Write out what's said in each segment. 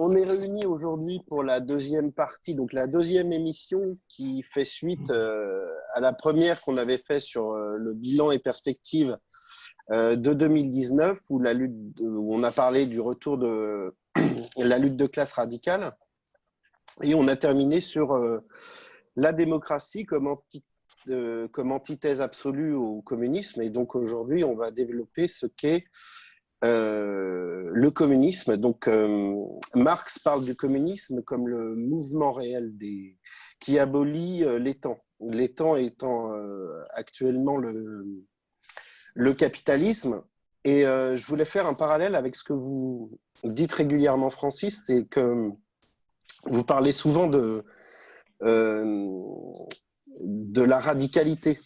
on est réunis aujourd'hui pour la deuxième partie, donc la deuxième émission qui fait suite à la première qu'on avait fait sur le bilan et perspectives de 2019, où on a parlé du retour de la lutte de classe radicale, et on a terminé sur la démocratie comme antithèse absolue au communisme. Et donc aujourd'hui, on va développer ce qu'est le communisme. Donc, Marx parle du communisme comme le mouvement réel qui abolit les temps. Les temps étant actuellement le capitalisme. Et je voulais faire un parallèle avec ce que vous dites régulièrement, Francis, c'est que vous parlez souvent de la radicalité.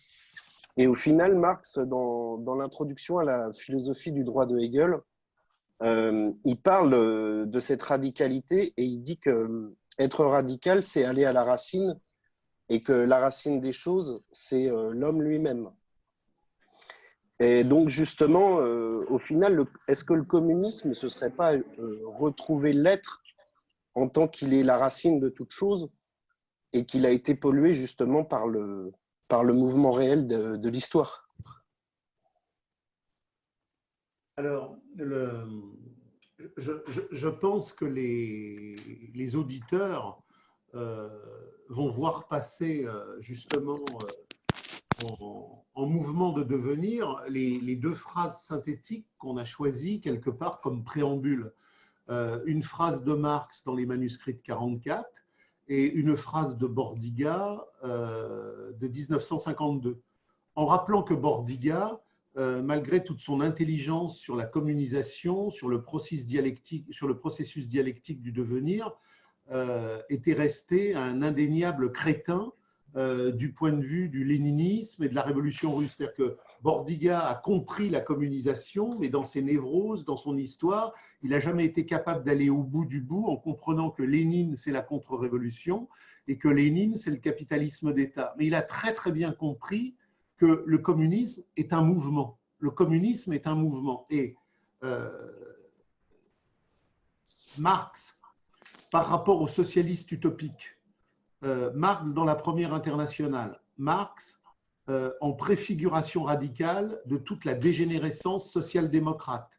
Et au final, Marx, dans l'introduction à la philosophie du droit de Hegel, il parle de cette radicalité et il dit que être radical, c'est aller à la racine et que la racine des choses, c'est l'homme lui-même. Et donc, justement, au final, est-ce que le communisme, ce ne serait pas retrouver l'être en tant qu'il est la racine de toute chose et qu'il a été pollué justement par le mouvement réel de l'histoire? Alors, je pense que les auditeurs vont voir passer justement en mouvement de devenir les deux phrases synthétiques qu'on a choisies quelque part comme préambule. Une phrase de Marx dans les manuscrits de 1944 et une phrase de Bordiga de 1952. En rappelant que Bordiga, malgré toute son intelligence sur la communisation, sur le processus dialectique du devenir, était resté un indéniable crétin du point de vue du léninisme et de la révolution russe. C'est-à-dire que Bordiga a compris la communisation, mais dans ses névroses, dans son histoire, il n'a jamais été capable d'aller au bout du bout en comprenant que Lénine, c'est la contre-révolution et que Lénine, c'est le capitalisme d'État. Mais il a très très bien compris que le communisme est un mouvement. Le communisme est un mouvement. Et Marx, par rapport aux socialistes utopiques, Marx dans la première internationale, Marx en préfiguration radicale de toute la dégénérescence social-démocrate,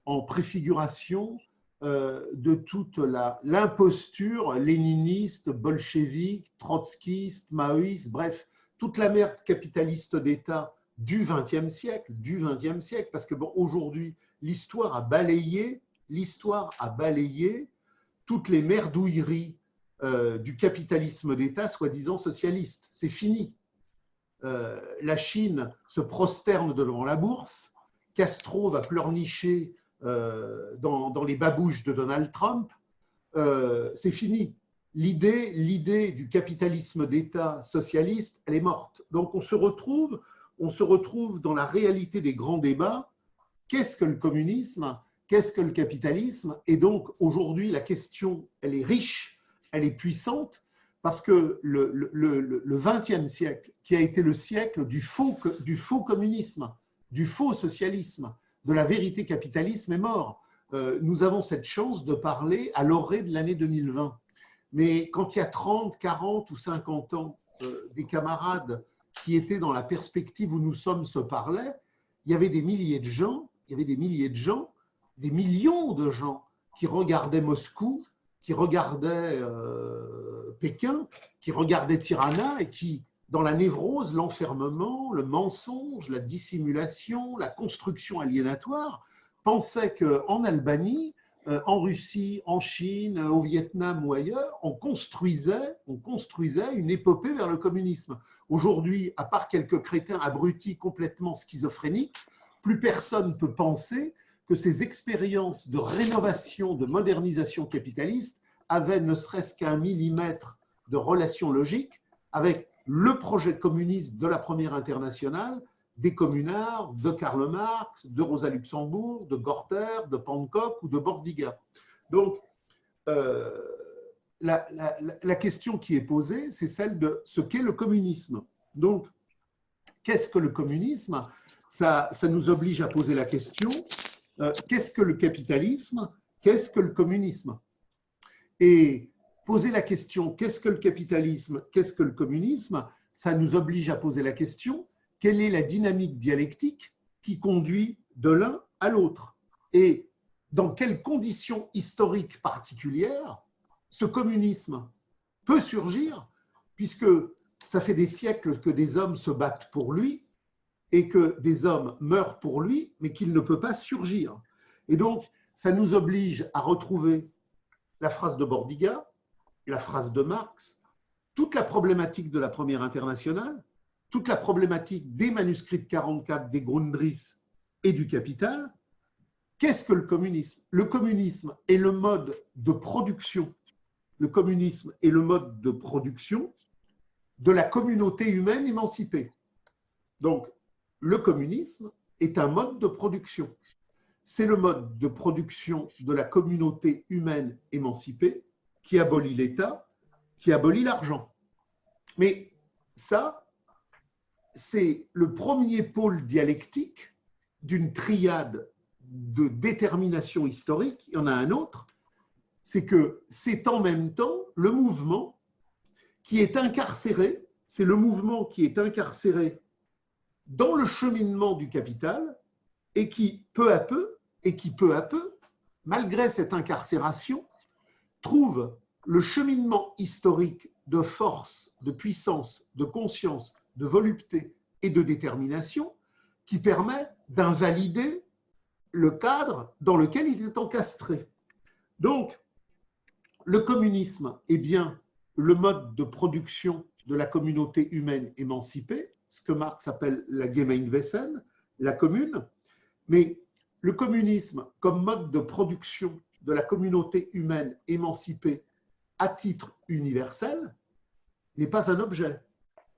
en préfiguration de toute l'imposture léniniste, bolchevique, trotskiste, maoïste, bref, toute la merde capitaliste d'État du XXe siècle, parce que bon, aujourd'hui, l'histoire a balayé toutes les merdouilleries du capitalisme d'État soi-disant socialiste. C'est fini. La Chine se prosterne devant la bourse, Castro va pleurnicher dans les babouches de Donald Trump. C'est fini. L'idée du capitalisme d'État socialiste, elle est morte. Donc on se retrouve dans la réalité des grands débats. Qu'est-ce que le communisme? Qu'est-ce que le capitalisme? Et donc aujourd'hui, la question, elle est riche, elle est puissante, parce que le XXe siècle, qui a été le siècle du faux communisme, du faux socialisme, de la vérité capitalisme, est mort. Nous avons cette chance de parler à l'orée de l'année 2020. Mais quand il y a 30, 40 ou 50 ans, des camarades qui étaient dans la perspective où nous sommes se parlaient, il y avait des milliers de gens, des millions de gens qui regardaient Moscou, qui regardaient Pékin, qui regardaient Tirana et qui, dans la névrose, l'enfermement, le mensonge, la dissimulation, la construction aliénatoire, pensaient qu'en Albanie, en Russie, en Chine, au Vietnam ou ailleurs, on construisait une épopée vers le communisme. Aujourd'hui, à part quelques crétins abrutis complètement schizophréniques, plus personne ne peut penser que ces expériences de rénovation, de modernisation capitaliste avaient ne serait-ce qu'un millimètre de relation logique avec le projet communiste de la Première Internationale, des communards, de Karl Marx, de Rosa Luxembourg, de Gorter, de Pankow ou de Bordiga. Donc, la question qui est posée, c'est celle de ce qu'est le communisme. Donc, qu'est-ce que le communisme? Ça nous oblige à poser la question, qu'est-ce que le capitalisme? Qu'est-ce que le communisme? Et poser la question, qu'est-ce que le capitalisme, qu'est-ce que le communisme, ça nous oblige à poser la question, quelle est la dynamique dialectique qui conduit de l'un à l'autre? Et dans quelles conditions historiques particulières ce communisme peut surgir, puisque ça fait des siècles que des hommes se battent pour lui et que des hommes meurent pour lui, mais qu'il ne peut pas surgir. Et donc, ça nous oblige à retrouver la phrase de Bordiga, la phrase de Marx, toute la problématique de la Première Internationale, toute la problématique des manuscrits de 44, des Grundrisse et du Capital. Qu'est-ce que le communisme? Le communisme est le mode de production. Le communisme est le mode de production de la communauté humaine émancipée. Donc, le communisme est un mode de production. C'est le mode de production de la communauté humaine émancipée qui abolit l'État, qui abolit l'argent. Mais ça, c'est le premier pôle dialectique d'une triade de détermination historique. Il y en a un autre, c'est que c'est en même temps le mouvement qui est incarcéré, c'est le mouvement qui est incarcéré dans le cheminement du capital et qui, peu à peu, malgré cette incarcération, trouve le cheminement historique de force, de puissance, de conscience, de volupté et de détermination qui permet d'invalider le cadre dans lequel il est encastré. Donc, le communisme est bien le mode de production de la communauté humaine émancipée, ce que Marx appelle la Gemeinwesen, la commune, mais le communisme comme mode de production de la communauté humaine émancipée à titre universel n'est pas un objet,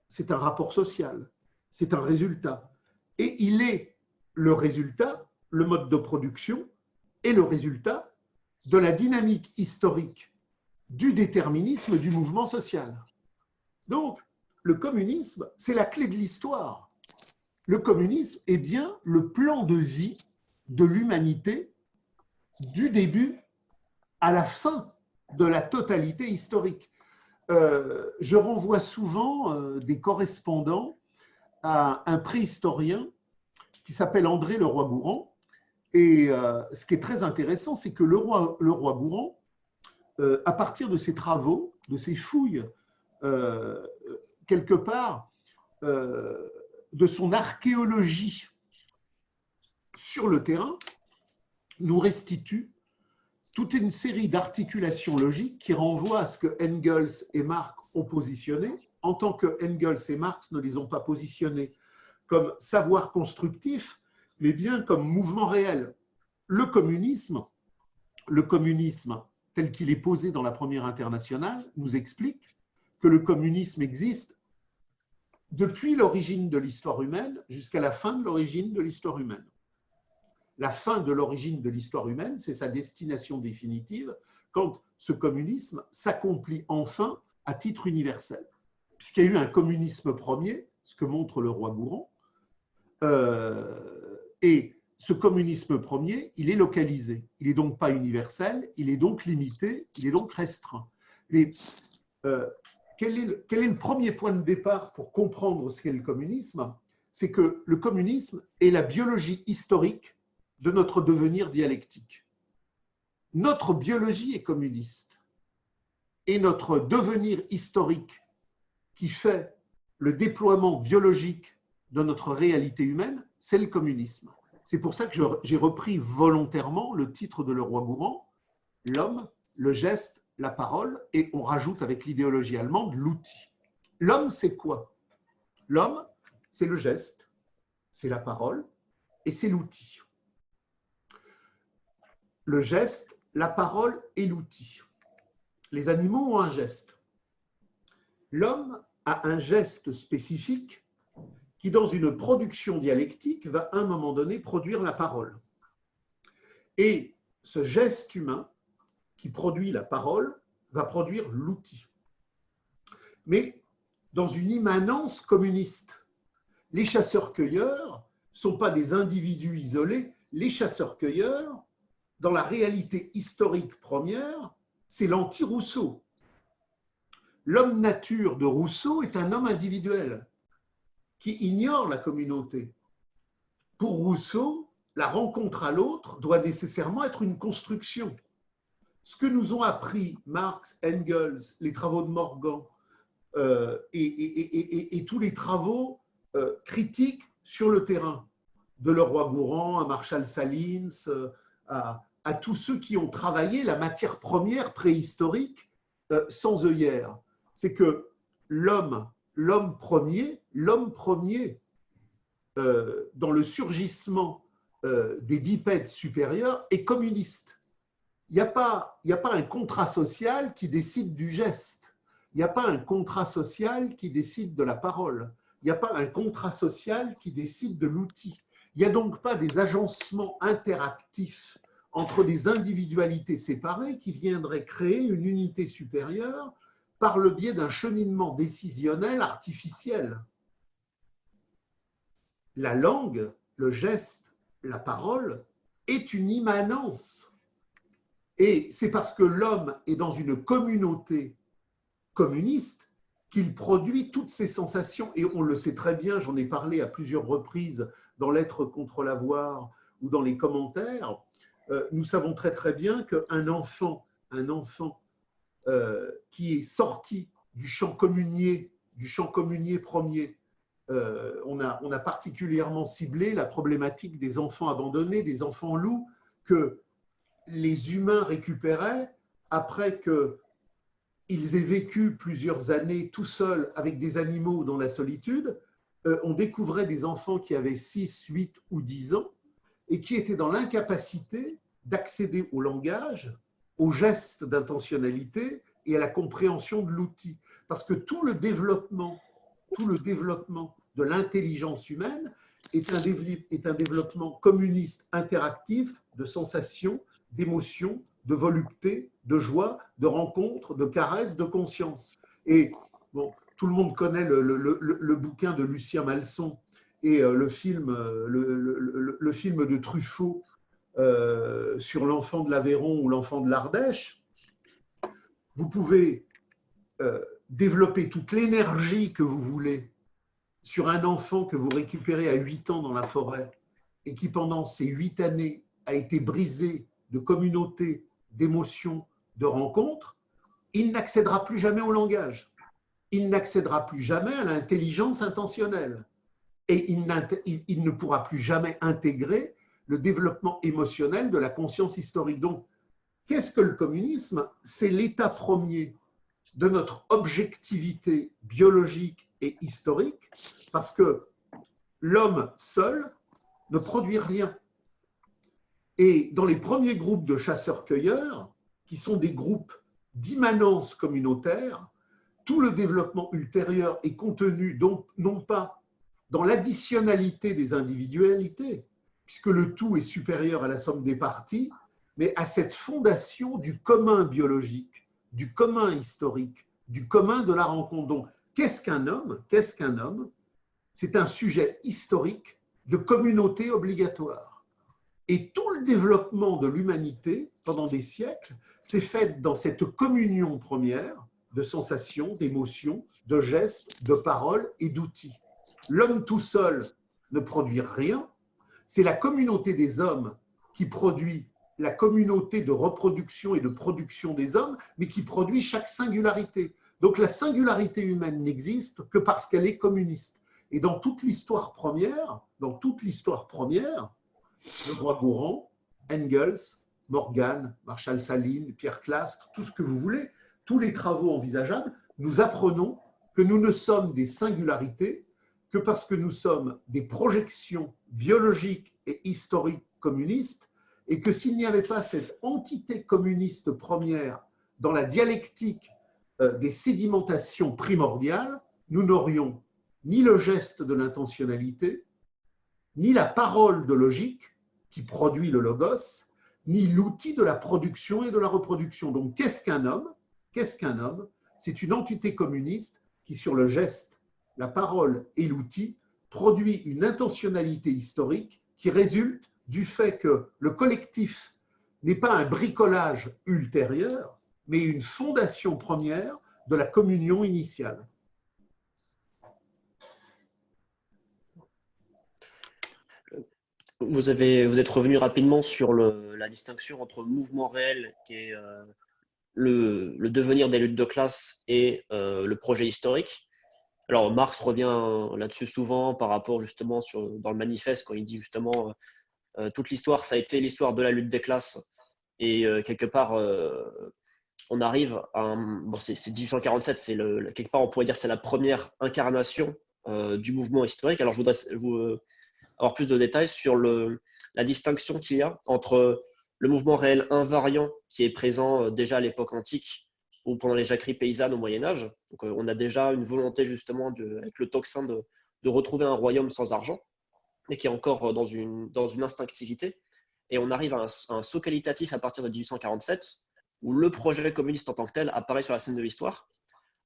c'est un rapport social, c'est un résultat. Et il est le résultat, le mode de production, est le résultat de la dynamique historique du déterminisme du mouvement social. Donc, le communisme, c'est la clé de l'histoire. Le communisme est bien le plan de vie de l'humanité du début à la fin de la totalité historique. Je renvoie souvent des correspondants à un préhistorien qui s'appelle André Leroi-Gourhan. Et ce qui est très intéressant, c'est que Leroi-Gourhan, à partir de ses travaux, de ses fouilles, quelque part, de son archéologie sur le terrain, nous restitue toute une série d'articulations logiques qui renvoient à ce que Engels et Marx ont positionné, en tant que Engels et Marx ne les ont pas positionnés comme savoir constructif, mais bien comme mouvement réel. Le communisme tel qu'il est posé dans la Première Internationale, nous explique que le communisme existe depuis l'origine de l'histoire humaine jusqu'à la fin de l'origine de l'histoire humaine. La fin de l'origine de l'histoire humaine, c'est sa destination définitive quand ce communisme s'accomplit enfin à titre universel. Puisqu'il y a eu un communisme premier, ce que montre Leroi-Gourhan, et ce communisme premier, il est localisé. Il n'est donc pas universel, il est donc limité, il est donc restreint. Mais quel est le premier point de départ pour comprendre ce qu'est le communisme? C'est que le communisme est la biologie historique de notre devenir dialectique. Notre biologie est communiste et notre devenir historique qui fait le déploiement biologique de notre réalité humaine, c'est le communisme. C'est pour ça que j'ai repris volontairement le titre de Leroi-Gourhan, l'homme, le geste, la parole, et on rajoute avec l'idéologie allemande l'outil. L'homme, c'est quoi? L'homme, c'est le geste, c'est la parole et c'est l'outil. Le geste, la parole et l'outil. Les animaux ont un geste. L'homme a un geste spécifique qui, dans une production dialectique, va à un moment donné produire la parole. Et ce geste humain qui produit la parole va produire l'outil. Mais dans une immanence communiste, les chasseurs-cueilleurs ne sont pas des individus isolés. Les chasseurs-cueilleurs, dans la réalité historique première, c'est l'anti-Rousseau. L'homme nature de Rousseau est un homme individuel qui ignore la communauté. Pour Rousseau, la rencontre à l'autre doit nécessairement être une construction. Ce que nous ont appris Marx, Engels, les travaux de Morgan et tous les travaux critiques sur le terrain, de Leroi-Gourhan à Marshall Salins, à tous ceux qui ont travaillé la matière première préhistorique sans œillères, c'est que l'homme premier, dans le surgissement des bipèdes supérieurs, est communiste. Il n'y a pas un contrat social qui décide du geste. Il n'y a pas un contrat social qui décide de la parole. Il n'y a pas un contrat social qui décide de l'outil. Il n'y a donc pas des agencements interactifs entre des individualités séparées qui viendraient créer une unité supérieure par le biais d'un cheminement décisionnel artificiel. La langue, le geste, la parole est une immanence. Et c'est parce que l'homme est dans une communauté communiste qu'il produit toutes ces sensations. Et on le sait très bien, j'en ai parlé à plusieurs reprises dans Lettres contre l'avoir ou dans les commentaires. Nous savons très très bien qu'un enfant qui est sorti du champ communier premier, on a particulièrement ciblé la problématique des enfants abandonnés, des enfants loups, que les humains récupéraient après qu'ils aient vécu plusieurs années tout seuls avec des animaux dans la solitude. On découvrait des enfants qui avaient 6, 8 ou 10 ans et qui étaient dans l'incapacité d'accéder au langage, au geste d'intentionnalité et à la compréhension de l'outil. Parce que tout le développement de l'intelligence humaine est un développement communiste interactif de sensations, d'émotions, de volupté, de joie, de rencontres, de caresses, de conscience. Et bon, tout le monde connaît le bouquin de Lucien Malson et le film de Truffaut sur l'enfant de l'Aveyron ou l'enfant de l'Ardèche. Vous pouvez développer toute l'énergie que vous voulez sur un enfant que vous récupérez à 8 ans dans la forêt et qui, pendant ces 8 années, a été brisé de communauté, d'émotions, de rencontres, il n'accédera plus jamais au langage. Il n'accédera plus jamais à l'intelligence intentionnelle. Et il ne pourra plus jamais intégrer le développement émotionnel de la conscience historique. Donc, qu'est-ce que le communisme? C'est l'état premier de notre objectivité biologique et historique, parce que l'homme seul ne produit rien. Et dans les premiers groupes de chasseurs-cueilleurs, qui sont des groupes d'immanence communautaire, tout le développement ultérieur est contenu donc non pas dans l'additionnalité des individualités, puisque le tout est supérieur à la somme des parties, mais à cette fondation du commun biologique, du commun historique, du commun de la rencontre. Donc, qu'est-ce qu'un homme? Qu'est-ce qu'un homme? C'est un sujet historique de communauté obligatoire. Et tout le développement de l'humanité, pendant des siècles, s'est fait dans cette communion première de sensations, d'émotions, de gestes, de paroles et d'outils. L'homme tout seul ne produit rien. C'est la communauté des hommes qui produit la communauté de reproduction et de production des hommes, mais qui produit chaque singularité. Donc la singularité humaine n'existe que parce qu'elle est communiste. Et dans toute l'histoire première, Leroi-Gourhan, Engels, Morgan, Marshall Salins, Pierre Clastres, tout ce que vous voulez, tous les travaux envisageables, nous apprenons que nous ne sommes des singularités que parce que nous sommes des projections biologiques et historiques communistes, et que s'il n'y avait pas cette entité communiste première dans la dialectique des sédimentations primordiales, nous n'aurions ni le geste de l'intentionnalité, ni la parole de logique qui produit le logos, ni l'outil de la production et de la reproduction. Donc, qu'est-ce qu'un homme? Qu'est-ce qu'un homme? C'est une entité communiste qui, sur le geste, la parole et l'outil, produit une intentionnalité historique qui résulte du fait que le collectif n'est pas un bricolage ultérieur, mais une fondation première de la communion initiale. Vous êtes revenu rapidement sur la distinction entre le mouvement réel, qui est le devenir des luttes de classe, et le projet historique. Alors Marx revient là-dessus souvent par rapport justement dans le manifeste, quand il dit justement toute l'histoire, ça a été l'histoire de la lutte des classes. Et quelque part, on arrive à bon, c'est 1847, quelque part on pourrait dire que c'est la première incarnation du mouvement historique. Alors je voudrais avoir plus de détails sur la distinction qu'il y a entre le mouvement réel invariant qui est présent déjà à l'époque antique ou pendant les jacqueries paysannes au Moyen-Âge. Donc on a déjà une volonté justement avec le tocsin de retrouver un royaume sans argent, mais qui est encore dans une instinctivité. Et on arrive à un saut qualitatif à partir de 1847, où le projet communiste en tant que tel apparaît sur la scène de l'histoire.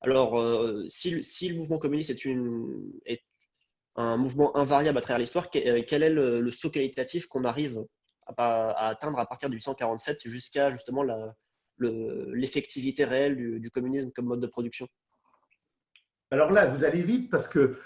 Alors, si le mouvement communiste est un mouvement invariable à travers l'histoire, quel est le saut qualitatif qu'on arrive à atteindre à partir de 1847 jusqu'à justement l'effectivité réelle du communisme comme mode de production? Alors là, vous allez vite parce que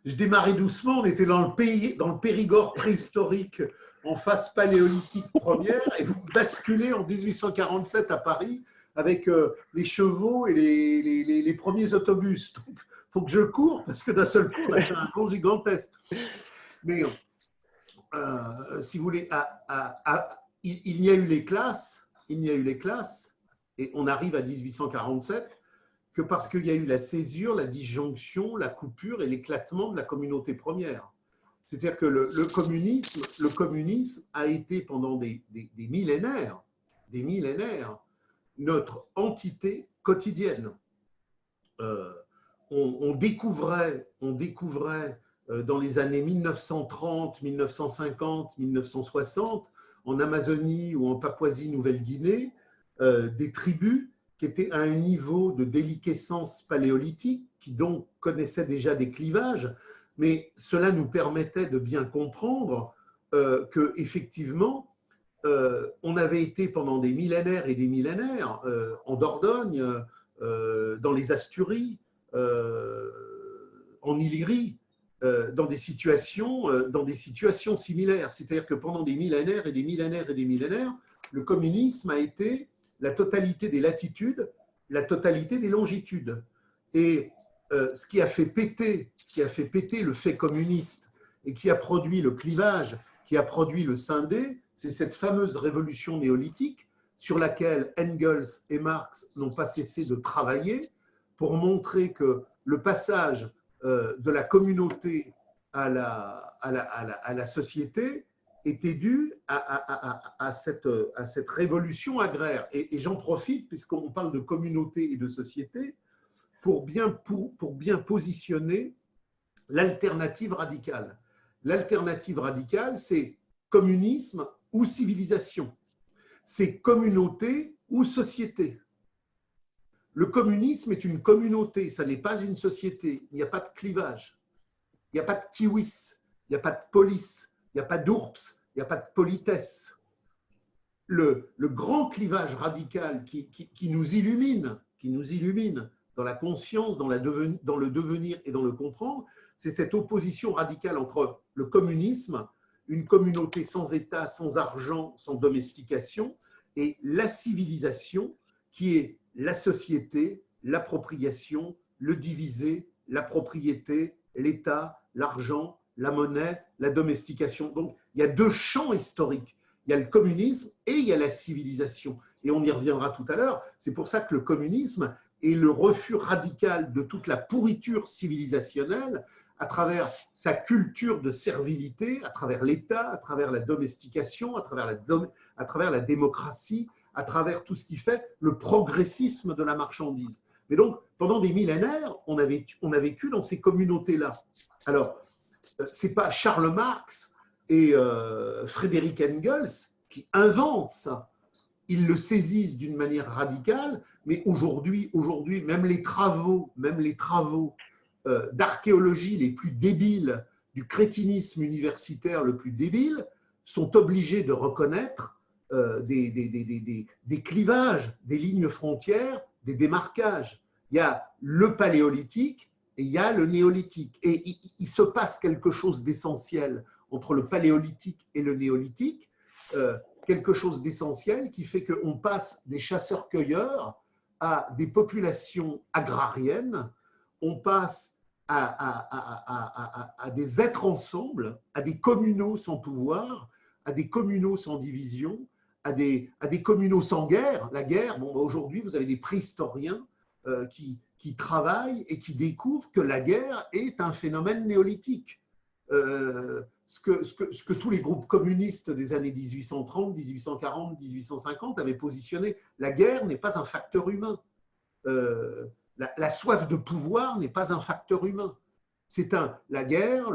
je démarrais doucement, on était dans le Périgord préhistorique en phase paléolithique première et vous basculez en 1847 à Paris avec les chevaux et les premiers autobus. Donc, il faut que je cours parce que d'un seul coup, on a fait un bond gigantesque. Mais si vous voulez, il y a eu les classes, et on arrive à 1847 que parce qu'il y a eu la césure, la disjonction, la coupure et l'éclatement de la communauté première. C'est-à-dire que le communisme a été pendant des millénaires, notre entité quotidienne. On découvrait dans les années 1930, 1950, 1960, en Amazonie ou en Papouasie-Nouvelle-Guinée, des tribus qui étaient à un niveau de déliquescence paléolithique, qui donc connaissaient déjà des clivages, mais cela nous permettait de bien comprendre qu'effectivement, on avait été pendant des millénaires et des millénaires en Dordogne, dans les Asturies, en Illyrie, dans des situations similaires. C'est-à-dire que pendant des millénaires et des millénaires et des millénaires, le communisme a été la totalité des latitudes, la totalité des longitudes. Et ce qui a fait péter le fait communiste et qui a produit le clivage, qui a produit le scindé, c'est cette fameuse révolution néolithique sur laquelle Engels et Marx n'ont pas cessé de travailler pour montrer que le passage de la communauté à la société était dû à cette révolution agraire. Et j'en profite, puisqu'on parle de communauté et de société, pour bien positionner l'alternative radicale. L'alternative radicale, c'est communisme ou civilisation. C'est communauté ou société. Le communisme est une communauté, ça n'est pas une société. Il n'y a pas de clivage. Il n'y a pas de kiwis, il n'y a pas de police, il n'y a pas d'ourps, il n'y a pas de politesse. Le grand clivage radical qui nous illumine dans la conscience, dans le devenir et dans le comprendre, c'est cette opposition radicale entre le communisme, une communauté sans État, sans argent, sans domestication, et la civilisation qui est la société, l'appropriation, le divisé, la propriété, l'État, l'argent, la monnaie, la domestication. Donc, il y a deux champs historiques. Il y a le communisme et il y a la civilisation. Et on y reviendra tout à l'heure. C'est pour ça que le communisme est le refus radical de toute la pourriture civilisationnelle à travers sa culture de servilité, à travers l'État, à travers la domestication, à travers la démocratie, à travers tout ce qui fait le progressisme de la marchandise. Mais donc, pendant des millénaires, on a vécu dans ces communautés-là. Alors, ce n'est pas Karl Marx et Friedrich Engels qui inventent ça. Ils le saisissent d'une manière radicale, mais aujourd'hui, même les travaux d'archéologie les plus débiles, du crétinisme universitaire le plus débile, sont obligés de reconnaître des clivages, des lignes frontières, des démarquages. Il y a le paléolithique et il y a le néolithique. Et il se passe quelque chose d'essentiel entre le paléolithique et le néolithique, quelque chose d'essentiel qui fait qu'on passe des chasseurs-cueilleurs à des populations agrariennes, on passe à des êtres ensemble, à des communaux sans pouvoir, à des communaux sans division, à des communaux sans guerre. La guerre, bon, aujourd'hui, vous avez des préhistoriens qui travaillent et qui découvrent que la guerre est un phénomène néolithique. Ce que tous les groupes communistes des années 1830, 1840, 1850 avaient positionné, la guerre n'est pas un facteur humain. La soif de pouvoir n'est pas un facteur humain. C'est la guerre,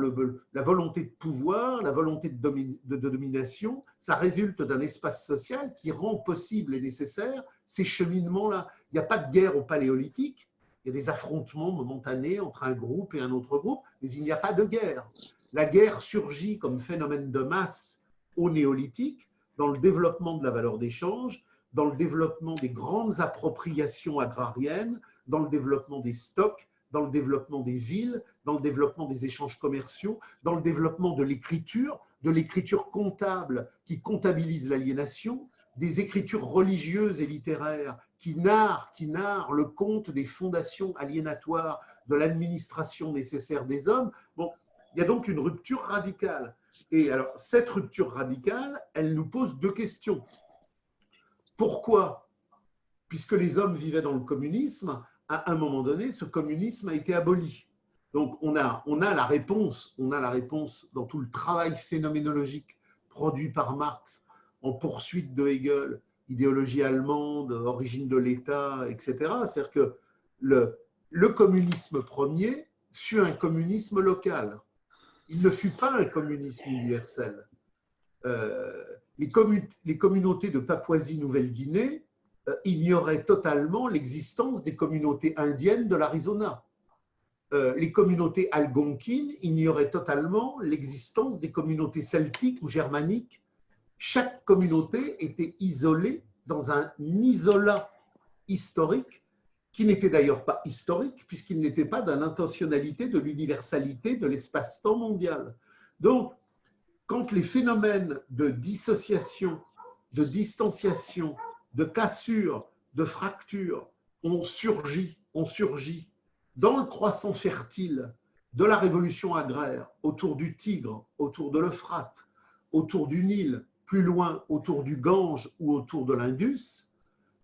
la volonté de pouvoir, la volonté de domination, ça résulte d'un espace social qui rend possible et nécessaire ces cheminements-là. Il n'y a pas de guerre au paléolithique, il y a des affrontements momentanés entre un groupe et un autre groupe, mais il n'y a pas de guerre. La guerre surgit comme phénomène de masse au néolithique, dans le développement de la valeur d'échange, dans le développement des grandes appropriations agrariennes, dans le développement des stocks, dans le développement des villes, dans le développement des échanges commerciaux, dans le développement de l'écriture comptable qui comptabilise l'aliénation, des écritures religieuses et littéraires qui narrent le compte des fondations aliénatoires de l'administration nécessaire des hommes. Bon, il y a donc une rupture radicale. Et alors, cette rupture radicale, elle nous pose deux questions. Pourquoi? Puisque les hommes vivaient dans le communisme, à un moment donné, ce communisme a été aboli. Donc, on a la réponse dans tout le travail phénoménologique produit par Marx en poursuite de Hegel, idéologie allemande, origine de l'État, etc. C'est-à-dire que le communisme premier fut un communisme local. Il ne fut pas un communisme universel. Les communautés de Papouasie-Nouvelle-Guinée ignoraient totalement l'existence des communautés indiennes de l'Arizona. Les communautés algonquines ignoraient totalement l'existence des communautés celtiques ou germaniques. Chaque communauté était isolée dans un isolat historique qui n'était d'ailleurs pas historique puisqu'il n'était pas dans l'intentionnalité de l'universalité de l'espace-temps mondial. Donc, quand les phénomènes de dissociation, de distanciation, de cassure, de fracture ont surgi dans le croissant fertile de la révolution agraire autour du Tigre, autour de l'Euphrate, autour du Nil, plus loin autour du Gange ou autour de l'Indus,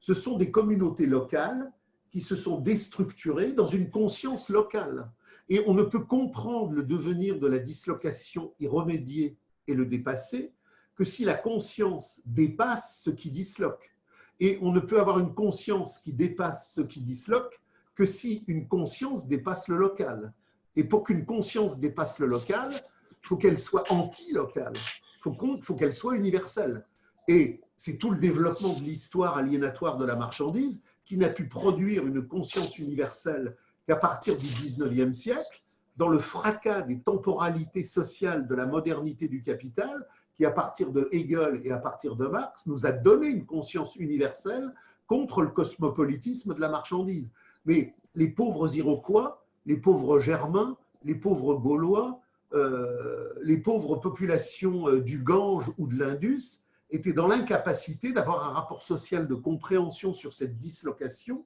ce sont des communautés locales qui se sont déstructurées dans une conscience locale. Et on ne peut comprendre le devenir de la dislocation, y remédier et le dépasser que si la conscience dépasse ce qui disloque. Et on ne peut avoir une conscience qui dépasse ce qui disloque que si une conscience dépasse le local. Et pour qu'une conscience dépasse le local, il faut qu'elle soit anti-locale, il faut qu'elle soit universelle. Et c'est tout le développement de l'histoire aliénatoire de la marchandise qui n'a pu produire une conscience universelle qu'à partir du 19e siècle, dans le fracas des temporalités sociales de la modernité du capital, qui à partir de Hegel et à partir de Marx nous a donné une conscience universelle contre le cosmopolitisme de la marchandise. Mais les pauvres Iroquois, les pauvres Germains, les pauvres Gaulois, les pauvres populations du Gange ou de l'Indus étaient dans l'incapacité d'avoir un rapport social de compréhension sur cette dislocation,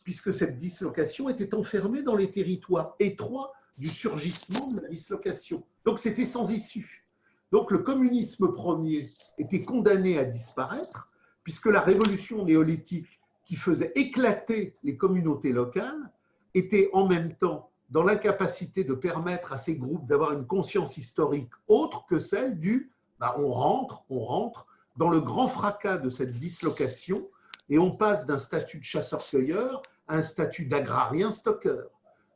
puisque cette dislocation était enfermée dans les territoires étroits du surgissement de la dislocation. Donc c'était sans issue. Donc le communisme premier était condamné à disparaître, puisque la révolution néolithique qui faisait éclater les communautés locales était en même temps dans l'incapacité de permettre à ces groupes d'avoir une conscience historique autre que celle du on rentre dans le grand fracas de cette dislocation et on passe d'un statut de chasseur-cueilleur à un statut d'agrarien-stockeur.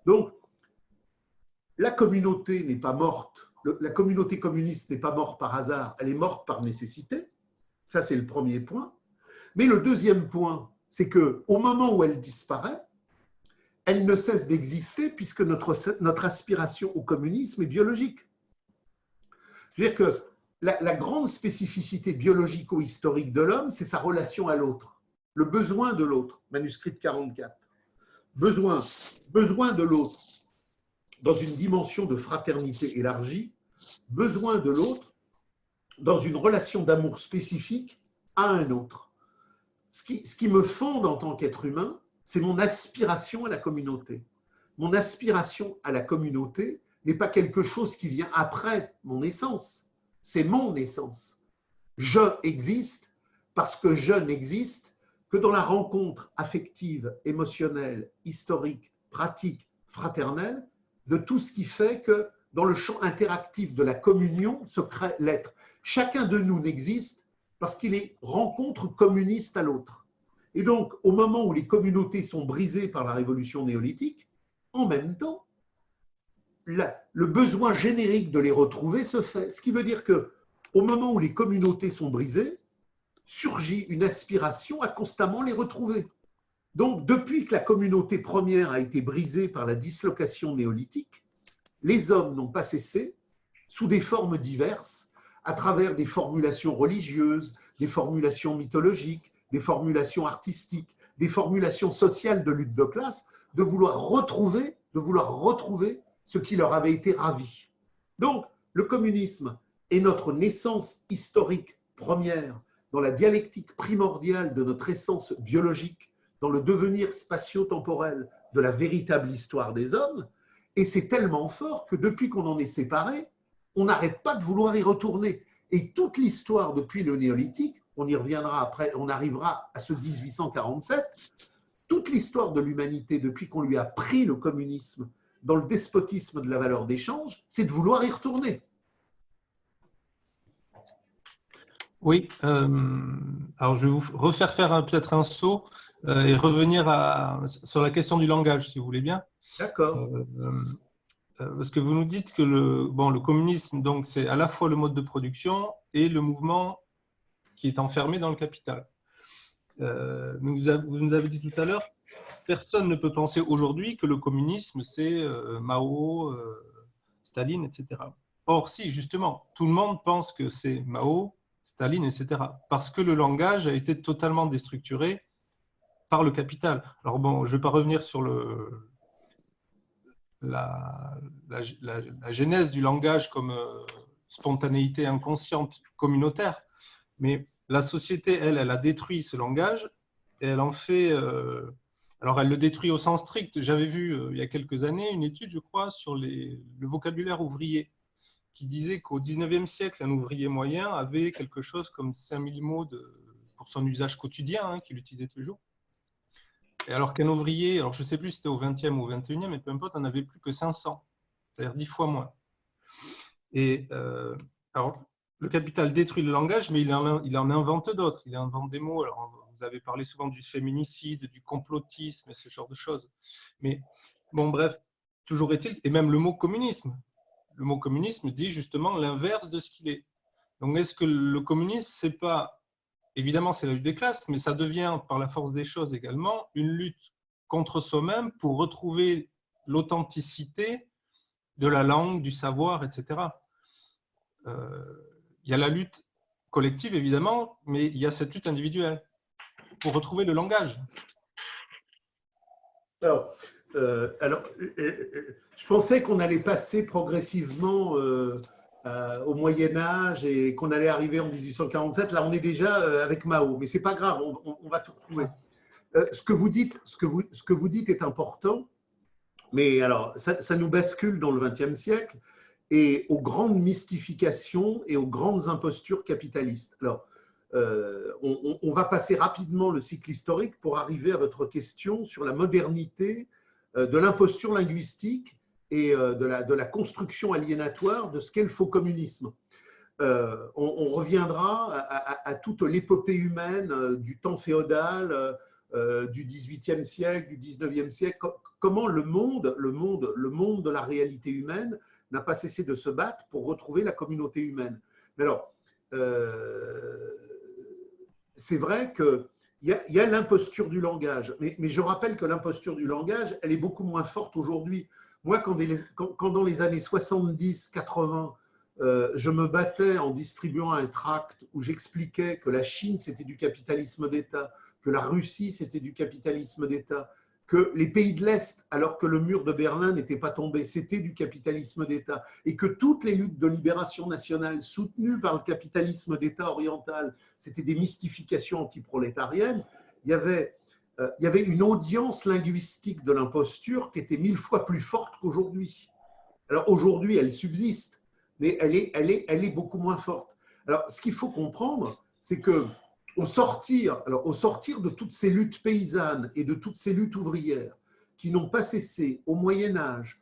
Donc, la communauté n'est pas morte, la communauté communiste n'est pas morte par hasard, elle est morte par nécessité. Ça, c'est le premier point. Mais le deuxième point, c'est qu'au moment où elle disparaît, elle ne cesse d'exister puisque notre aspiration au communisme est biologique. Je veux dire que la grande spécificité biologico-historique de l'homme, c'est sa relation à l'autre, le besoin de l'autre, manuscrit de 44. Besoin de l'autre dans une dimension de fraternité élargie, besoin de l'autre dans une relation d'amour spécifique à un autre. Ce qui me fonde en tant qu'être humain, c'est mon aspiration à la communauté. Mon aspiration à la communauté n'est pas quelque chose qui vient après mon essence, c'est mon essence. Je existe parce que je n'existe que dans la rencontre affective, émotionnelle, historique, pratique, fraternelle, de tout ce qui fait que dans le champ interactif de la communion se crée l'être. Chacun de nous n'existe parce qu'il est rencontre communiste à l'autre. Et donc, au moment où les communautés sont brisées par la révolution néolithique, en même temps, le besoin générique de les retrouver se fait. Ce qui veut dire qu'au moment où les communautés sont brisées, surgit une aspiration à constamment les retrouver. Donc, depuis que la communauté première a été brisée par la dislocation néolithique, les hommes n'ont pas cessé, sous des formes diverses, à travers des formulations religieuses, des formulations mythologiques, des formulations artistiques, des formulations sociales de lutte de classe, de vouloir retrouver ce qui leur avait été ravi. Donc, le communisme est notre naissance historique première, dans la dialectique primordiale de notre essence biologique, dans le devenir spatio-temporel de la véritable histoire des hommes, et c'est tellement fort que depuis qu'on en est séparés, on n'arrête pas de vouloir y retourner. Et toute l'histoire depuis le néolithique, on y reviendra après, on arrivera à ce 1847, toute l'histoire de l'humanité depuis qu'on lui a pris le communisme dans le despotisme de la valeur d'échange, c'est de vouloir y retourner. Oui, alors je vais vous refaire faire peut-être un saut et revenir sur la question du langage, si vous voulez bien. D'accord. Parce que vous nous dites que le communisme, donc, c'est à la fois le mode de production et le mouvement qui est enfermé dans le capital. Vous nous avez dit tout à l'heure, personne ne peut penser aujourd'hui que le communisme, c'est Mao, Staline, etc. Or, si, justement, tout le monde pense que c'est Mao, Staline, etc. Parce que le langage a été totalement déstructuré par le capital. Alors bon, je ne vais pas revenir sur la genèse du langage comme spontanéité inconsciente communautaire, mais la société, elle a détruit ce langage et elle en fait… alors, elle le détruit au sens strict. J'avais vu il y a quelques années une étude, je crois, sur le vocabulaire ouvrier, qui disait qu'au 19e siècle, un ouvrier moyen avait quelque chose comme 5000 mots pour son usage quotidien, qu'il utilisait toujours. Et alors qu'un ouvrier, alors je ne sais plus si c'était au 20e ou au 21e, mais peu importe, n'en avait plus que 500, c'est-à-dire 10 fois moins. Et alors, le capital détruit le langage, mais il en invente d'autres. Il invente des mots. Alors, vous avez parlé souvent du féminicide, du complotisme et ce genre de choses. Mais bon, bref, toujours est-il, et même le mot communisme. Le mot communisme dit justement l'inverse de ce qu'il est. Donc, est-ce que le communisme, c'est pas, évidemment, c'est la lutte des classes, mais ça devient, par la force des choses également, une lutte contre soi-même pour retrouver l'authenticité de la langue, du savoir, etc. Il y a la lutte collective, évidemment, mais il y a cette lutte individuelle pour retrouver le langage. Alors, je pensais qu'on allait passer progressivement au Moyen-Âge et qu'on allait arriver en 1847. Là, on est déjà avec Mao, mais ce n'est pas grave, on va tout retrouver. Ce que vous dites est important, mais alors, ça nous bascule dans le XXe siècle et aux grandes mystifications et aux grandes impostures capitalistes. Alors, on va passer rapidement le cycle historique pour arriver à votre question sur la modernité de l'imposture linguistique et de la construction aliénatoire de ce qu'est le faux communisme. On reviendra à toute l'épopée humaine du temps féodal, du XVIIIe siècle, du XIXe siècle, comment le monde de la réalité humaine n'a pas cessé de se battre pour retrouver la communauté humaine. Mais alors, c'est vrai qu'il y a l'imposture du langage, mais je rappelle que l'imposture du langage, elle est beaucoup moins forte aujourd'hui. Moi, quand dans les années 70-80, je me battais en distribuant un tract où j'expliquais que la Chine, c'était du capitalisme d'État, que la Russie, c'était du capitalisme d'État, que les pays de l'Est, alors que le mur de Berlin n'était pas tombé, c'était du capitalisme d'État, et que toutes les luttes de libération nationale soutenues par le capitalisme d'État oriental, c'était des mystifications antiprolétariennes, il y avait une audience linguistique de l'imposture qui était 1000 fois plus forte qu'aujourd'hui. Alors aujourd'hui, elle subsiste, mais elle est beaucoup moins forte. Alors, ce qu'il faut comprendre, c'est que au sortir de toutes ces luttes paysannes et de toutes ces luttes ouvrières qui n'ont pas cessé au Moyen-Âge,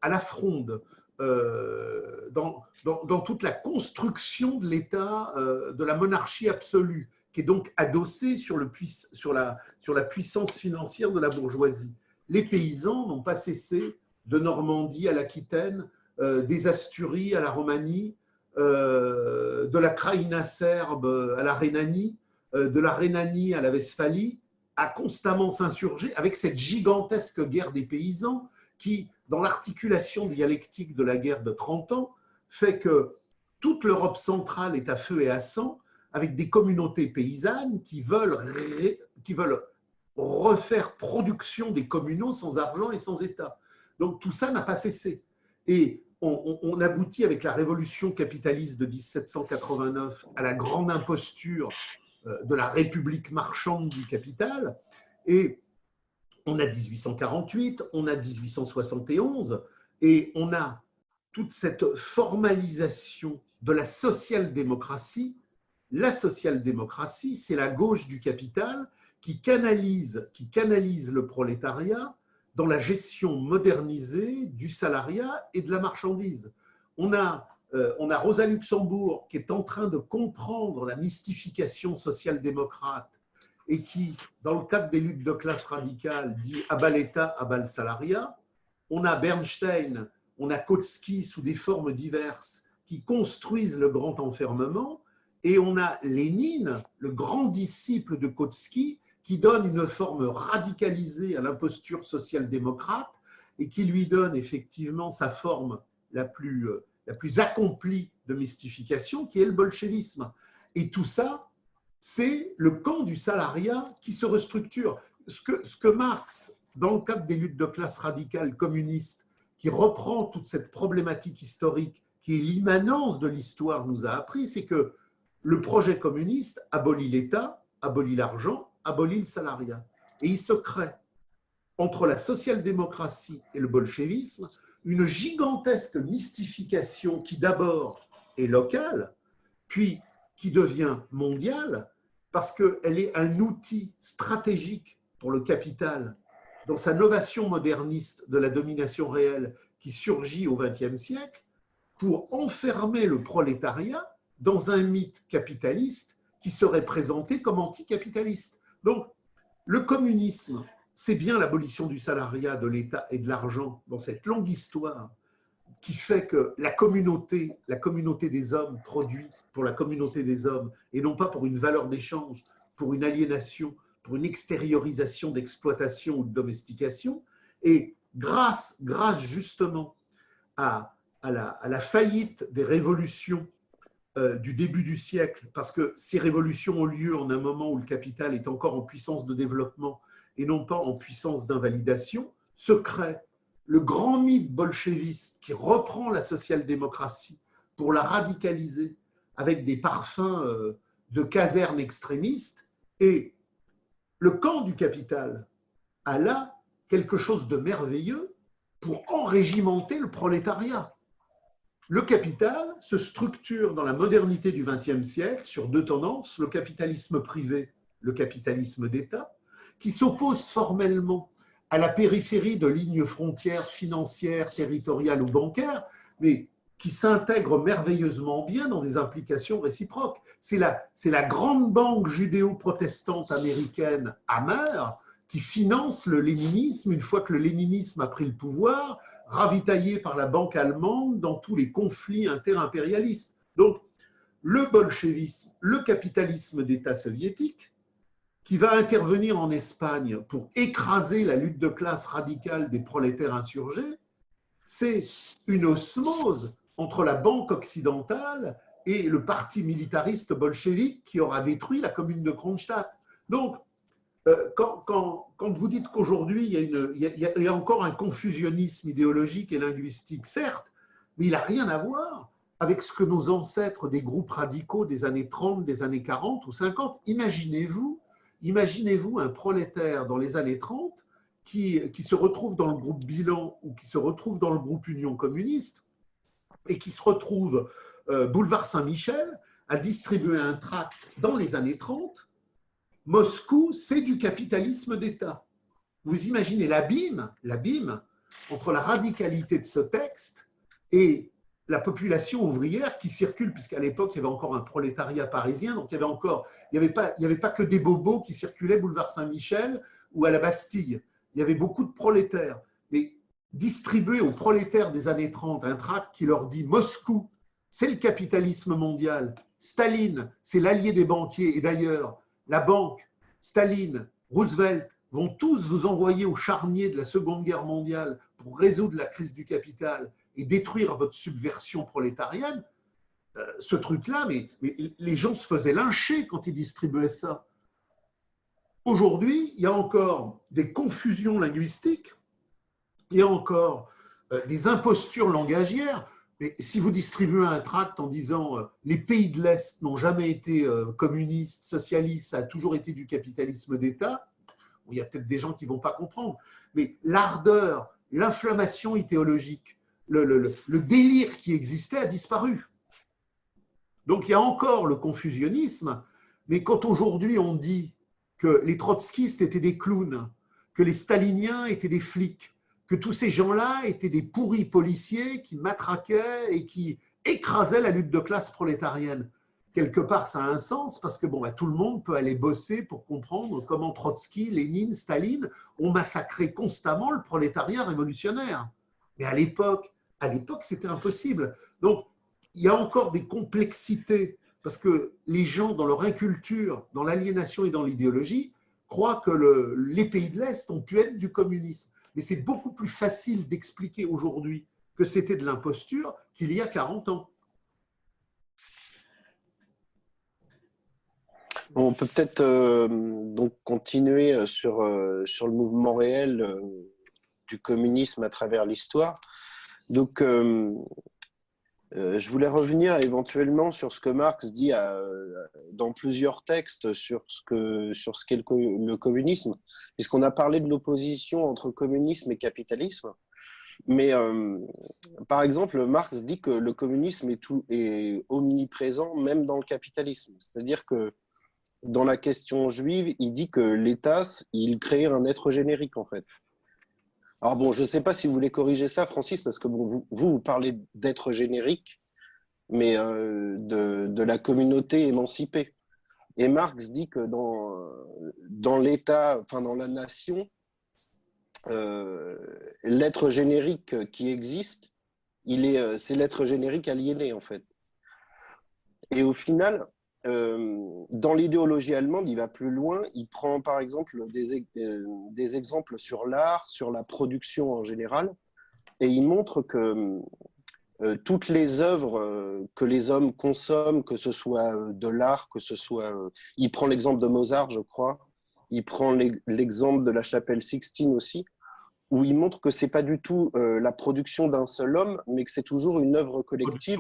à la Fronde, dans toute la construction de l'État, de la monarchie absolue, qui est donc adossée sur la puissance financière de la bourgeoisie. Les paysans n'ont pas cessé, de Normandie à l'Aquitaine, des Asturies à la Roumanie, de la Kraïna serbe à la Rhénanie, de la Rhénanie à la Westphalie, à constamment s'insurger avec cette gigantesque guerre des paysans qui, dans l'articulation dialectique de la guerre de 30 ans, fait que toute l'Europe centrale est à feu et à sang, avec des communautés paysannes qui veulent refaire production des communaux sans argent et sans État. Donc tout ça n'a pas cessé. Et on aboutit avec la révolution capitaliste de 1789 à la grande imposture de la République marchande du capital. Et on a 1848, on a 1871, et on a toute cette formalisation de la social-démocratie. La social-démocratie, c'est la gauche du capital qui canalise le prolétariat dans la gestion modernisée du salariat et de la marchandise. On a Rosa Luxembourg qui est en train de comprendre la mystification social-démocrate et qui, dans le cadre des luttes de classe radicales, dit « à bas l'État, à bas le salariat ». On a Bernstein, on a Kautsky sous des formes diverses qui construisent le grand enfermement, et on a Lénine, le grand disciple de Kautsky, qui donne une forme radicalisée à l'imposture social-démocrate et qui lui donne effectivement sa forme la plus accomplie de mystification, qui est le bolchevisme. Et tout ça, c'est le camp du salariat qui se restructure. Ce que Marx, dans le cadre des luttes de classe radicales communistes, qui reprend toute cette problématique historique, qui est l'immanence de l'histoire, nous a appris, c'est que le projet communiste abolit l'État, abolit l'argent, abolit le salariat. Et il se crée, entre la social-démocratie et le bolchevisme, une gigantesque mystification qui d'abord est locale, puis qui devient mondiale, parce qu'elle est un outil stratégique pour le capital dans sa novation moderniste de la domination réelle qui surgit au XXe siècle, pour enfermer le prolétariat dans un mythe capitaliste qui serait présenté comme anticapitaliste. Donc, le communisme, c'est bien l'abolition du salariat, de l'État et de l'argent dans cette longue histoire qui fait que la communauté des hommes produit pour la communauté des hommes et non pas pour une valeur d'échange, pour une aliénation, pour une extériorisation d'exploitation ou de domestication. Et grâce justement à la faillite des révolutions du début du siècle, parce que ces révolutions ont lieu en un moment où le capital est encore en puissance de développement et non pas en puissance d'invalidation, se crée le grand mythe bolchéviste qui reprend la social-démocratie pour la radicaliser avec des parfums de casernes extrémistes. Et le camp du capital a là quelque chose de merveilleux pour enrégimenter le prolétariat. Le capital se structure dans la modernité du XXe siècle sur deux tendances, le capitalisme privé, le capitalisme d'État, qui s'oppose formellement à la périphérie de lignes frontières financières, territoriales ou bancaires, mais qui s'intègre merveilleusement bien dans des implications réciproques. C'est la grande banque judéo-protestante américaine Hammer qui finance le léninisme une fois que le léninisme a pris le pouvoir, ravitaillé par la banque allemande dans tous les conflits interimpérialistes. Donc, le bolchevisme, le capitalisme d'État soviétique, qui va intervenir en Espagne pour écraser la lutte de classe radicale des prolétaires insurgés, c'est une osmose entre la banque occidentale et le parti militariste bolchevique qui aura détruit la commune de Kronstadt. Donc, quand vous dites qu'aujourd'hui, il y a encore un confusionnisme idéologique et linguistique, certes, mais il n'a rien à voir avec ce que nos ancêtres des groupes radicaux des années 30, des années 40 ou 50, imaginez-vous un prolétaire dans les années 30 qui se retrouve dans le groupe Bilan ou qui se retrouve dans le groupe Union communiste et qui se retrouve boulevard Saint-Michel à distribuer un tract dans les années 30. Moscou, c'est du capitalisme d'État. Vous imaginez l'abîme entre la radicalité de ce texte et la population ouvrière qui circule, puisqu'à l'époque, il y avait encore un prolétariat parisien, donc il n'y avait pas que des bobos qui circulaient boulevard Saint-Michel ou à la Bastille. Il y avait beaucoup de prolétaires. Mais distribuer aux prolétaires des années 30 un tract qui leur dit « Moscou, c'est le capitalisme mondial. Staline, c'est l'allié des banquiers. Et d'ailleurs, la banque, Staline, Roosevelt vont tous vous envoyer au charnier de la Seconde Guerre mondiale pour résoudre la crise du capital et détruire votre subversion prolétarienne. » Ce truc-là, mais les gens se faisaient lyncher quand ils distribuaient ça. Aujourd'hui, il y a encore des confusions linguistiques, il y a encore des impostures langagières. Mais si vous distribuez un tract en disant les pays de l'Est n'ont jamais été communistes, socialistes, ça a toujours été du capitalisme d'État, il y a peut-être des gens qui ne vont pas comprendre. Mais l'ardeur, l'inflammation idéologique, le délire qui existait a disparu. Donc il y a encore le confusionnisme, mais quand aujourd'hui on dit que les trotskistes étaient des clowns, que les staliniens étaient des flics, que tous ces gens-là étaient des pourris policiers qui matraquaient et qui écrasaient la lutte de classe prolétarienne. Quelque part, ça a un sens parce que tout le monde peut aller bosser pour comprendre comment Trotsky, Lénine, Staline ont massacré constamment le prolétariat révolutionnaire. Mais à l'époque, c'était impossible. Donc, il y a encore des complexités parce que les gens, dans leur inculture, dans l'aliénation et dans l'idéologie, croient que les pays de l'Est ont pu être du communisme. Mais c'est beaucoup plus facile d'expliquer aujourd'hui que c'était de l'imposture qu'il y a 40 ans. On peut peut-être donc continuer sur le mouvement réel du communisme à travers l'histoire. Donc, je voulais revenir éventuellement sur ce que Marx dit dans plusieurs textes sur ce qu'est le communisme, puisqu'on a parlé de l'opposition entre communisme et capitalisme. Mais par exemple, Marx dit que le communisme est omniprésent même dans le capitalisme. C'est-à-dire que dans la question juive, il dit que l'État, il crée un être générique en fait. Alors bon, je ne sais pas si vous voulez corriger ça, Francis, parce que vous parlez d'être générique, mais de la communauté émancipée. Et Marx dit que dans l'État, enfin dans la nation, l'être générique qui existe, c'est l'être générique aliéné en fait. Et au final, dans l'idéologie allemande, il va plus loin. Il prend par exemple des exemples sur l'art, sur la production en général, et il montre que toutes les œuvres que les hommes consomment, que ce soit de l'art, que ce soit… il prend l'exemple de Mozart, je crois. Il prend l'exemple de la chapelle Sixtine aussi, où il montre que ce n'est pas du tout la production d'un seul homme, mais que c'est toujours une œuvre collective.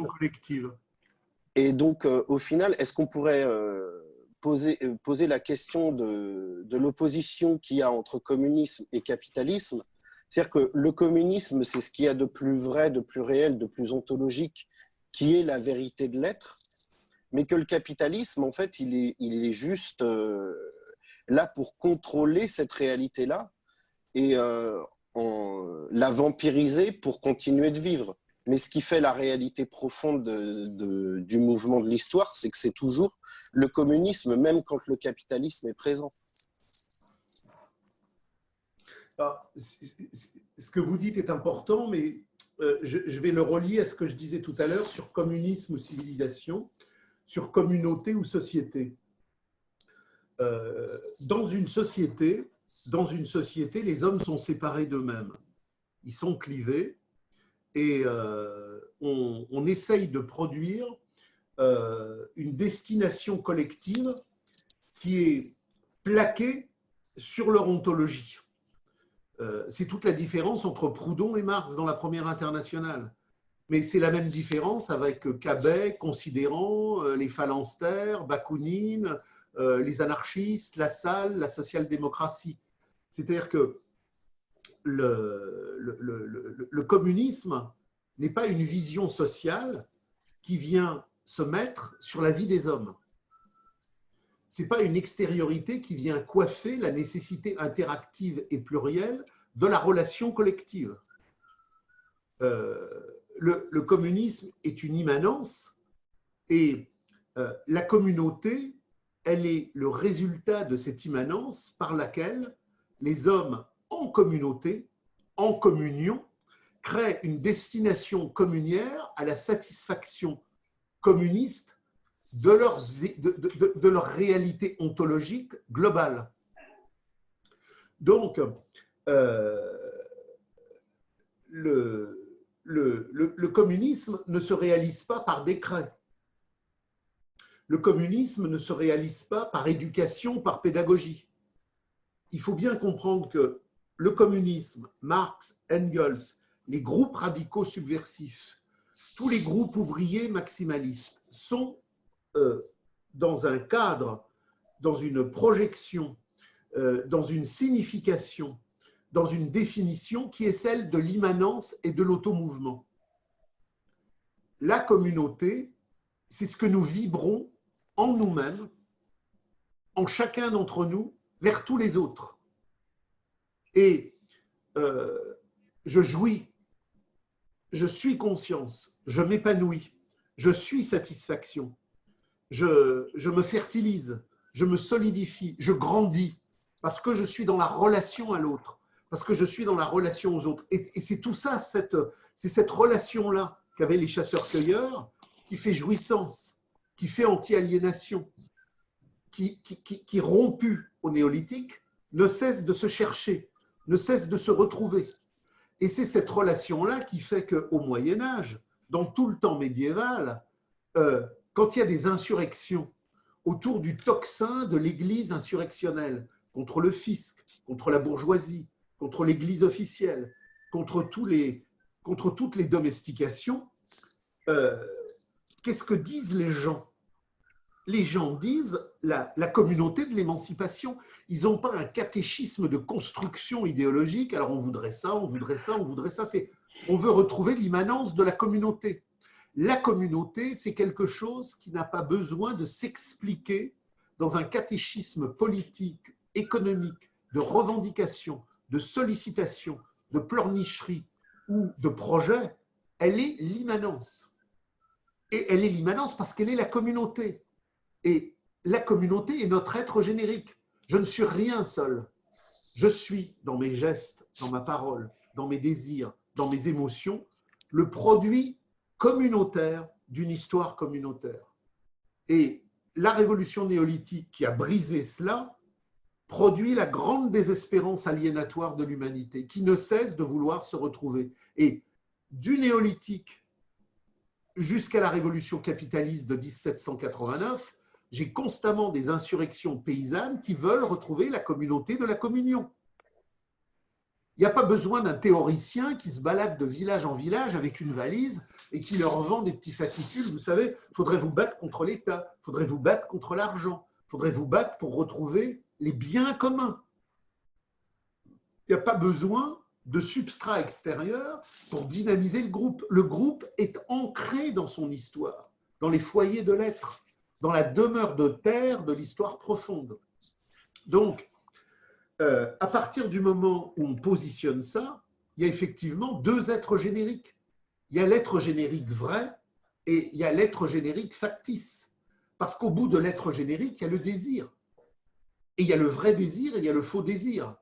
Et donc, au final, est-ce qu'on pourrait poser la question de l'opposition qu'il y a entre communisme et capitalisme? C'est-à-dire que le communisme, c'est ce qu'il y a de plus vrai, de plus réel, de plus ontologique, qui est la vérité de l'être, mais que le capitalisme, en fait, il est juste là pour contrôler cette réalité-là et la vampiriser pour continuer de vivre. Mais ce qui fait la réalité profonde du mouvement de l'histoire, c'est que c'est toujours le communisme, même quand le capitalisme est présent. Alors, ce que vous dites est important, mais je vais le relier à ce que je disais tout à l'heure sur communisme ou civilisation, sur communauté ou société. Dans une société, les hommes sont séparés d'eux-mêmes. Ils sont clivés. et on essaye de produire une destination collective qui est plaquée sur leur ontologie. C'est toute la différence entre Proudhon et Marx dans la Première Internationale. Mais c'est la même différence avec Cabet, Considérant, les phalanstères, Bakounine, les anarchistes, Lassalle, la social-démocratie. C'est-à-dire que le communisme n'est pas une vision sociale qui vient se mettre sur la vie des hommes. Ce n'est pas une extériorité qui vient coiffer la nécessité interactive et plurielle de la relation collective. Le communisme est une immanence et la communauté, elle est le résultat de cette immanence par laquelle les hommes en communauté, en communion, créent une destination communière à la satisfaction communiste de leur réalité ontologique globale. Donc, le communisme ne se réalise pas par décret. Le communisme ne se réalise pas par éducation, par pédagogie. Il faut bien comprendre que le communisme, Marx, Engels, les groupes radicaux subversifs, tous les groupes ouvriers maximalistes sont dans un cadre, dans une projection, dans une signification, dans une définition qui est celle de l'immanence et de l'automouvement. La communauté, c'est ce que nous vibrons en nous-mêmes, en chacun d'entre nous, vers tous les autres. Et je jouis, je suis conscience, je m'épanouis, je suis satisfaction, je me fertilise, je me solidifie, je grandis, parce que je suis dans la relation à l'autre, parce que je suis dans la relation aux autres. Et c'est tout ça, c'est cette relation-là qu'avaient les chasseurs-cueilleurs qui fait jouissance, qui fait anti-aliénation, qui rompu au néolithique, ne cesse de se chercher, ne cesse de se retrouver. Et c'est cette relation-là qui fait qu'au Moyen-Âge, dans tout le temps médiéval, quand il y a des insurrections autour du tocsin de l'Église insurrectionnelle, contre le fisc, contre la bourgeoisie, contre l'Église officielle, contre toutes les domestications, qu'est-ce que disent les gens? Les gens disent la communauté de l'émancipation. Ils n'ont pas un catéchisme de construction idéologique. Alors on voudrait ça, on voudrait ça, on voudrait ça. On veut retrouver l'immanence de la communauté. La communauté, c'est quelque chose qui n'a pas besoin de s'expliquer dans un catéchisme politique, économique, de revendication, de sollicitation, de pleurnicherie ou de projet. Elle est l'immanence. Et elle est l'immanence parce qu'elle est la communauté. Et la communauté est notre être générique. Je ne suis rien seul. Je suis, dans mes gestes, dans ma parole, dans mes désirs, dans mes émotions, le produit communautaire d'une histoire communautaire. Et la révolution néolithique qui a brisé cela produit la grande désespérance aliénatoire de l'humanité qui ne cesse de vouloir se retrouver. Et du néolithique jusqu'à la révolution capitaliste de 1789, j'ai constamment des insurrections paysannes qui veulent retrouver la communauté de la communion. Il n'y a pas besoin d'un théoricien qui se balade de village en village avec une valise et qui leur vend des petits fascicules. Vous savez, il faudrait vous battre contre l'État, il faudrait vous battre contre l'argent, il faudrait vous battre pour retrouver les biens communs. Il n'y a pas besoin de substrat extérieur pour dynamiser le groupe. Le groupe est ancré dans son histoire, dans les foyers de l'être, dans la demeure de terre de l'histoire profonde. Donc, à partir du moment où on positionne ça, il y a effectivement deux êtres génériques. Il y a l'être générique vrai et il y a l'être générique factice. Parce qu'au bout de l'être générique, il y a le désir. Et il y a le vrai désir et il y a le faux désir.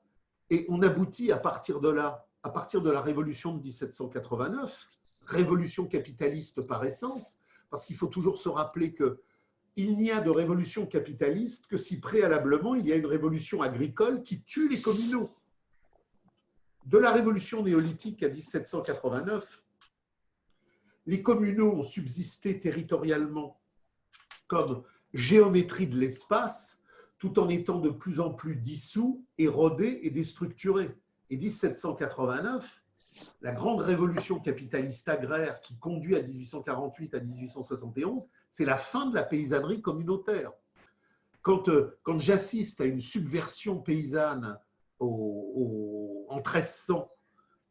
Et on aboutit à partir de là, à partir de la révolution de 1789, révolution capitaliste par essence, parce qu'il faut toujours se rappeler que il n'y a de révolution capitaliste que si préalablement il y a une révolution agricole qui tue les communaux. De la révolution néolithique à 1789, les communaux ont subsisté territorialement comme géométrie de l'espace, tout en étant de plus en plus dissous, érodés et déstructurés. Et 1789, la grande révolution capitaliste agraire qui conduit à 1848 à 1871, c'est la fin de la paysannerie communautaire. Quand j'assiste à une subversion paysanne en 1300,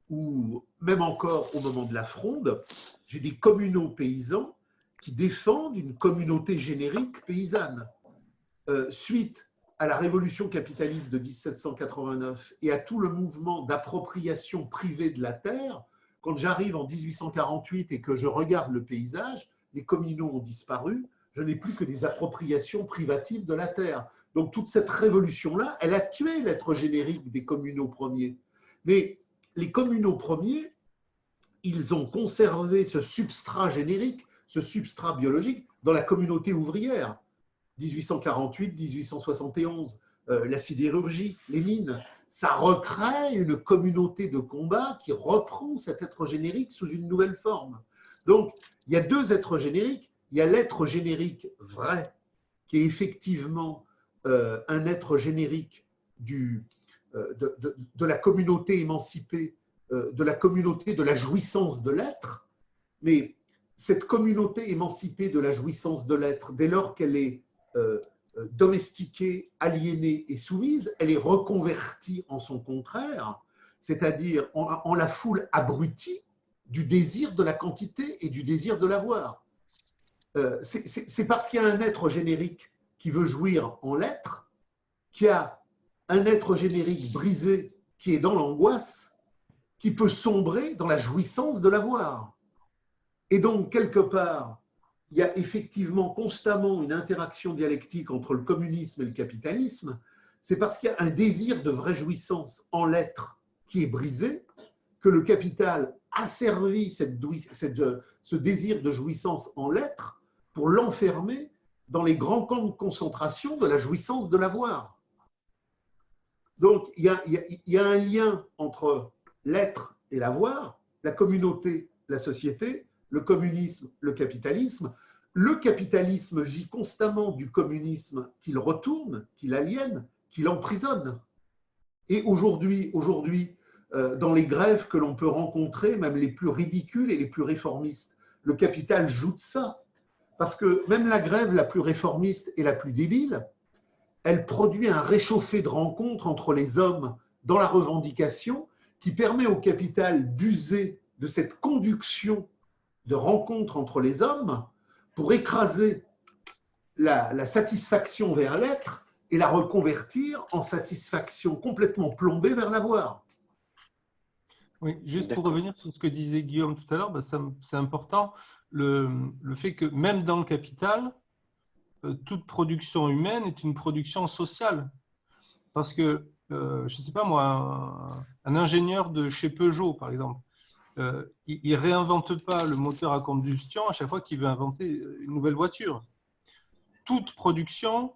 ou même encore au moment de la Fronde, j'ai des communaux paysans qui défendent une communauté générique paysanne. Suite à la révolution capitaliste de 1789 et à tout le mouvement d'appropriation privée de la terre, quand j'arrive en 1848 et que je regarde le paysage, les communaux ont disparu, je n'ai plus que des appropriations privatives de la terre. Donc toute cette révolution-là, elle a tué l'être générique des communaux premiers. Mais les communaux premiers, ils ont conservé ce substrat générique, ce substrat biologique dans la communauté ouvrière. 1848, 1871, la sidérurgie, les mines, ça recrée une communauté de combat qui reprend cet être générique sous une nouvelle forme. Donc, il y a deux êtres génériques. Il y a l'être générique vrai, qui est effectivement un être générique de la communauté émancipée, de la communauté de la jouissance de l'être. Mais cette communauté émancipée de la jouissance de l'être, dès lors qu'elle est domestiquée, aliénée et soumise, elle est reconvertie en son contraire, c'est-à-dire en la foule abrutie du désir de la quantité et du désir de l'avoir. C'est parce qu'il y a un être générique qui veut jouir en l'être, qu'il y a un être générique brisé qui est dans l'angoisse, qui peut sombrer dans la jouissance de l'avoir. Et donc, quelque part, il y a effectivement constamment une interaction dialectique entre le communisme et le capitalisme. C'est parce qu'il y a un désir de vraie jouissance en l'être qui est brisé que le capital asservit ce désir de jouissance en l'être pour l'enfermer dans les grands camps de concentration de la jouissance de l'avoir. Donc, il y a un lien entre l'être et l'avoir, la communauté, la société, le communisme, le capitalisme. Le capitalisme vit constamment du communisme qu'il retourne, qu'il aliène, qu'il emprisonne. Et aujourd'hui, dans les grèves que l'on peut rencontrer, même les plus ridicules et les plus réformistes, le capital joue de ça. Parce que même la grève la plus réformiste et la plus débile, elle produit un réchauffé de rencontres entre les hommes dans la revendication qui permet au capital d'user de cette conduction de rencontres entre les hommes pour écraser la satisfaction vers l'être et la reconvertir en satisfaction complètement plombée vers l'avoir. Oui, juste pour revenir sur ce que disait Guillaume tout à l'heure, c'est important, le fait que même dans le capital, toute production humaine est une production sociale. Parce que, je ne sais pas moi, un ingénieur de chez Peugeot, par exemple, il ne réinvente pas le moteur à combustion à chaque fois qu'il veut inventer une nouvelle voiture. Toute production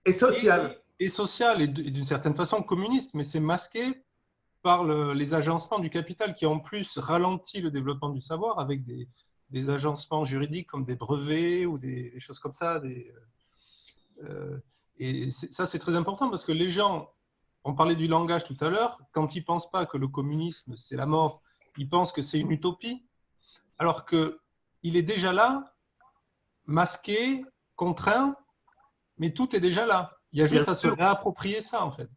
est sociale. Est sociale et d'une certaine façon communiste, mais c'est masqué par les agencements du capital qui en plus ralenti le développement du savoir avec des agencements juridiques comme des brevets ou des choses comme ça. Et ça, c'est très important parce que les gens, on parlait du langage tout à l'heure, quand ils ne pensent pas que le communisme, c'est la mort, ils pensent que c'est une utopie, alors qu'il est déjà là, masqué, contraint, mais tout est déjà là. Il y a juste à se réapproprier ça, en fait.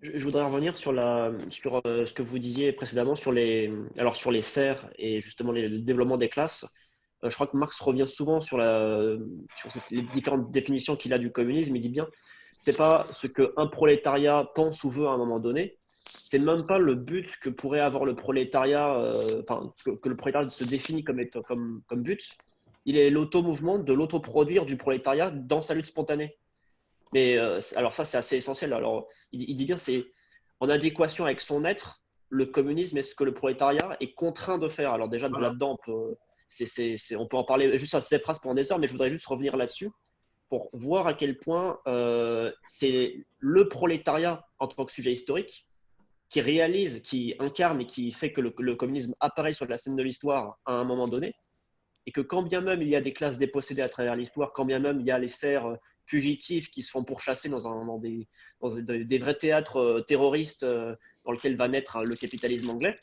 Je voudrais revenir sur ce que vous disiez précédemment sur les serfs et justement le développement des classes. Je crois que Marx revient souvent sur les différentes définitions qu'il a du communisme. Il dit bien, c'est pas ce qu'un prolétariat pense ou veut à un moment donné. C'est même pas le but que pourrait avoir le prolétariat, que le prolétariat se définit comme but. Il est l'automouvement de l'autoproduire du prolétariat dans sa lutte spontanée. Mais alors ça, c'est assez essentiel. Alors, il dit bien, c'est en adéquation avec son être, le communisme est ce que le prolétariat est contraint de faire. Alors déjà, là-dedans, on peut en parler juste à ces phrases pendant des heures, mais je voudrais juste revenir là-dessus pour voir à quel point c'est le prolétariat en tant que sujet historique qui réalise, qui incarne et qui fait que le communisme apparaît sur la scène de l'histoire à un moment donné, et que quand bien même il y a des classes dépossédées à travers l'histoire, quand bien même il y a les serfs fugitifs qui se font pourchasser dans des vrais théâtres terroristes dans lesquels va naître le capitalisme anglais,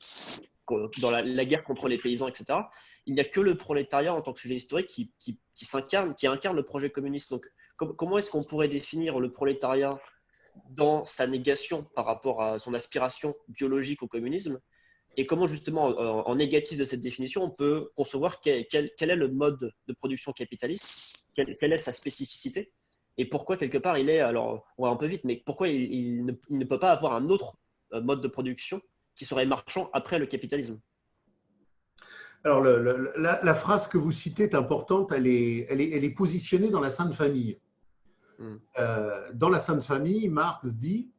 dans la guerre contre les paysans, etc., il n'y a que le prolétariat en tant que sujet historique qui incarne le projet communiste. Donc, comment est-ce qu'on pourrait définir le prolétariat dans sa négation par rapport à son aspiration biologique au communisme? Et comment, justement, en négatif de cette définition, on peut concevoir quel est le mode de production capitaliste, quelle est sa spécificité, et pourquoi, quelque part, il est, alors, on va un peu vite, mais pourquoi il ne peut pas avoir un autre mode de production qui serait marchand après le capitalisme? Alors, la phrase que vous citez est importante, elle est positionnée dans la Sainte Famille. Dans la Sainte Famille, Marx dit,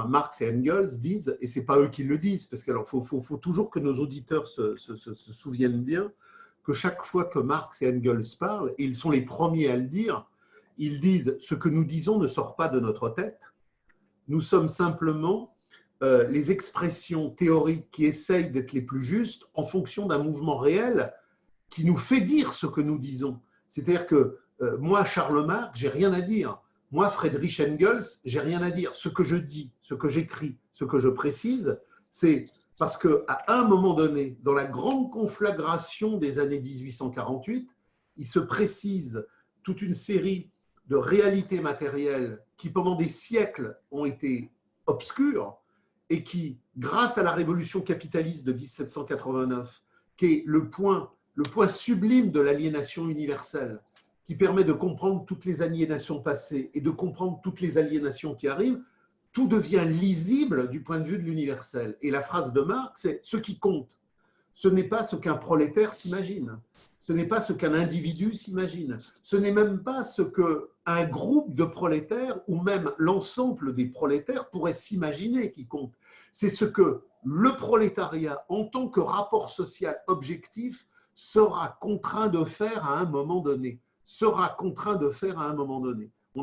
Marx et Engels disent, et ce n'est pas eux qui le disent, parce qu'il faut toujours que nos auditeurs se souviennent bien que chaque fois que Marx et Engels parlent, et ils sont les premiers à le dire, ils disent « ce que nous disons ne sort pas de notre tête, nous sommes simplement les expressions théoriques qui essayent d'être les plus justes en fonction d'un mouvement réel qui nous fait dire ce que nous disons. » C'est-à-dire que moi, Charles Marx, j'ai rien à dire. Moi, Friedrich Engels, j'ai rien à dire. Ce que je dis, ce que j'écris, ce que je précise, c'est parce qu'à un moment donné, dans la grande conflagration des années 1848, il se précise toute une série de réalités matérielles qui, pendant des siècles, ont été obscures et qui, grâce à la révolution capitaliste de 1789, qui est le point sublime de l'aliénation universelle, qui permet de comprendre toutes les aliénations passées et de comprendre toutes les aliénations qui arrivent, tout devient lisible du point de vue de l'universel. Et la phrase de Marx, c'est « ce qui compte, ce n'est pas ce qu'un prolétaire s'imagine, ce n'est pas ce qu'un individu s'imagine, ce n'est même pas ce qu'un groupe de prolétaires ou même l'ensemble des prolétaires pourrait s'imaginer qui compte. C'est ce que le prolétariat, en tant que rapport social objectif, sera contraint de faire à un moment donné. On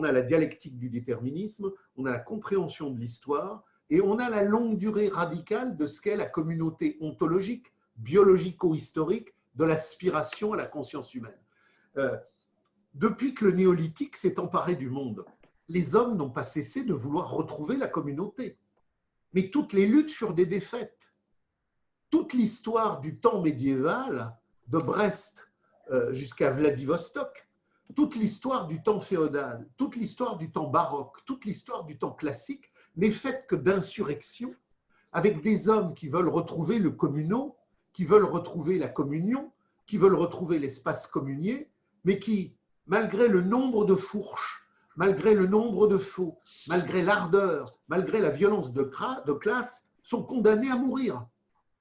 a la dialectique du déterminisme, on a la compréhension de l'histoire et on a la longue durée radicale de ce qu'est la communauté ontologique, biologico-historique de l'aspiration à la conscience humaine. Depuis que le néolithique s'est emparé du monde, les hommes n'ont pas cessé de vouloir retrouver la communauté. Mais toutes les luttes furent des défaites. Toute l'histoire du temps médiéval, de Brest jusqu'à Vladivostok, toute l'histoire du temps féodal, toute l'histoire du temps baroque, toute l'histoire du temps classique n'est faite que d'insurrections avec des hommes qui veulent retrouver le communaux, qui veulent retrouver la communion, qui veulent retrouver l'espace communier, mais qui, malgré le nombre de fourches, malgré le nombre de faux, malgré l'ardeur, malgré la violence de classe, sont condamnés à mourir.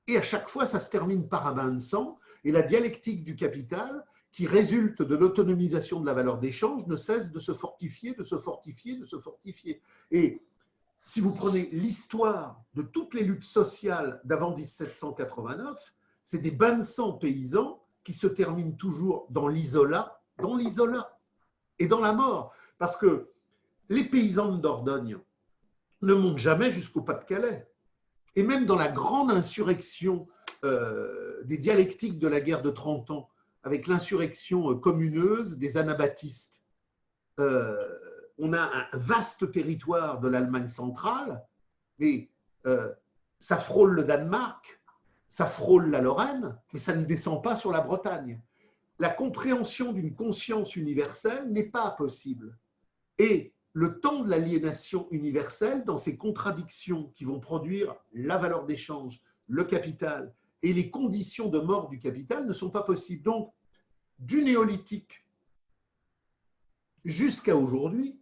Et à chaque fois, ça se termine par un bain de sang, et la dialectique du capital, qui résulte de l'autonomisation de la valeur d'échange, ne cesse de se fortifier, de se fortifier, de se fortifier. Et si vous prenez l'histoire de toutes les luttes sociales d'avant 1789, c'est des bains de sang paysans qui se terminent toujours dans l'isolat et dans la mort. Parce que les paysans de Dordogne ne montent jamais jusqu'au Pas-de-Calais. Et même dans la grande insurrection des dialectiques de la guerre de 30 ans, avec l'insurrection communeuse des anabaptistes, on a un vaste territoire de l'Allemagne centrale, mais ça frôle le Danemark, ça frôle la Lorraine, mais ça ne descend pas sur la Bretagne. La compréhension d'une conscience universelle n'est pas possible. Et le temps de l'aliénation universelle, dans ces contradictions qui vont produire la valeur d'échange, le capital et les conditions de mort du capital ne sont pas possibles. Donc, du néolithique jusqu'à aujourd'hui,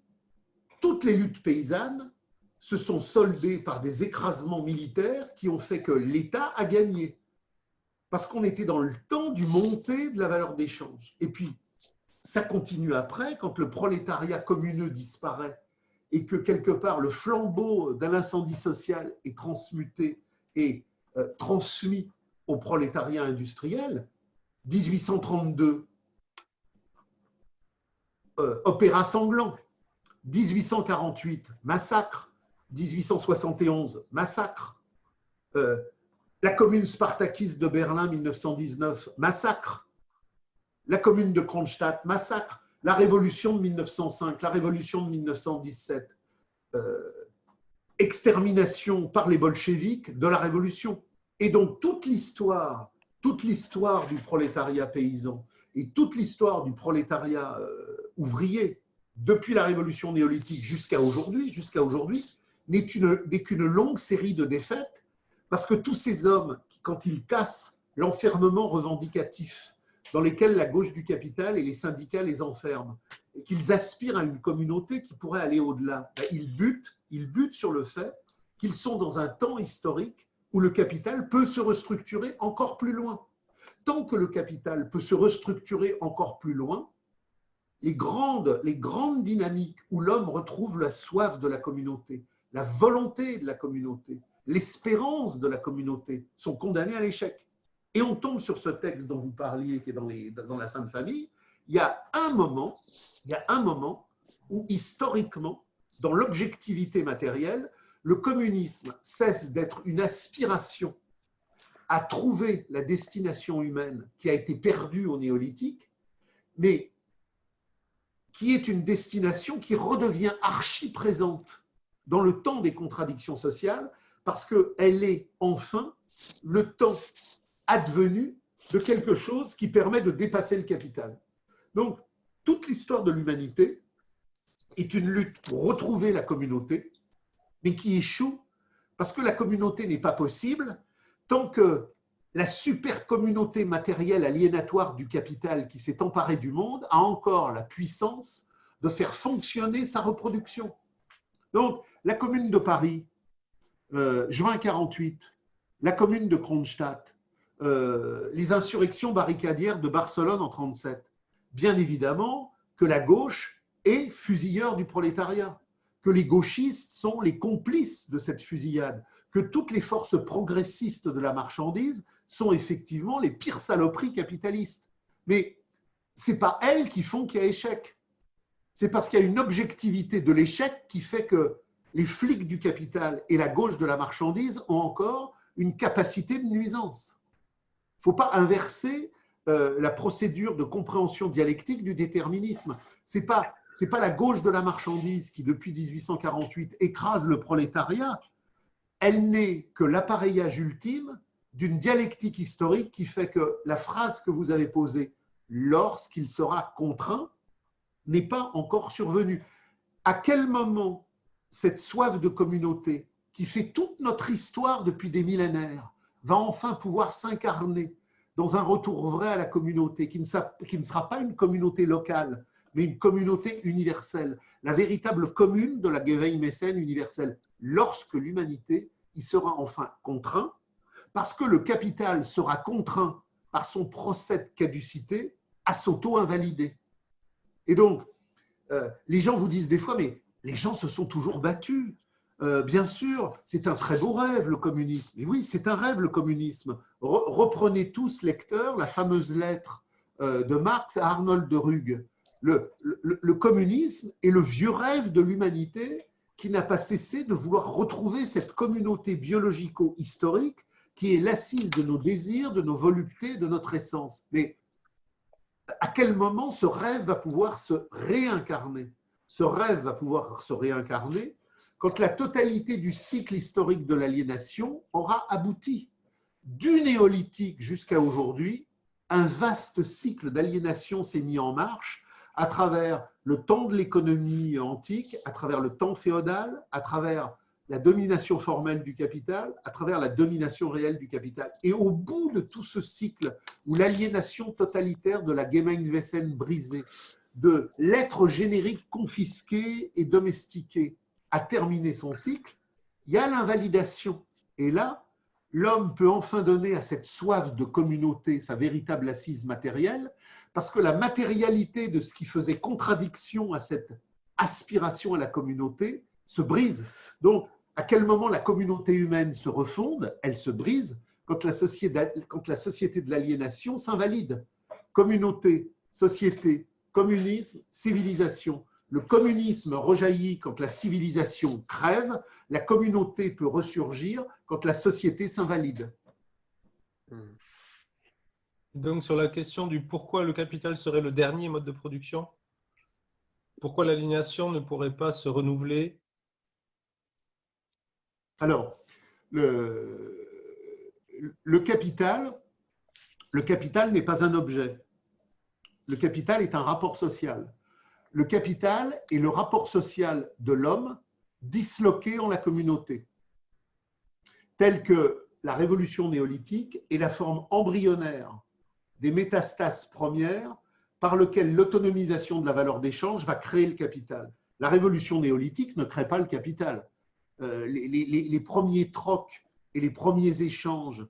toutes les luttes paysannes se sont soldées par des écrasements militaires qui ont fait que l'État a gagné. Parce qu'on était dans le temps du montée de la valeur d'échange. Et puis, ça continue après, quand le prolétariat communeux disparaît et que quelque part le flambeau d'un incendie social est transmuté et transmis au prolétariat industriel. 1832, opéra sanglant. 1848, massacre. 1871, massacre. La commune spartakiste de Berlin, 1919, massacre. La commune de Kronstadt, massacre. La révolution de 1905, la révolution de 1917, extermination par les bolcheviks de la révolution. Et donc toute l'histoire du prolétariat paysan et toute l'histoire du prolétariat ouvrier, depuis la révolution néolithique jusqu'à aujourd'hui, n'est qu'une longue série de défaites, parce que tous ces hommes, quand ils cassent l'enfermement revendicatif dans lesquels la gauche du capital et les syndicats les enferment, et qu'ils aspirent à une communauté qui pourrait aller au-delà, ils butent sur le fait qu'ils sont dans un temps historique où le capital peut se restructurer encore plus loin. Tant que le capital peut se restructurer encore plus loin, les grandes dynamiques où l'homme retrouve la soif de la communauté, la volonté de la communauté, l'espérance de la communauté sont condamnées à l'échec. Et on tombe sur ce texte dont vous parliez, qui est dans la Sainte Famille. Il y a un moment où, historiquement, dans l'objectivité matérielle, le communisme cesse d'être une aspiration à trouver la destination humaine qui a été perdue au néolithique, mais qui est une destination qui redevient archi-présente dans le temps des contradictions sociales, parce qu'elle est enfin le temps advenu de quelque chose qui permet de dépasser le capital. Donc, toute l'histoire de l'humanité est une lutte pour retrouver la communauté, mais qui échoue parce que la communauté n'est pas possible tant que la super communauté matérielle aliénatoire du capital qui s'est emparée du monde a encore la puissance de faire fonctionner sa reproduction. Donc, la commune de Paris, juin 48, la commune de Kronstadt, les insurrections barricadières de Barcelone en 1937. Bien évidemment que la gauche est fusilleur du prolétariat, que les gauchistes sont les complices de cette fusillade, que toutes les forces progressistes de la marchandise sont effectivement les pires saloperies capitalistes. Mais ce n'est pas elles qui font qu'il y a échec. C'est parce qu'il y a une objectivité de l'échec qui fait que les flics du capital et la gauche de la marchandise ont encore une capacité de nuisance. Il ne faut pas inverser la procédure de compréhension dialectique du déterminisme. Ce n'est pas la gauche de la marchandise qui, depuis 1848, écrase le prolétariat. Elle n'est que l'appareillage ultime d'une dialectique historique qui fait que la phrase que vous avez posée, lorsqu'il sera contraint, n'est pas encore survenue. À quel moment cette soif de communauté qui fait toute notre histoire depuis des millénaires va enfin pouvoir s'incarner dans un retour vrai à la communauté, qui ne sera pas une communauté locale, mais une communauté universelle, la véritable commune de la Geweihe-Mécène universelle, lorsque l'humanité y sera enfin contraint, parce que le capital sera contraint par son procès de caducité à s'auto-invalider. Et donc, les gens vous disent des fois, mais les gens se sont toujours battus. Bien sûr, c'est un très beau rêve, le communisme. Et oui, c'est un rêve, le communisme. Reprenez tous, lecteurs, la fameuse lettre de Marx à Arnold de Ruge. Le communisme est le vieux rêve de l'humanité qui n'a pas cessé de vouloir retrouver cette communauté biologico-historique qui est l'assise de nos désirs, de nos voluptés, de notre essence. Mais à quel moment ce rêve va pouvoir se réincarner? Ce rêve va pouvoir se réincarner quand la totalité du cycle historique de l'aliénation aura abouti. Du néolithique jusqu'à aujourd'hui, un vaste cycle d'aliénation s'est mis en marche à travers le temps de l'économie antique, à travers le temps féodal, à travers la domination formelle du capital, à travers la domination réelle du capital. Et au bout de tout ce cycle où l'aliénation totalitaire de la Gemeinwesen brisée, de l'être générique confisqué et domestiqué, a terminé son cycle, il y a l'invalidation. Et là, l'homme peut enfin donner à cette soif de communauté sa véritable assise matérielle, parce que la matérialité de ce qui faisait contradiction à cette aspiration à la communauté se brise. Donc, à quel moment la communauté humaine se refonde? Elle se brise quand la société de l'aliénation s'invalide. Communauté, société, communisme, civilisation. le communisme rejaillit quand la civilisation crève, la communauté peut ressurgir quand la société s'invalide. Donc, sur la question du pourquoi le capital serait le dernier mode de production, pourquoi l'aliénation ne pourrait pas se renouveler? Alors, le capital n'est pas un objet. Le capital est un rapport social. Le capital est le rapport social de l'homme disloqué en la communauté, tel que la révolution néolithique est la forme embryonnaire des métastases premières par lequel l'autonomisation de la valeur d'échange va créer le capital. La révolution néolithique ne crée pas le capital. Les premiers trocs et les premiers échanges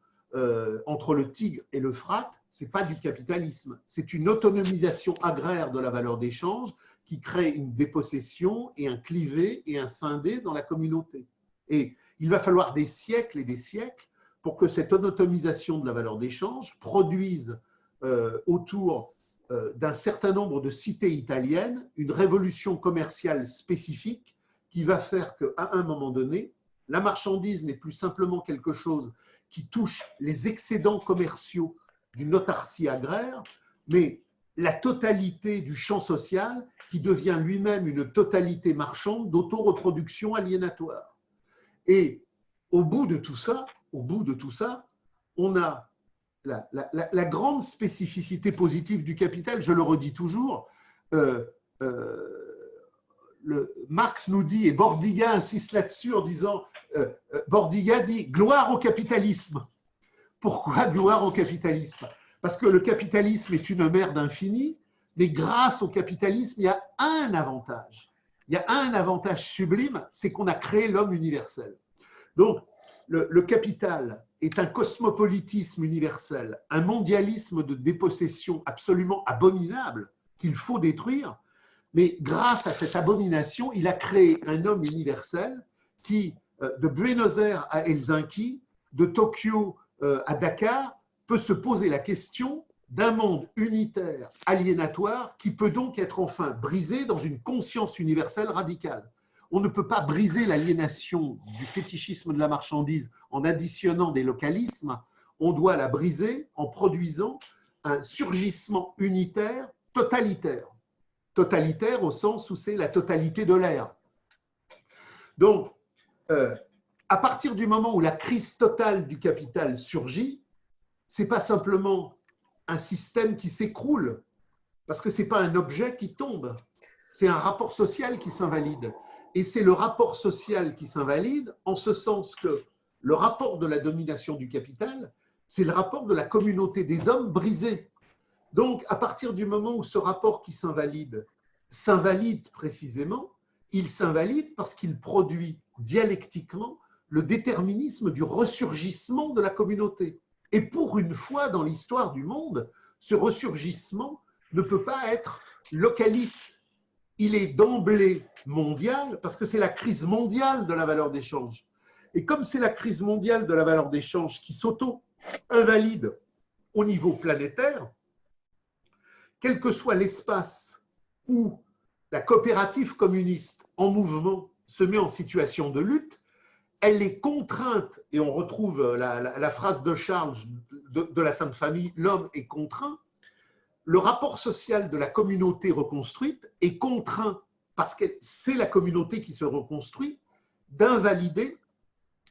entre le Tigre et l'Euphrate, ce n'est pas du capitalisme, c'est une autonomisation agraire de la valeur d'échange qui crée une dépossession et un clivé et un scindé dans la communauté. Et il va falloir des siècles et des siècles pour que cette autonomisation de la valeur d'échange produise autour d'un certain nombre de cités italiennes une révolution commerciale spécifique qui va faire qu'à un moment donné, la marchandise n'est plus simplement quelque chose qui touche les excédents commerciaux d'une autarcie agraire, mais la totalité du champ social qui devient lui-même une totalité marchande d'autoreproduction aliénatoire. Et au bout de tout ça, on a la grande spécificité positive du capital, je le redis toujours, Marx nous dit, et Bordiga insiste là-dessus en disant, Bordiga dit « gloire au capitalisme ». Pourquoi gloire au capitalisme? Parce que le capitalisme est une merde infinie, mais grâce au capitalisme, il y a un avantage. Il y a un avantage sublime, c'est qu'on a créé l'homme universel. Donc, le capital est un cosmopolitisme universel, un mondialisme de dépossession absolument abominable qu'il faut détruire, mais grâce à cette abomination, il a créé un homme universel qui, de Buenos Aires à Helsinki, de Tokyo à Dakar, peut se poser la question d'un monde unitaire, aliénatoire, qui peut donc être enfin brisé dans une conscience universelle radicale. On ne peut pas briser l'aliénation du fétichisme de la marchandise en additionnant des localismes, on doit la briser en produisant un surgissement unitaire totalitaire. Totalitaire au sens où c'est la totalité de l'air. Donc, à partir du moment où la crise totale du capital surgit, ce n'est pas simplement un système qui s'écroule, parce que ce n'est pas un objet qui tombe, c'est un rapport social qui s'invalide. Et c'est le rapport social qui s'invalide en ce sens que le rapport de la domination du capital, c'est le rapport de la communauté des hommes brisé. Donc, à partir du moment où ce rapport qui s'invalide précisément, il s'invalide parce qu'il produit dialectiquement le déterminisme du ressurgissement de la communauté. Et pour une fois dans l'histoire du monde, ce ressurgissement ne peut pas être localiste. Il est d'emblée mondial parce que c'est la crise mondiale de la valeur d'échange. Et comme c'est la crise mondiale de la valeur d'échange qui s'auto-invalide au niveau planétaire, quel que soit l'espace où la coopérative communiste en mouvement se met en situation de lutte, elle est contrainte, et on retrouve la phrase de Charles de la Sainte Famille, l'homme est contraint, le rapport social de la communauté reconstruite est contraint, parce que c'est la communauté qui se reconstruit, d'invalider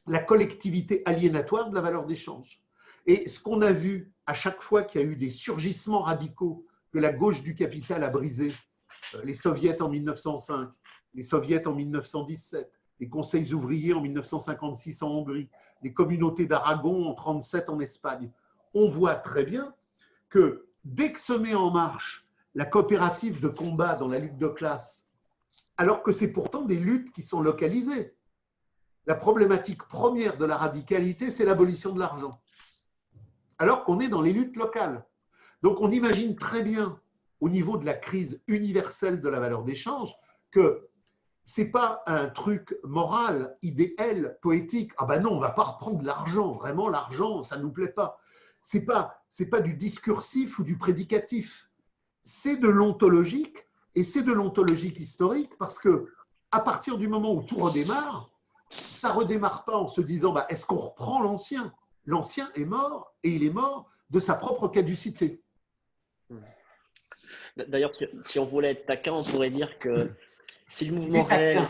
la collectivité aliénatoire de la valeur d'échange. Et ce qu'on a vu à chaque fois qu'il y a eu des surgissements radicaux que la gauche du capital a brisés, les soviets en 1905, les soviets en 1917, les conseils ouvriers en 1956 en Hongrie, les communautés d'Aragon en 1937 en Espagne, on voit très bien que dès que se met en marche la coopérative de combat dans la lutte de classe, alors que c'est pourtant des luttes qui sont localisées, la problématique première de la radicalité, c'est l'abolition de l'argent, alors qu'on est dans les luttes locales. Donc on imagine très bien, au niveau de la crise universelle de la valeur d'échange, que ce n'est pas un truc moral, idéal, poétique. Ah ben non, on ne va pas reprendre l'argent. Vraiment, l'argent, ça ne nous plaît pas. Ce n'est pas du discursif ou du prédicatif. C'est de l'ontologique Et c'est de l'ontologique historique parce que à partir du moment où tout redémarre, ça ne redémarre pas en se disant bah, est-ce qu'on reprend l'ancien? L'ancien est mort et il est mort de sa propre caducité. D'ailleurs, si on voulait être taquin, on pourrait dire que si le mouvement réel,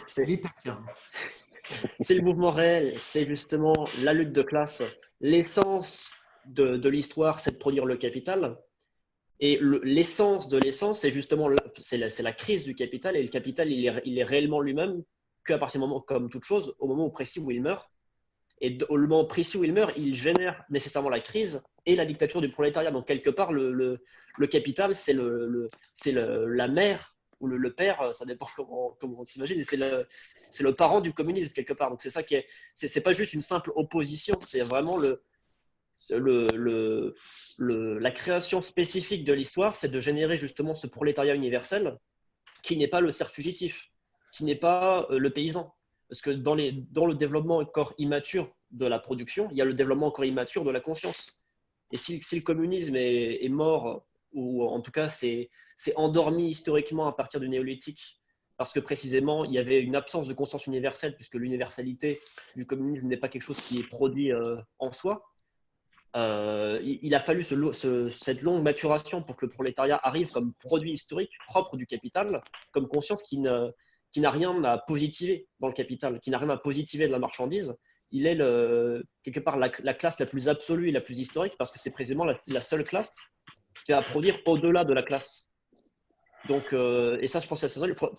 si le mouvement réel, c'est justement la lutte de classe, l'essence de l'histoire, c'est de produire le capital. Et l'essence de l'essence, c'est justement c'est la crise du capital. Et le capital, il est réellement lui-même qu'à partir du moment, comme toute chose, au moment précis où il meurt. Et au moment précis où il meurt, il génère nécessairement la crise et la dictature du prolétariat. Donc, quelque part, le capital, c'est la mère ou le père, ça dépend comment on s'imagine, et c'est le parent du communisme, quelque part. Donc, c'est ça qui est. C'est pas juste une simple opposition, c'est vraiment la création spécifique de l'histoire, c'est de générer justement ce prolétariat universel qui n'est pas le cerf fugitif, qui n'est pas le paysan. Parce que dans le développement encore immature de la production, il y a le développement encore immature de la conscience. Et si le communisme est mort, ou en tout cas c'est endormi historiquement à partir du néolithique, parce que précisément il y avait une absence de conscience universelle, puisque l'universalité du communisme n'est pas quelque chose qui est produit en soi, il a fallu cette longue maturation pour que le prolétariat arrive comme produit historique propre du capital, comme conscience qui n'a rien à positiver dans le capital, qui n'a rien à positiver de la marchandise. Il est quelque part la classe la plus absolue et la plus historique, parce que c'est précisément la seule classe qui va produire au-delà de la classe. Donc, et ça, je pense que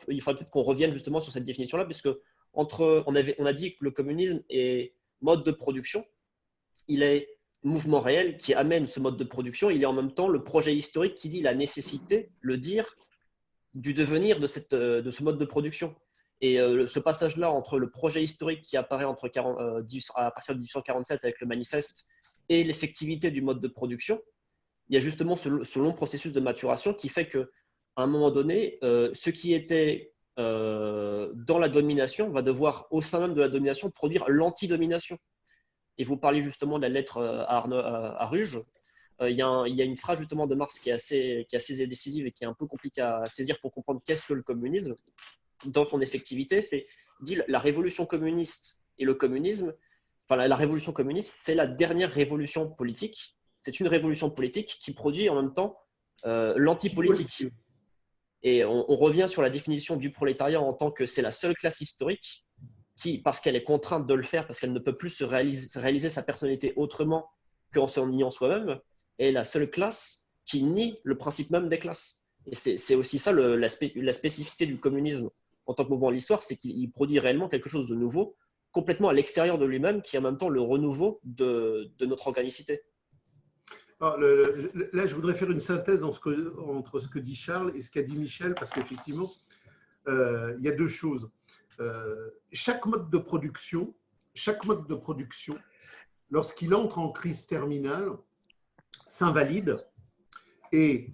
il faudrait peut-être qu'on revienne justement sur cette définition-là, puisque on a dit que le communisme est mode de production, il est mouvement réel qui amène ce mode de production, il est en même temps le projet historique qui dit la nécessité, le dire, du devenir de ce mode de production. Et ce passage-là entre le projet historique qui apparaît à partir de 1847 avec le manifeste et l'effectivité du mode de production, il y a justement ce long processus de maturation qui fait qu'à un moment donné, ce qui était dans la domination va devoir, au sein même de la domination, produire l'anti-domination. Et vous parlez justement de la lettre à Ruge. Il y a une phrase justement de Marx qui est assez décisive et qui est un peu compliquée à saisir pour comprendre qu'est-ce que le communisme dans son effectivité. C'est dit la révolution communiste et le communisme. Enfin, la révolution communiste, c'est la dernière révolution politique. C'est une révolution politique qui produit en même temps l'antipolitique. Et on revient sur la définition du prolétariat en tant que c'est la seule classe historique qui, parce qu'elle est contrainte de le faire, parce qu'elle ne peut plus se réaliser sa personnalité autrement qu'en se niant soi-même, est la seule classe qui nie le principe même des classes. Et c'est aussi ça la spécificité du communisme en tant que mouvement de l'histoire, c'est qu'il produit réellement quelque chose de nouveau, complètement à l'extérieur de lui-même, qui est en même temps le renouveau de notre organicité. Alors, là, je voudrais faire une synthèse entre ce que dit Charles et ce qu'a dit Michel, parce qu'effectivement, il y a deux choses. Chaque mode de production, lorsqu'il entre en crise terminale, s'invalide. Et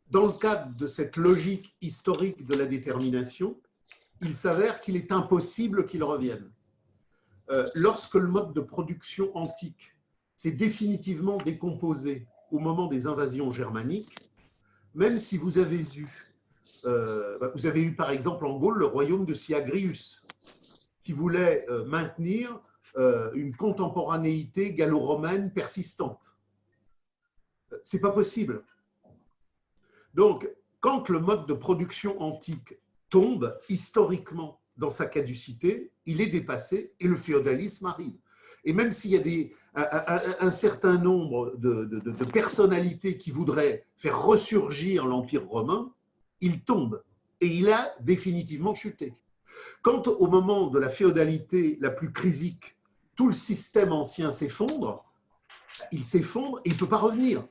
dans le cadre de cette logique historique de la détermination, il s'avère qu'il est impossible qu'il revienne. Lorsque le mode de production antique s'est définitivement décomposé au moment des invasions germaniques, même si vous avez eu par exemple en Gaule le royaume de Syagrius, qui voulait maintenir une contemporanéité gallo-romaine persistante. C'est pas possible. Donc, quand le mode de production antique tombe historiquement dans sa caducité, il est dépassé et le féodalisme arrive. Et même s'il y a un certain nombre de personnalités qui voudraient faire ressurgir l'Empire romain, il tombe et il a définitivement chuté. Quand au moment de la féodalité la plus crisique, tout le système ancien s'effondre, il s'effondre et il ne peut pas revenir.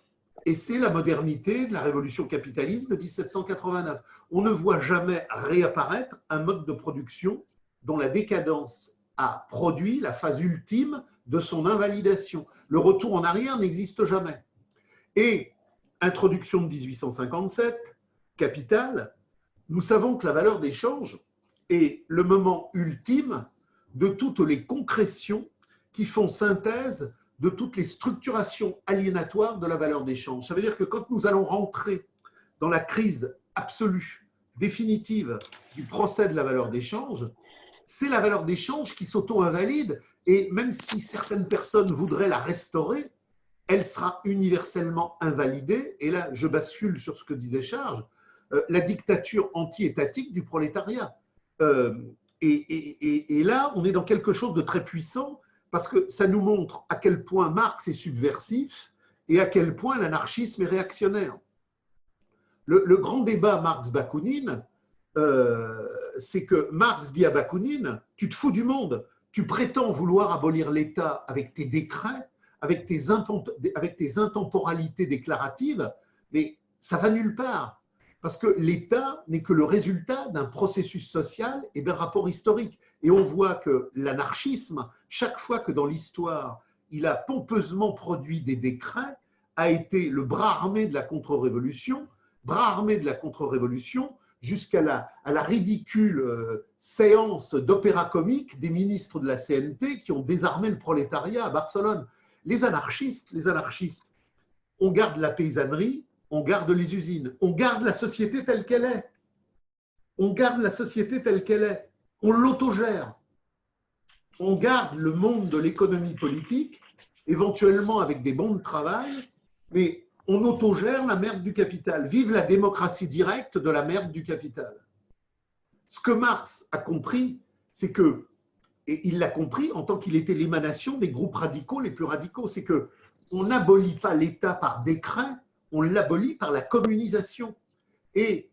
Et c'est la modernité de la révolution capitaliste de 1789. On ne voit jamais réapparaître un mode de production dont la décadence a produit la phase ultime de son invalidation. Le retour en arrière n'existe jamais. Et introduction de 1857, Capital, nous savons que la valeur d'échange est le moment ultime de toutes les concrétions qui font synthèse de toutes les structurations aliénatoires de la valeur d'échange. Ça veut dire que quand nous allons rentrer dans la crise absolue définitive du procès de la valeur d'échange, c'est la valeur d'échange qui s'auto-invalide, et même si certaines personnes voudraient la restaurer, elle sera universellement invalidée. Et là, je bascule sur ce que disait Charles, la dictature anti-étatique du prolétariat. Et là, on est dans quelque chose de très puissant, parce que ça nous montre à quel point Marx est subversif et à quel point l'anarchisme est réactionnaire. Le grand débat Marx-Bakounine, c'est que Marx dit à Bakounine, tu te fous du monde, tu prétends vouloir abolir l'État avec tes décrets, avec tes intemporalités déclaratives, mais ça va nulle part, parce que l'État n'est que le résultat d'un processus social et d'un rapport historique. Et on voit que l'anarchisme, chaque fois que dans l'histoire, il a pompeusement produit des décrets, a été le bras armé de la contre-révolution, jusqu'à la ridicule séance d'opéra comique des ministres de la CNT qui ont désarmé le prolétariat à Barcelone. Les anarchistes, on garde la paysannerie, on garde les usines, on garde la société telle qu'elle est. On l'autogère. On garde le monde de l'économie politique, éventuellement avec des bons de travail, mais on autogère la merde du capital. Vive la démocratie directe de la merde du capital. Ce que Marx a compris, c'est que, et il l'a compris en tant qu'il était l'émanation des groupes radicaux les plus radicaux, c'est qu'on n'abolit pas l'État par décret, on l'abolit par la communisation. Et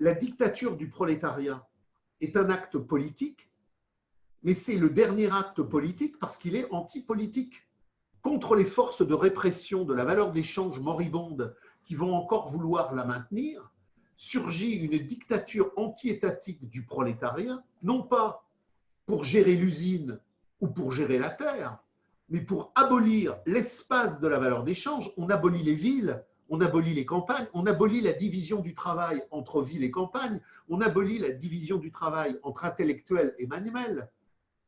la dictature du prolétariat est un acte politique, mais c'est le dernier acte politique parce qu'il est anti-politique. Contre les forces de répression de la valeur d'échange moribonde qui vont encore vouloir la maintenir, surgit une dictature anti-étatique du prolétariat, non pas pour gérer l'usine ou pour gérer la terre, mais pour abolir l'espace de la valeur d'échange. On abolit les villes, on abolit les campagnes, on abolit la division du travail entre ville et campagne, on abolit la division du travail entre intellectuel et manuel,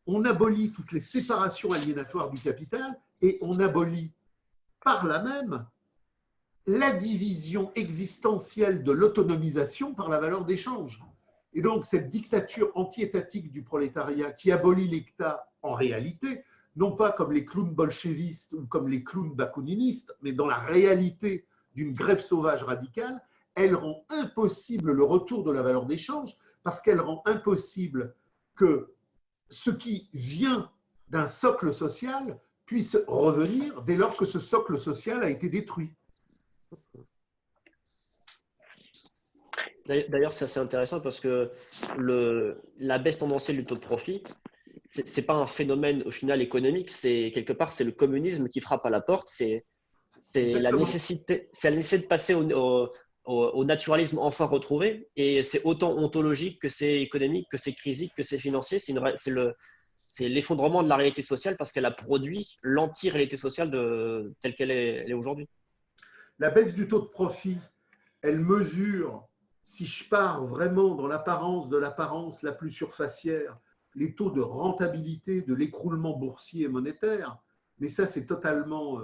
on abolit toutes les séparations aliénatoires du capital et on abolit par là même la division existentielle de l'autonomisation par la valeur d'échange. Et donc cette dictature anti-étatique du prolétariat qui abolit l'État en réalité, non pas comme les clowns bolchevistes ou comme les clowns bakouninistes, mais dans la réalité d'une grève sauvage radicale, elle rend impossible le retour de la valeur d'échange parce qu'elle rend impossible que ce qui vient d'un socle social puisse revenir dès lors que ce socle social a été détruit. D'ailleurs, c'est assez intéressant parce que la baisse tendancielle du taux de profit, ce n'est pas un phénomène au final économique, quelque part c'est le communisme qui frappe à la porte, c'est la nécessité de passer au naturalisme enfin retrouvé, et c'est autant ontologique que c'est économique, que c'est crisique, que c'est financier, c'est l'effondrement de la réalité sociale parce qu'elle a produit l'anti-réalité sociale telle qu'elle est aujourd'hui. La baisse du taux de profit, elle mesure, si je pars vraiment dans l'apparence de l'apparence la plus surfacière, les taux de rentabilité de l'écroulement boursier et monétaire, mais ça c'est totalement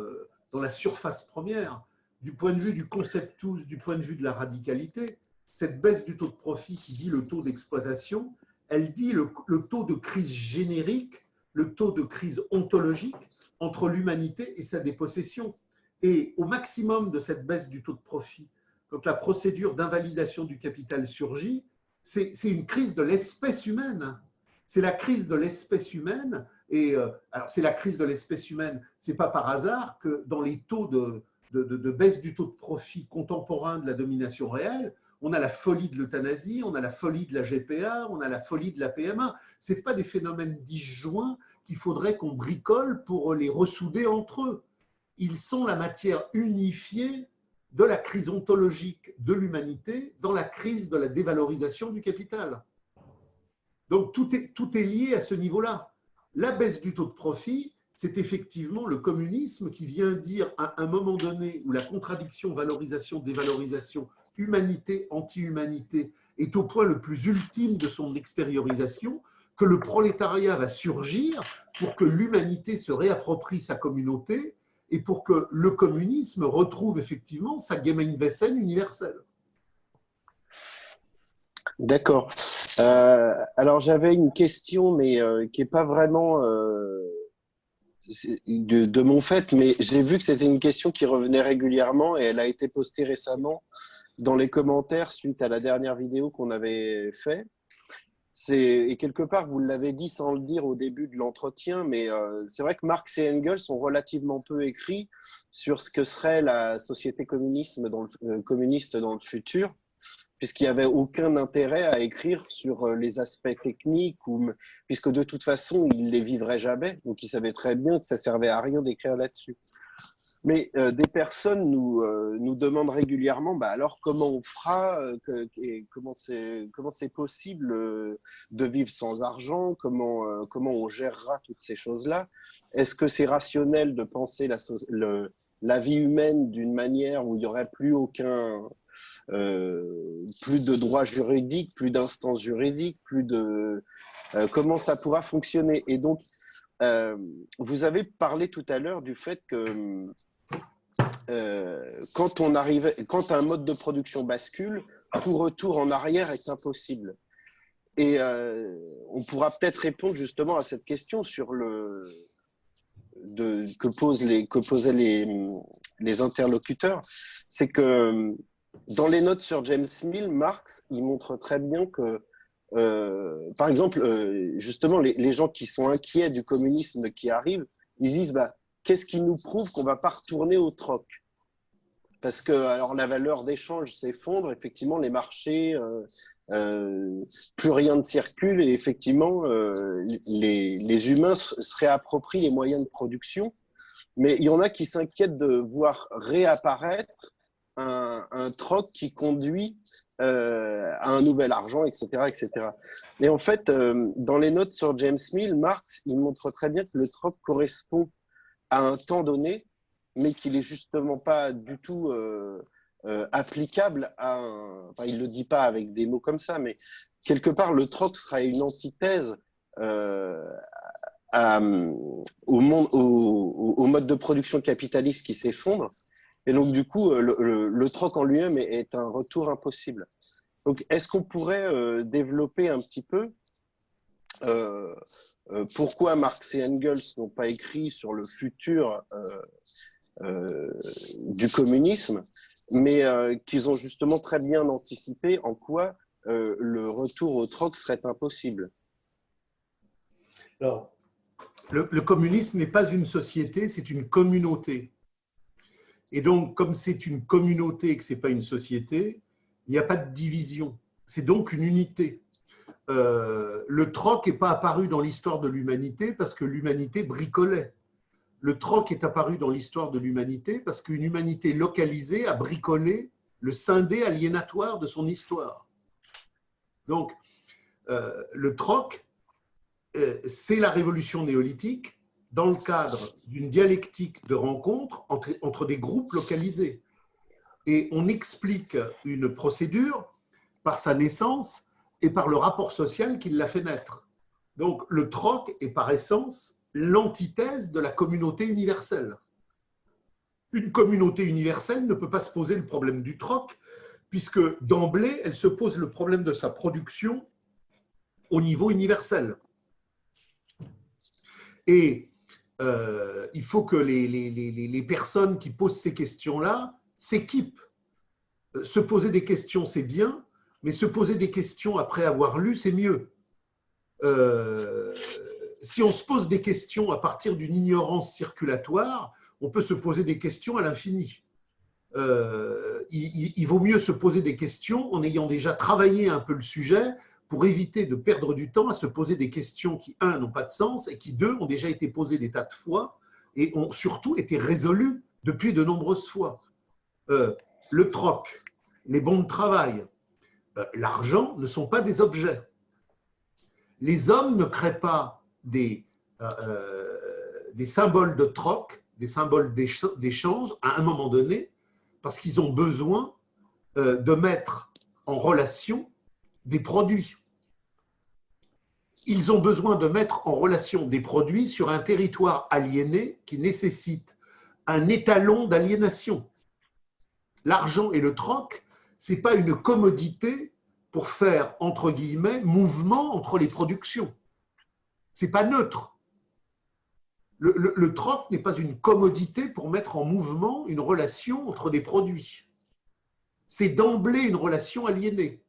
dans la surface première. Du point de vue du conceptus, du point de vue de la radicalité, cette baisse du taux de profit qui dit le taux d'exploitation, elle dit le taux de crise générique, le taux de crise ontologique entre l'humanité et sa dépossession. Et au maximum de cette baisse du taux de profit, quand la procédure d'invalidation du capital surgit, c'est une crise de l'espèce humaine. C'est la crise de l'espèce humaine. Et alors, c'est la crise de l'espèce humaine. Ce n'est pas par hasard que dans les taux de baisse du taux de profit contemporain de la domination réelle, on a la folie de l'euthanasie, on a la folie de la GPA, on a la folie de la PMA. Ce n'est pas des phénomènes disjoints qu'il faudrait qu'on bricole pour les ressouder entre eux. Ils sont la matière unifiée de la crise ontologique de l'humanité dans la crise de la dévalorisation du capital. Donc tout est lié à ce niveau-là. La baisse du taux de profit, c'est effectivement le communisme qui vient dire à un moment donné où la contradiction valorisation-dévalorisation, humanité, anti-humanité est au point le plus ultime de son extériorisation, que le prolétariat va surgir pour que l'humanité se réapproprie sa communauté et pour que le communisme retrouve effectivement sa Gemeinwesen universelle. D'accord. Alors j'avais une question, mais qui est pas vraiment de mon fait, mais j'ai vu que c'était une question qui revenait régulièrement et elle a été postée récemment dans les commentaires suite à la dernière vidéo qu'on avait fait. Et quelque part, vous l'avez dit sans le dire au début de l'entretien, mais c'est vrai que Marx et Engels ont relativement peu écrit sur ce que serait la société communiste dans le futur, puisqu'il n'y avait aucun intérêt à écrire sur les aspects techniques, puisque de toute façon, ils ne les vivraient jamais. Donc, ils savaient très bien que ça ne servait à rien d'écrire là-dessus. Mais des personnes nous demandent régulièrement, bah alors comment on fera, comment c'est possible de vivre sans argent, comment on gérera toutes ces choses-là. Est-ce que c'est rationnel de penser la vie humaine d'une manière où il n'y aurait plus plus de droits juridiques, plus d'instances juridiques, comment ça pourra fonctionner? Et donc, vous avez parlé tout à l'heure du fait que quand un mode de production bascule, tout retour en arrière est impossible. Et on pourra peut-être répondre justement à cette question que posaient les interlocuteurs. C'est que dans les notes sur James Mill, Marx, il montre très bien que, par exemple, justement, les gens qui sont inquiets du communisme qui arrive, ils disent, bah, qu'est-ce qui nous prouve qu'on ne va pas retourner au troc? Parce que alors, la valeur d'échange s'effondre, effectivement, les marchés, plus rien ne circule, et effectivement, les humains se réapproprient les moyens de production. Mais il y en a qui s'inquiètent de voir réapparaître un troc qui conduit à un nouvel argent, etc., etc. Et en fait, dans les notes sur James Mill, Marx, il montre très bien que le troc correspond à un temps donné, mais qu'il n'est justement pas du tout applicable à Enfin, il ne le dit pas avec des mots comme ça, mais quelque part, le troc sera une antithèse au mode de production capitaliste qui s'effondre. Et donc, du coup, le troc en lui-même est un retour impossible. Donc, est-ce qu'on pourrait développer un petit peu pourquoi Marx et Engels n'ont pas écrit sur le futur du communisme, mais qu'ils ont justement très bien anticipé en quoi le retour au troc serait impossible? Alors, le communisme n'est pas une société, c'est une communauté. Et donc, comme c'est une communauté et que ce n'est pas une société, il n'y a pas de division. C'est donc une unité. Le troc n'est pas apparu dans l'histoire de l'humanité parce que l'humanité bricolait. Le troc est apparu dans l'histoire de l'humanité parce qu'une humanité localisée a bricolé le scindé aliénatoire de son histoire. Donc, le troc, c'est la révolution néolithique dans le cadre d'une dialectique de rencontre entre des groupes localisés. Et on explique une procédure par sa naissance et par le rapport social qui l'a fait naître. Donc, le troc est par essence l'antithèse de la communauté universelle. Une communauté universelle ne peut pas se poser le problème du troc, puisque d'emblée, elle se pose le problème de sa production au niveau universel. Et il faut que les personnes qui posent ces questions-là s'équipent. Se poser des questions, c'est bien, mais se poser des questions après avoir lu, c'est mieux. Si on se pose des questions à partir d'une ignorance circulatoire, on peut se poser des questions à l'infini. Il vaut mieux se poser des questions en ayant déjà travaillé un peu le sujet pour éviter de perdre du temps à se poser des questions qui, un, n'ont pas de sens et qui, deux, ont déjà été posées des tas de fois et ont surtout été résolues depuis de nombreuses fois. Le troc, les bons de travail, l'argent ne sont pas des objets. Les hommes ne créent pas des symboles de troc, des symboles d'échange à un moment donné, parce qu'ils ont besoin de mettre en relation des produits. Ils ont besoin de mettre en relation des produits sur un territoire aliéné qui nécessite un étalon d'aliénation. L'argent et le troc, ce n'est pas une commodité pour faire, entre guillemets, mouvement entre les productions. Ce n'est pas neutre. Le troc n'est pas une commodité pour mettre en mouvement une relation entre des produits. C'est d'emblée une relation aliénée.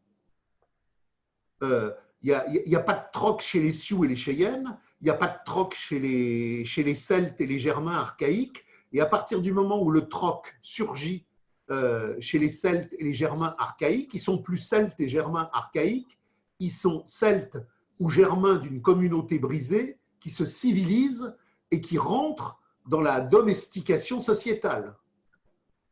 Il n'y a pas de troc chez les Sioux et les Cheyennes, il n'y a pas de troc chez les Celtes et les Germains archaïques, et à partir du moment où le troc surgit chez les Celtes et les Germains archaïques, ils sont plus Celtes et Germains archaïques, ils sont Celtes ou Germains d'une communauté brisée qui se civilisent et qui rentrent dans la domestication sociétale.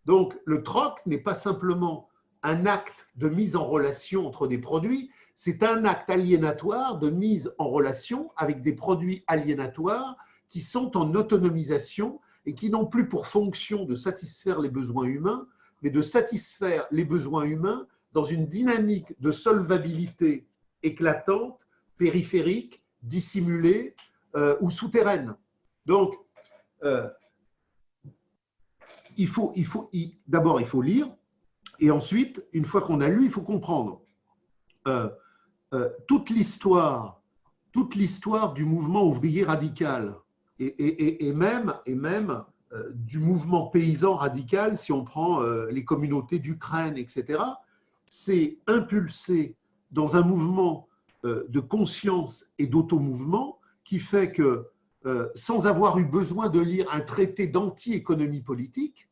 Donc le troc n'est pas simplement un acte de mise en relation entre des produits, c'est un acte aliénatoire de mise en relation avec des produits aliénatoires qui sont en autonomisation et qui n'ont plus pour fonction de satisfaire les besoins humains, mais de satisfaire les besoins humains dans une dynamique de solvabilité éclatante, périphérique, dissimulée ou souterraine. Donc, d'abord, il faut lire, et ensuite, une fois qu'on a lu, il faut comprendre. Toute l'histoire du mouvement ouvrier radical et même du mouvement paysan radical, si on prend les communautés d'Ukraine, etc., c'est impulsé dans un mouvement de conscience et d'automouvement qui fait que, sans avoir eu besoin de lire un traité d'anti-économie politique,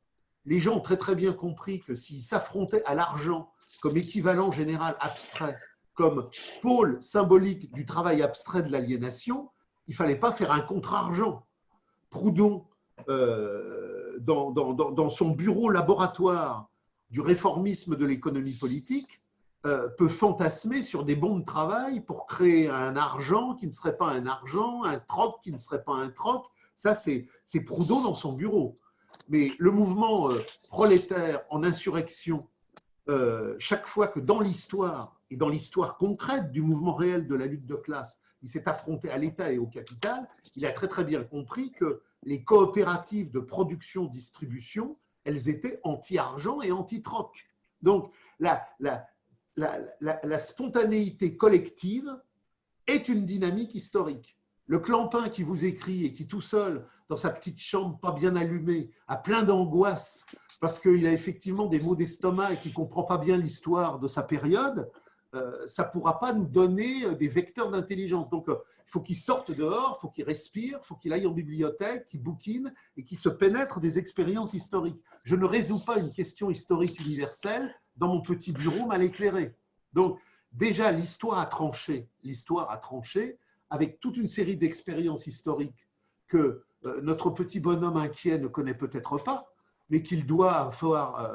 les gens ont très bien compris que s'ils s'affrontaient à l'argent comme équivalent général abstrait, comme pôle symbolique du travail abstrait de l'aliénation, il ne fallait pas faire un contre-argent. Proudhon, dans son bureau laboratoire du réformisme de l'économie politique, peut fantasmer sur des bons de travail pour créer un argent qui ne serait pas un argent, un troc qui ne serait pas un troc. Ça, c'est Proudhon dans son bureau. Mais le mouvement prolétaire en insurrection, chaque fois que dans l'histoire, et dans l'histoire concrète du mouvement réel de la lutte de classe, il s'est affronté à l'État et au capital, il a très bien compris que les coopératives de production-distribution, elles étaient anti-argent et anti-troc. Donc, la spontanéité collective est une dynamique historique. Le clampin qui vous écrit et qui tout seul, dans sa petite chambre pas bien allumée, a plein d'angoisse parce qu'il a effectivement des maux d'estomac et qu'il ne comprend pas bien l'histoire de sa période, ça ne pourra pas nous donner des vecteurs d'intelligence. Donc, il faut qu'il sorte dehors, il faut qu'il respire, il faut qu'il aille en bibliothèque, qu'il bouquine et qu'il se pénètre des expériences historiques. Je ne résous pas une question historique universelle dans mon petit bureau mal éclairé. Donc, déjà, l'histoire a tranché avec toute une série d'expériences historiques que notre petit bonhomme inquiet ne connaît peut-être pas, mais qu'il doit avoir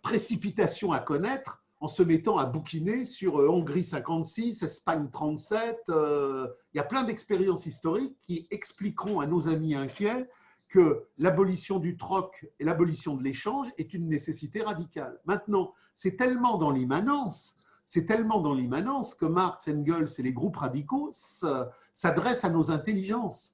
précipitation à connaître en se mettant à bouquiner sur Hongrie 56, Espagne 37. Il y a plein d'expériences historiques qui expliqueront à nos amis inquiets que l'abolition du troc et l'abolition de l'échange est une nécessité radicale. Maintenant, c'est tellement dans l'immanence que Marx, Engels et les groupes radicaux s'adressent à nos intelligences.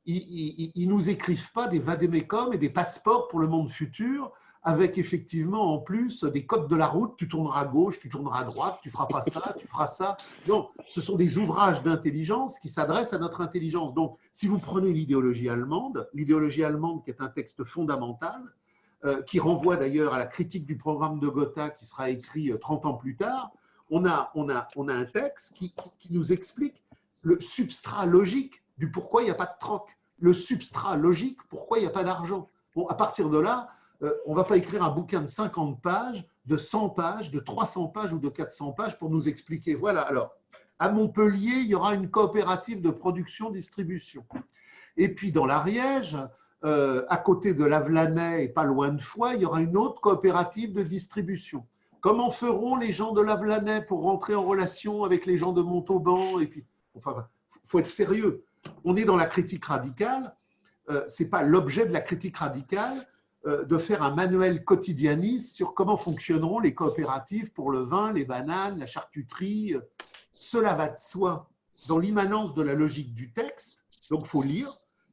Ils ne nous écrivent pas des vade-mecum et des passeports pour le monde futur avec effectivement en plus des codes de la route, tu tourneras à gauche, tu tourneras à droite, tu feras pas ça, tu feras ça. Non, ce sont des ouvrages d'intelligence qui s'adressent à notre intelligence. Donc, si vous prenez l'idéologie allemande qui est un texte fondamental, qui renvoie d'ailleurs à la critique du programme de Gotha qui sera écrit 30 ans plus tard, on a un texte qui nous explique le substrat logique du pourquoi il n'y a pas de troc, le substrat logique pourquoi il n'y a pas d'argent. Bon, à partir de là, on ne va pas écrire un bouquin de 50 pages, de 100 pages, de 300 pages ou de 400 pages pour nous expliquer. Voilà, alors, à Montpellier, il y aura une coopérative de production-distribution. Et puis, dans l'Ariège, à côté de Lavelanet et pas loin de Foix, il y aura une autre coopérative de distribution. Comment feront les gens de Lavelanet pour rentrer en relation avec les gens de Montauban? Et puis, enfin, il faut être sérieux. On est dans la critique radicale. Ce n'est pas l'objet de la critique radicale de faire un manuel quotidianiste sur comment fonctionneront les coopératives pour le vin, les bananes, la charcuterie. Cela va de soi dans l'immanence de la logique du texte. Donc, il faut lire,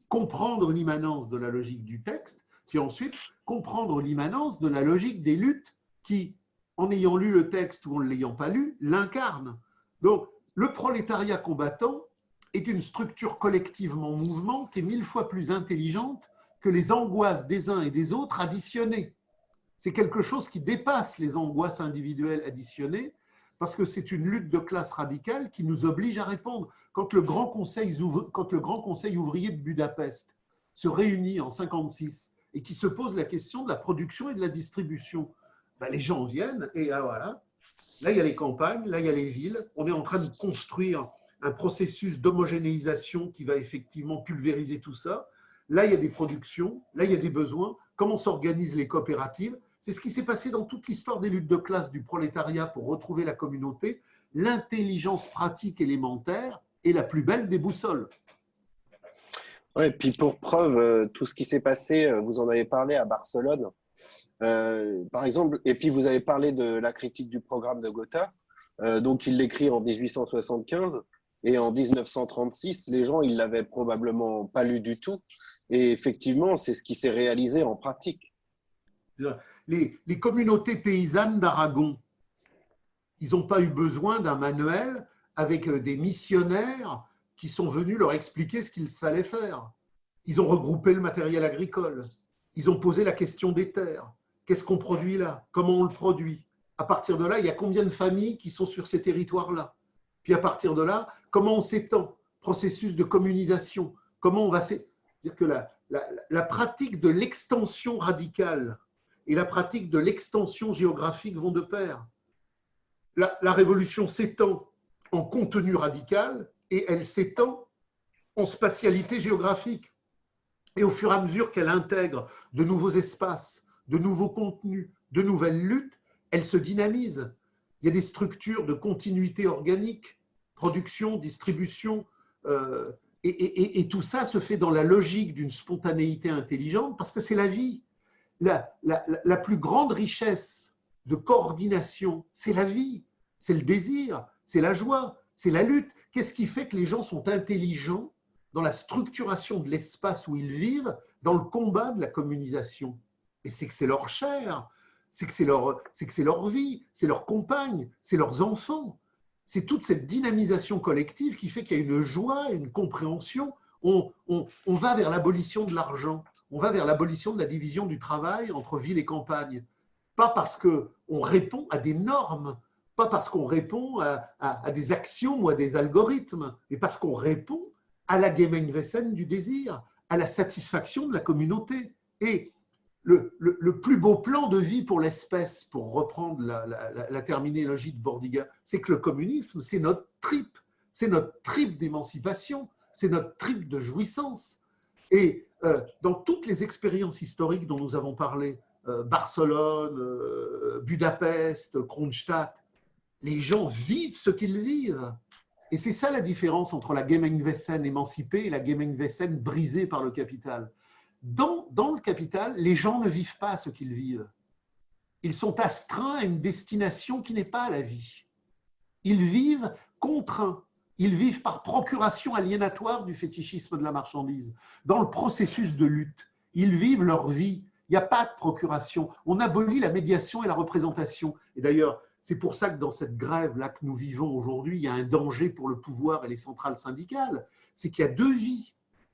comprendre l'immanence de la logique du texte, puis ensuite comprendre l'immanence de la logique des luttes qui en ayant lu le texte ou en ne l'ayant pas lu, l'incarne. Donc, le prolétariat combattant est une structure collectivement en mouvement qui est 1000 fois plus intelligente que les angoisses des uns et des autres additionnées. C'est quelque chose qui dépasse les angoisses individuelles additionnées parce que c'est une lutte de classe radicale qui nous oblige à répondre. Quand le Grand Conseil ouvrier de Budapest se réunit en 1956 et qui se pose la question de la production et de la distribution, ben les gens viennent et voilà, là il y a les campagnes, là il y a les villes, on est en train de construire un processus d'homogénéisation qui va effectivement pulvériser tout ça. Là il y a des productions, là il y a des besoins, comment s'organisent les coopératives. C'est ce qui s'est passé dans toute l'histoire des luttes de classe du prolétariat pour retrouver la communauté. L'intelligence pratique élémentaire est la plus belle des boussoles. Ouais, puis pour preuve, tout ce qui s'est passé, vous en avez parlé à Barcelone, par exemple, et puis vous avez parlé de la critique du programme de Gotha, donc il l'écrit en 1875, et en 1936, les gens, ils l'avaient probablement pas lu du tout, et effectivement, c'est ce qui s'est réalisé en pratique. Les communautés paysannes d'Aragon, ils n'ont pas eu besoin d'un manuel avec des missionnaires qui sont venus leur expliquer ce qu'il fallait faire. Ils ont regroupé le matériel agricole. Ils ont posé la question des terres. Qu'est-ce qu'on produit là? Comment on le produit? À partir de là, il y a combien de familles qui sont sur ces territoires-là? Puis à partir de là, comment on s'étend? Processus de communisation. Comment on va dire que la pratique de l'extension radicale et la pratique de l'extension géographique vont de pair. La révolution s'étend en contenu radical et elle s'étend en spatialité géographique. Et au fur et à mesure qu'elle intègre de nouveaux espaces, de nouveaux contenus, de nouvelles luttes, elle se dynamise. Il y a des structures de continuité organique, production, distribution, et tout ça se fait dans la logique d'une spontanéité intelligente parce que c'est la vie. La plus grande richesse de coordination, c'est la vie, c'est le désir, c'est la joie, c'est la lutte. Qu'est-ce qui fait que les gens sont intelligents dans la structuration de l'espace où ils vivent, dans le combat de la communisation? Et c'est que c'est leur chair, c'est que c'est leur vie, c'est leurs compagnes, c'est leurs enfants. C'est toute cette dynamisation collective qui fait qu'il y a une joie, une compréhension. On va vers l'abolition de l'argent. On va vers l'abolition de la division du travail entre ville et campagne. Pas parce qu'on répond à des normes, pas parce qu'on répond à des axiomes ou à des algorithmes, mais parce qu'on répond à la Gemeinwesen du désir, à la satisfaction de la communauté. Et le plus beau plan de vie pour l'espèce, pour reprendre la terminologie de Bordiga, c'est que le communisme, c'est notre trip d'émancipation, c'est notre trip de jouissance. Et dans toutes les expériences historiques dont nous avons parlé, Barcelone, Budapest, Kronstadt, les gens vivent ce qu'ils vivent. Et c'est ça la différence entre la Gemeinwesen émancipée et la Gemeinwesen brisée par le capital. Dans le capital, les gens ne vivent pas ce qu'ils vivent. Ils sont astreints à une destination qui n'est pas la vie. Ils vivent contraints. Ils vivent par procuration aliénatoire du fétichisme de la marchandise. Dans le processus de lutte, ils vivent leur vie. Il n'y a pas de procuration. On abolit la médiation et la représentation. Et d'ailleurs, c'est pour ça que dans cette grève-là que nous vivons aujourd'hui, il y a un danger pour le pouvoir et les centrales syndicales. C'est qu'il y a deux vies.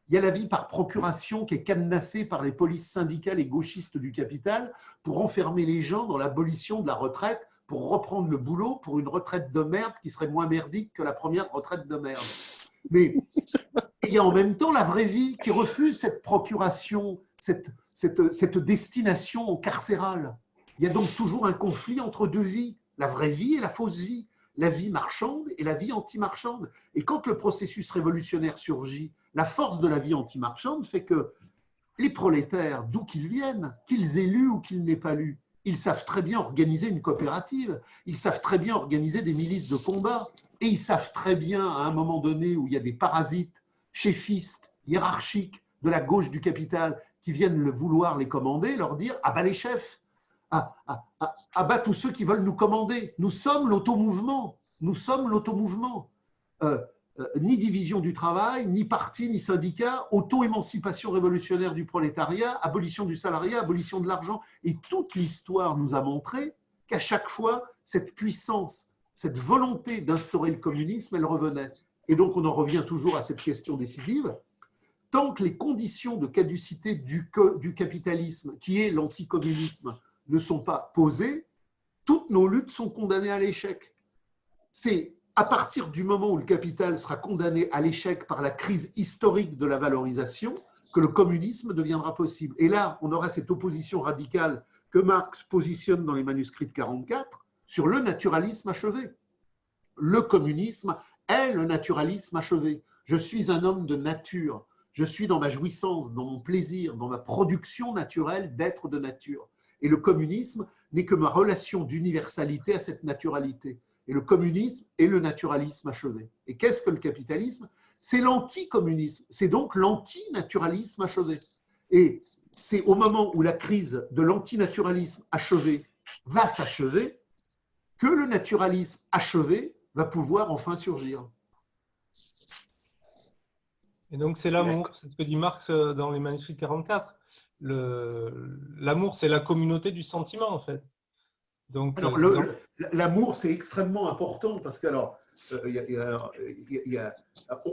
Il y a la vie par procuration qui est cadenassée par les polices syndicales et gauchistes du capital pour enfermer les gens dans l'abolition de la retraite, pour reprendre le boulot pour une retraite de merde qui serait moins merdique que la première retraite de merde. Mais il y a en même temps la vraie vie qui refuse cette procuration, cette destination carcérale. Il y a donc toujours un conflit entre deux vies, la vraie vie et la fausse vie, la vie marchande et la vie anti-marchande. Et quand le processus révolutionnaire surgit, la force de la vie anti-marchande fait que les prolétaires, d'où qu'ils viennent, qu'ils aient lu ou qu'ils n'aient pas lu, ils savent très bien organiser une coopérative, ils savent très bien organiser des milices de combat, et ils savent très bien, à un moment donné où il y a des parasites chéfistes, hiérarchiques, de la gauche du capital, qui viennent vouloir les commander, leur dire « Ah bah les chefs, ah bah tous ceux qui veulent nous commander, nous sommes l'automouvement, nous sommes l'automouvement. » Ni division du travail, ni parti, ni syndicat, auto-émancipation révolutionnaire du prolétariat, abolition du salariat, abolition de l'argent. Et toute l'histoire nous a montré qu'à chaque fois, cette puissance, cette volonté d'instaurer le communisme, elle revenait. Et donc, on en revient toujours à cette question décisive. Tant que les conditions de caducité du capitalisme, qui est l'anticommunisme, ne sont pas posées, toutes nos luttes sont condamnées à l'échec. C'est à partir du moment où le capital sera condamné à l'échec par la crise historique de la valorisation que le communisme deviendra possible. Et là, on aura cette opposition radicale que Marx positionne dans les manuscrits de 1944 sur le naturalisme achevé. Le communisme est le naturalisme achevé. Je suis un homme de nature. Je suis dans ma jouissance, dans mon plaisir, dans ma production naturelle d'être de nature. Et le communisme n'est que ma relation d'universalité à cette naturalité. Et le communisme est le naturalisme achevé. Et qu'est-ce que le capitalisme? C'est l'anticommunisme. C'est donc l'antinaturalisme achevé. Et c'est au moment où la crise de l'antinaturalisme achevé va s'achever que le naturalisme achevé va pouvoir enfin surgir. Et donc, c'est l'amour, c'est ce que dit Marx dans les manuscrits 44. L'amour, c'est la communauté du sentiment, en fait. Donc, l'amour, c'est extrêmement important parce que,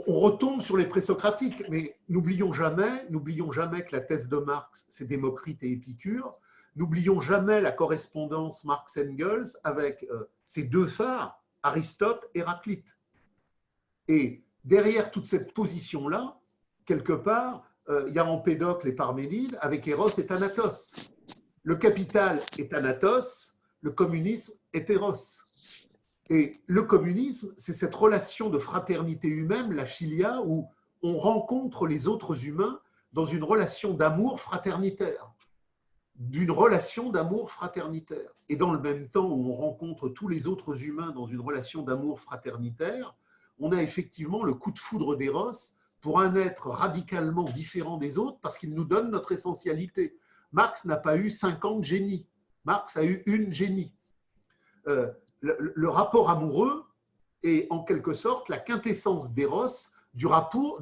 on retombe sur les présocratiques, mais n'oublions jamais que la thèse de Marx, c'est Démocrite et Épicure. N'oublions jamais la correspondance Marx-Engels avec ces deux phares, Aristote et Héraclite. Et derrière toute cette position-là, quelque part, il y a Empédocle et Parménide avec Eros et Thanatos. Le capital est Thanatos, le communisme est Eros. Et le communisme, c'est cette relation de fraternité humaine, la philia, où on rencontre les autres humains dans une relation d'amour fraternitaire. D'une relation d'amour fraternitaire. Et dans le même temps où on rencontre tous les autres humains dans une relation d'amour fraternitaire, on a effectivement le coup de foudre d'Eros pour un être radicalement différent des autres parce qu'il nous donne notre essentialité. Marx n'a pas eu 50 génies. Marx a eu une génie. Le rapport amoureux est en quelque sorte la quintessence d'Eros du rapport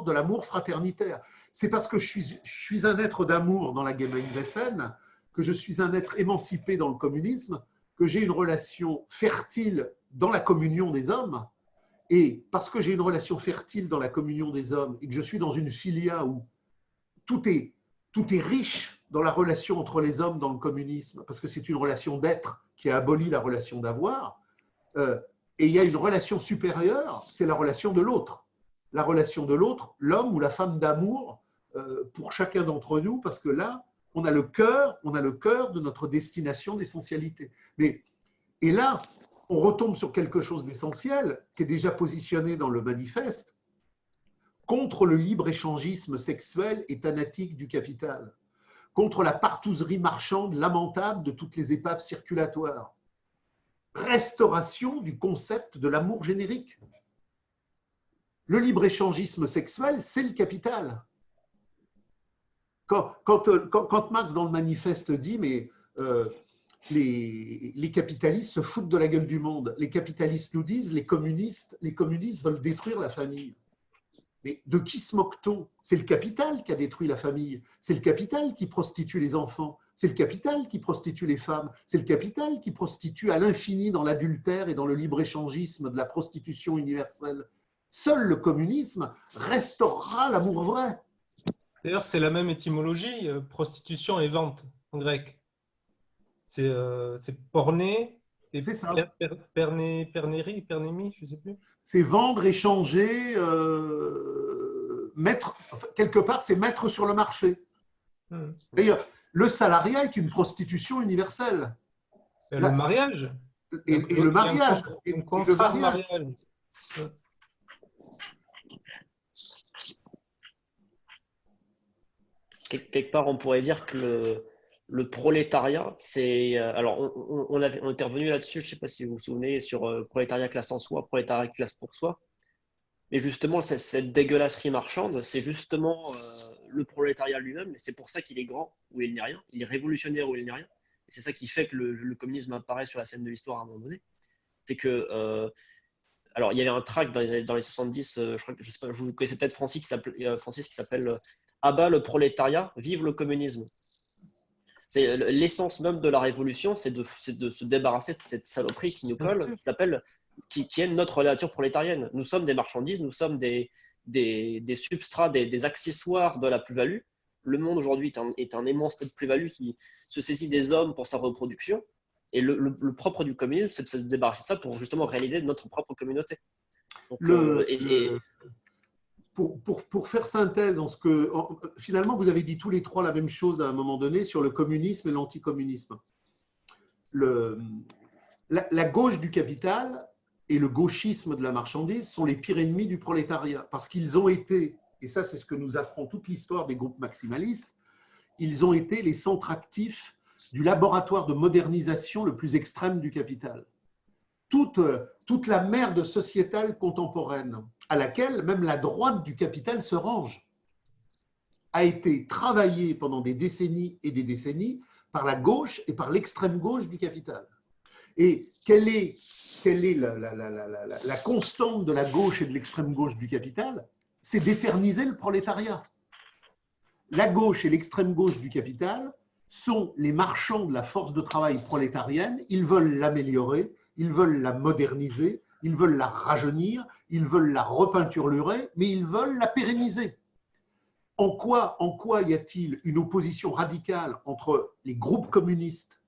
de l'amour fraternitaire. C'est parce que je suis un être d'amour dans la Gemeinwesen, que je suis un être émancipé dans le communisme, que j'ai une relation fertile dans la communion des hommes. Et parce que j'ai une relation fertile dans la communion des hommes et que je suis dans une filia où tout est riche dans la relation entre les hommes dans le communisme, parce que c'est une relation d'être qui a aboli la relation d'avoir, et il y a une relation supérieure, c'est la relation de l'autre. La relation de l'autre, l'homme ou la femme d'amour pour chacun d'entre nous, parce que là, on a le cœur de notre destination d'essentialité. Et là, on retombe sur quelque chose d'essentiel qui est déjà positionné dans le manifeste contre le libre-échangisme sexuel et thanatique du capital, contre la partouzerie marchande lamentable de toutes les épaves circulatoires. Restauration du concept de l'amour générique. Le libre-échangisme sexuel, c'est le capital. Quand Marx, dans le manifeste, dit « mais les capitalistes se foutent de la gueule du monde. Les capitalistes nous disent les communistes veulent détruire la famille. » Mais de qui se moque-t-on? C'est le capital qui a détruit la famille. C'est le capital qui prostitue les enfants. C'est le capital qui prostitue les femmes. C'est le capital qui prostitue à l'infini dans l'adultère et dans le libre-échangisme de la prostitution universelle. Seul le communisme restaurera l'amour vrai. D'ailleurs, c'est la même étymologie, prostitution et vente en grec. C'est porné et pernéri, pernémi, je ne sais plus. C'est vendre, échanger, mettre, quelque part, c'est mettre sur le marché. D'ailleurs, le salariat est une prostitution universelle. Et le mariage. Et le mariage. Un contrat de mariage. Quelque part, on pourrait dire que le prolétariat, c'est… Alors, on était revenu là-dessus, je ne sais pas si vous vous souvenez, sur prolétariat classe en soi, prolétariat classe pour soi. Mais justement, cette dégueulasserie marchande, c'est justement le prolétariat lui-même, et c'est pour ça qu'il est grand où il n'est rien, il est révolutionnaire où il n'est rien. Et c'est ça qui fait que le communisme apparaît sur la scène de l'histoire à un moment donné. C'est que… alors, il y avait un tract dans les 70, je crois que, je sais pas, vous connaissez peut-être Francis qui s'appelle « À bas le prolétariat, vive le communisme ». C'est l'essence même de la révolution, c'est de se débarrasser de cette saloperie qui nous colle, qui est notre nature prolétarienne. Nous sommes des marchandises, nous sommes des substrats, des accessoires de la plus-value. Le monde aujourd'hui est un immense tas de plus-value qui se saisit des hommes pour sa reproduction. Et le propre du communisme, c'est de se débarrasser de ça pour justement réaliser notre propre communauté. Donc, pour faire synthèse, finalement, vous avez dit tous les trois la même chose à un moment donné sur le communisme et l'anticommunisme. La gauche du capital et le gauchisme de la marchandise sont les pires ennemis du prolétariat, parce qu'ils ont été, et ça c'est ce que nous apprend toute l'histoire des groupes maximalistes, ils ont été les centres actifs du laboratoire de modernisation le plus extrême du capital. Toute la merde sociétale contemporaine, à laquelle même la droite du capital se range, a été travaillée pendant des décennies et des décennies par la gauche et par l'extrême gauche du capital. Et quelle est la constante de la gauche et de l'extrême gauche du capital? C'est d'éterniser le prolétariat. La gauche et l'extrême gauche du capital sont les marchands de la force de travail prolétarienne. Ils veulent l'améliorer, ils veulent la moderniser, ils veulent la rajeunir, ils veulent la repeinturer, mais ils veulent la pérenniser. En quoi y a-t-il une opposition radicale entre les groupes communistes,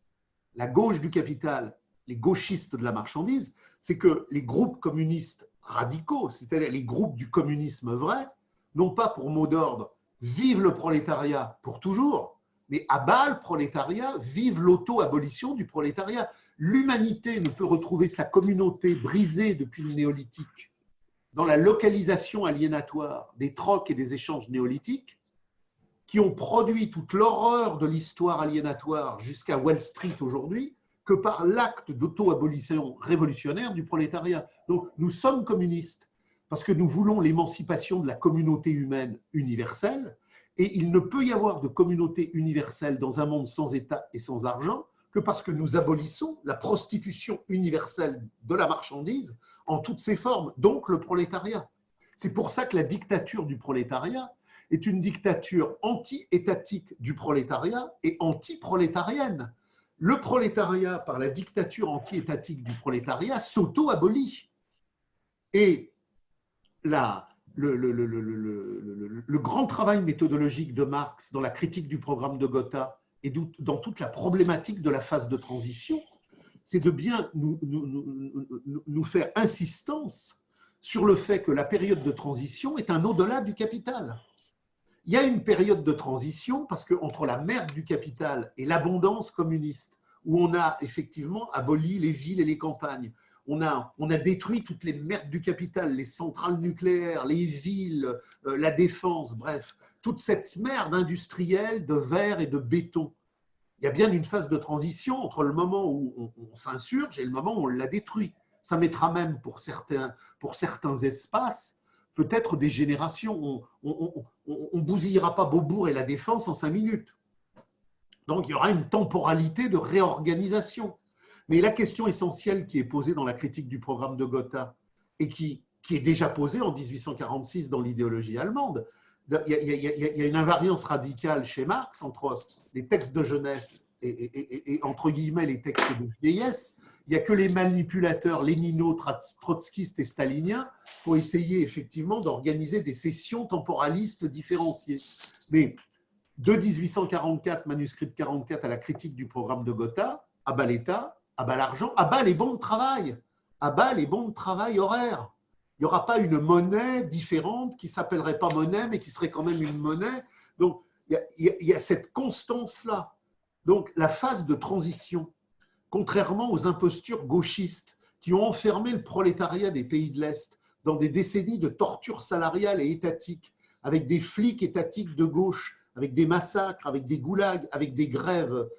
la gauche du capital, les gauchistes de la marchandise? C'est que les groupes communistes radicaux, c'est-à-dire les groupes du communisme vrai, n'ont pas pour mot d'ordre « vive le prolétariat pour toujours », mais « à bas le prolétariat, vive l'auto-abolition du prolétariat ». L'humanité ne peut retrouver sa communauté brisée depuis le néolithique dans la localisation aliénatoire des trocs et des échanges néolithiques qui ont produit toute l'horreur de l'histoire aliénatoire jusqu'à Wall Street aujourd'hui, que par l'acte d'auto-abolition révolutionnaire du prolétariat. Donc nous sommes communistes parce que nous voulons l'émancipation de la communauté humaine universelle, et il ne peut y avoir de communauté universelle dans un monde sans État et sans argent que parce que nous abolissons la prostitution universelle de la marchandise en toutes ses formes, donc le prolétariat. C'est pour ça que la dictature du prolétariat est une dictature anti-étatique du prolétariat et anti-prolétarienne. Le prolétariat, par la dictature anti-étatique du prolétariat, s'auto-abolit. Et le grand travail méthodologique de Marx dans la critique du programme de Gotha et dans toute la problématique de la phase de transition, c'est de bien nous faire insistance sur le fait que la période de transition est un au-delà du capital. Il y a une période de transition parce qu'entre la merde du capital et l'abondance communiste, où on a effectivement aboli les villes et les campagnes, on a détruit toutes les merdes du capital, les centrales nucléaires, les villes, la défense, bref, toute cette merde industrielle de verre et de béton. Il y a bien une phase de transition entre le moment où on s'insurge et le moment où on l'a détruit. Ça mettra même pour certains espaces peut-être des générations. On ne bousillera pas Beaubourg et la Défense en 5 minutes. Donc il y aura une temporalité de réorganisation. Mais la question essentielle qui est posée dans la critique du programme de Gotha et qui est déjà posée en 1846 dans l'idéologie allemande, il y a une invariance radicale chez Marx entre les textes de jeunesse et entre guillemets les textes de vieillesse. Il n'y a que les manipulateurs lénino, trotskistes et staliniens pour essayer effectivement d'organiser des sessions temporalistes différenciées. Mais de 1844, manuscrit de 44 à la critique du programme de Gotha, à bas l'État, à bas l'argent, à bas les bons de travail, à bas les bons de travail horaires. Il n'y aura pas une monnaie différente qui ne s'appellerait pas monnaie, mais qui serait quand même une monnaie. Donc, il y a cette constance-là. Donc, la phase de transition, contrairement aux impostures gauchistes qui ont enfermé le prolétariat des pays de l'Est dans des décennies de torture salariale et étatique, avec des flics étatiques de gauche, avec des massacres, avec des goulags, avec des grèves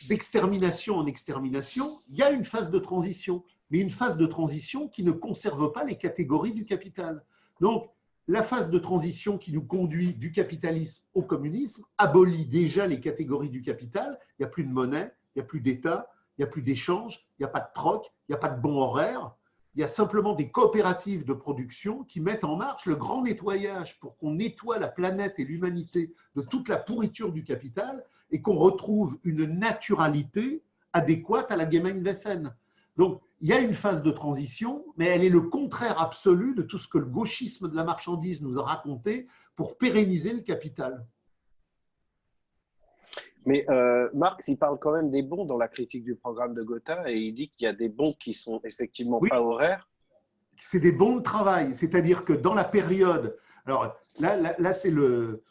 d'extermination en extermination, il y a une phase de transition, mais une phase de transition qui ne conserve pas les catégories du capital. Donc, la phase de transition qui nous conduit du capitalisme au communisme abolit déjà les catégories du capital. Il n'y a plus de monnaie, il n'y a plus d'État, il n'y a plus d'échange, il n'y a pas de troc, il n'y a pas de bons horaires. Il y a simplement des coopératives de production qui mettent en marche le grand nettoyage pour qu'on nettoie la planète et l'humanité de toute la pourriture du capital. et qu'on retrouve une naturalité adéquate à la Gemeinwesen. Donc, il y a une phase de transition, mais elle est le contraire absolu de tout ce que le gauchisme de la marchandise nous a raconté pour pérenniser le capital. Mais Marx, il parle quand même des bons dans la critique du programme de Gotha et il dit qu'il y a des bons qui sont effectivement pas horaires. C'est des bons de travail, c'est-à-dire que dans la période… Alors là c'est le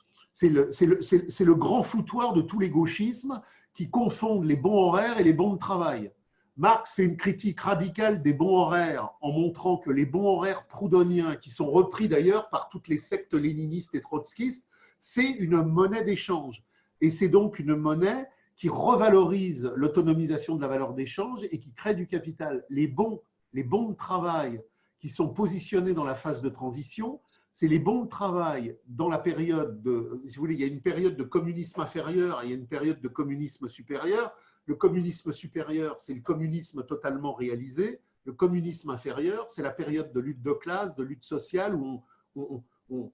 grand foutoir de tous les gauchismes qui confondent les bons horaires et les bons de travail. Marx fait une critique radicale des bons horaires en montrant que les bons horaires proudhoniens, qui sont repris d'ailleurs par toutes les sectes léninistes et trotskistes, c'est une monnaie d'échange. Et c'est donc une monnaie qui revalorise l'autonomisation de la valeur d'échange et qui crée du capital. Les bons de travail qui sont positionnés dans la phase de transition, c'est les bons de travail dans la période de… Si vous voulez, il y a une période de communisme inférieur et il y a une période de communisme supérieur. Le communisme supérieur, c'est le communisme totalement réalisé. Le communisme inférieur, c'est la période de lutte de classe, de lutte sociale, où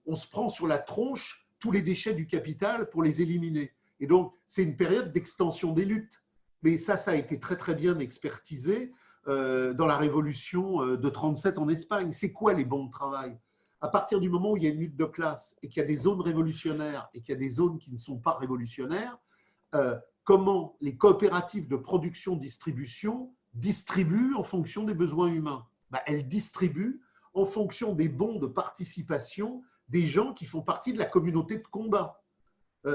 on se prend sur la tronche tous les déchets du capital pour les éliminer. Et donc, c'est une période d'extension des luttes. Mais ça a été très, très bien expertisé dans la révolution de 1937 en Espagne. C'est quoi les bons de travail? À partir du moment où il y a une lutte de classe et qu'il y a des zones révolutionnaires et qu'il y a des zones qui ne sont pas révolutionnaires, comment les coopératives de production-distribution distribuent en fonction des besoins humains? Elles distribuent en fonction des bons de participation des gens qui font partie de la communauté de combat.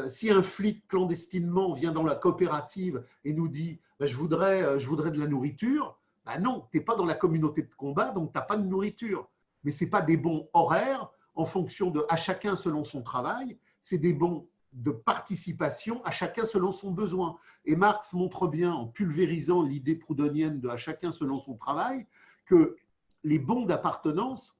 Si un flic clandestinement vient dans la coopérative et nous dit je voudrais de la nourriture, non, tu n'es pas dans la communauté de combat, donc tu n'as pas de nourriture. Mais ce n'est pas des bons horaires en fonction de à chacun selon son travail, c'est des bons de participation à chacun selon son besoin. Et Marx montre bien, en pulvérisant l'idée proudhonienne de à chacun selon son travail, que les bons d'appartenance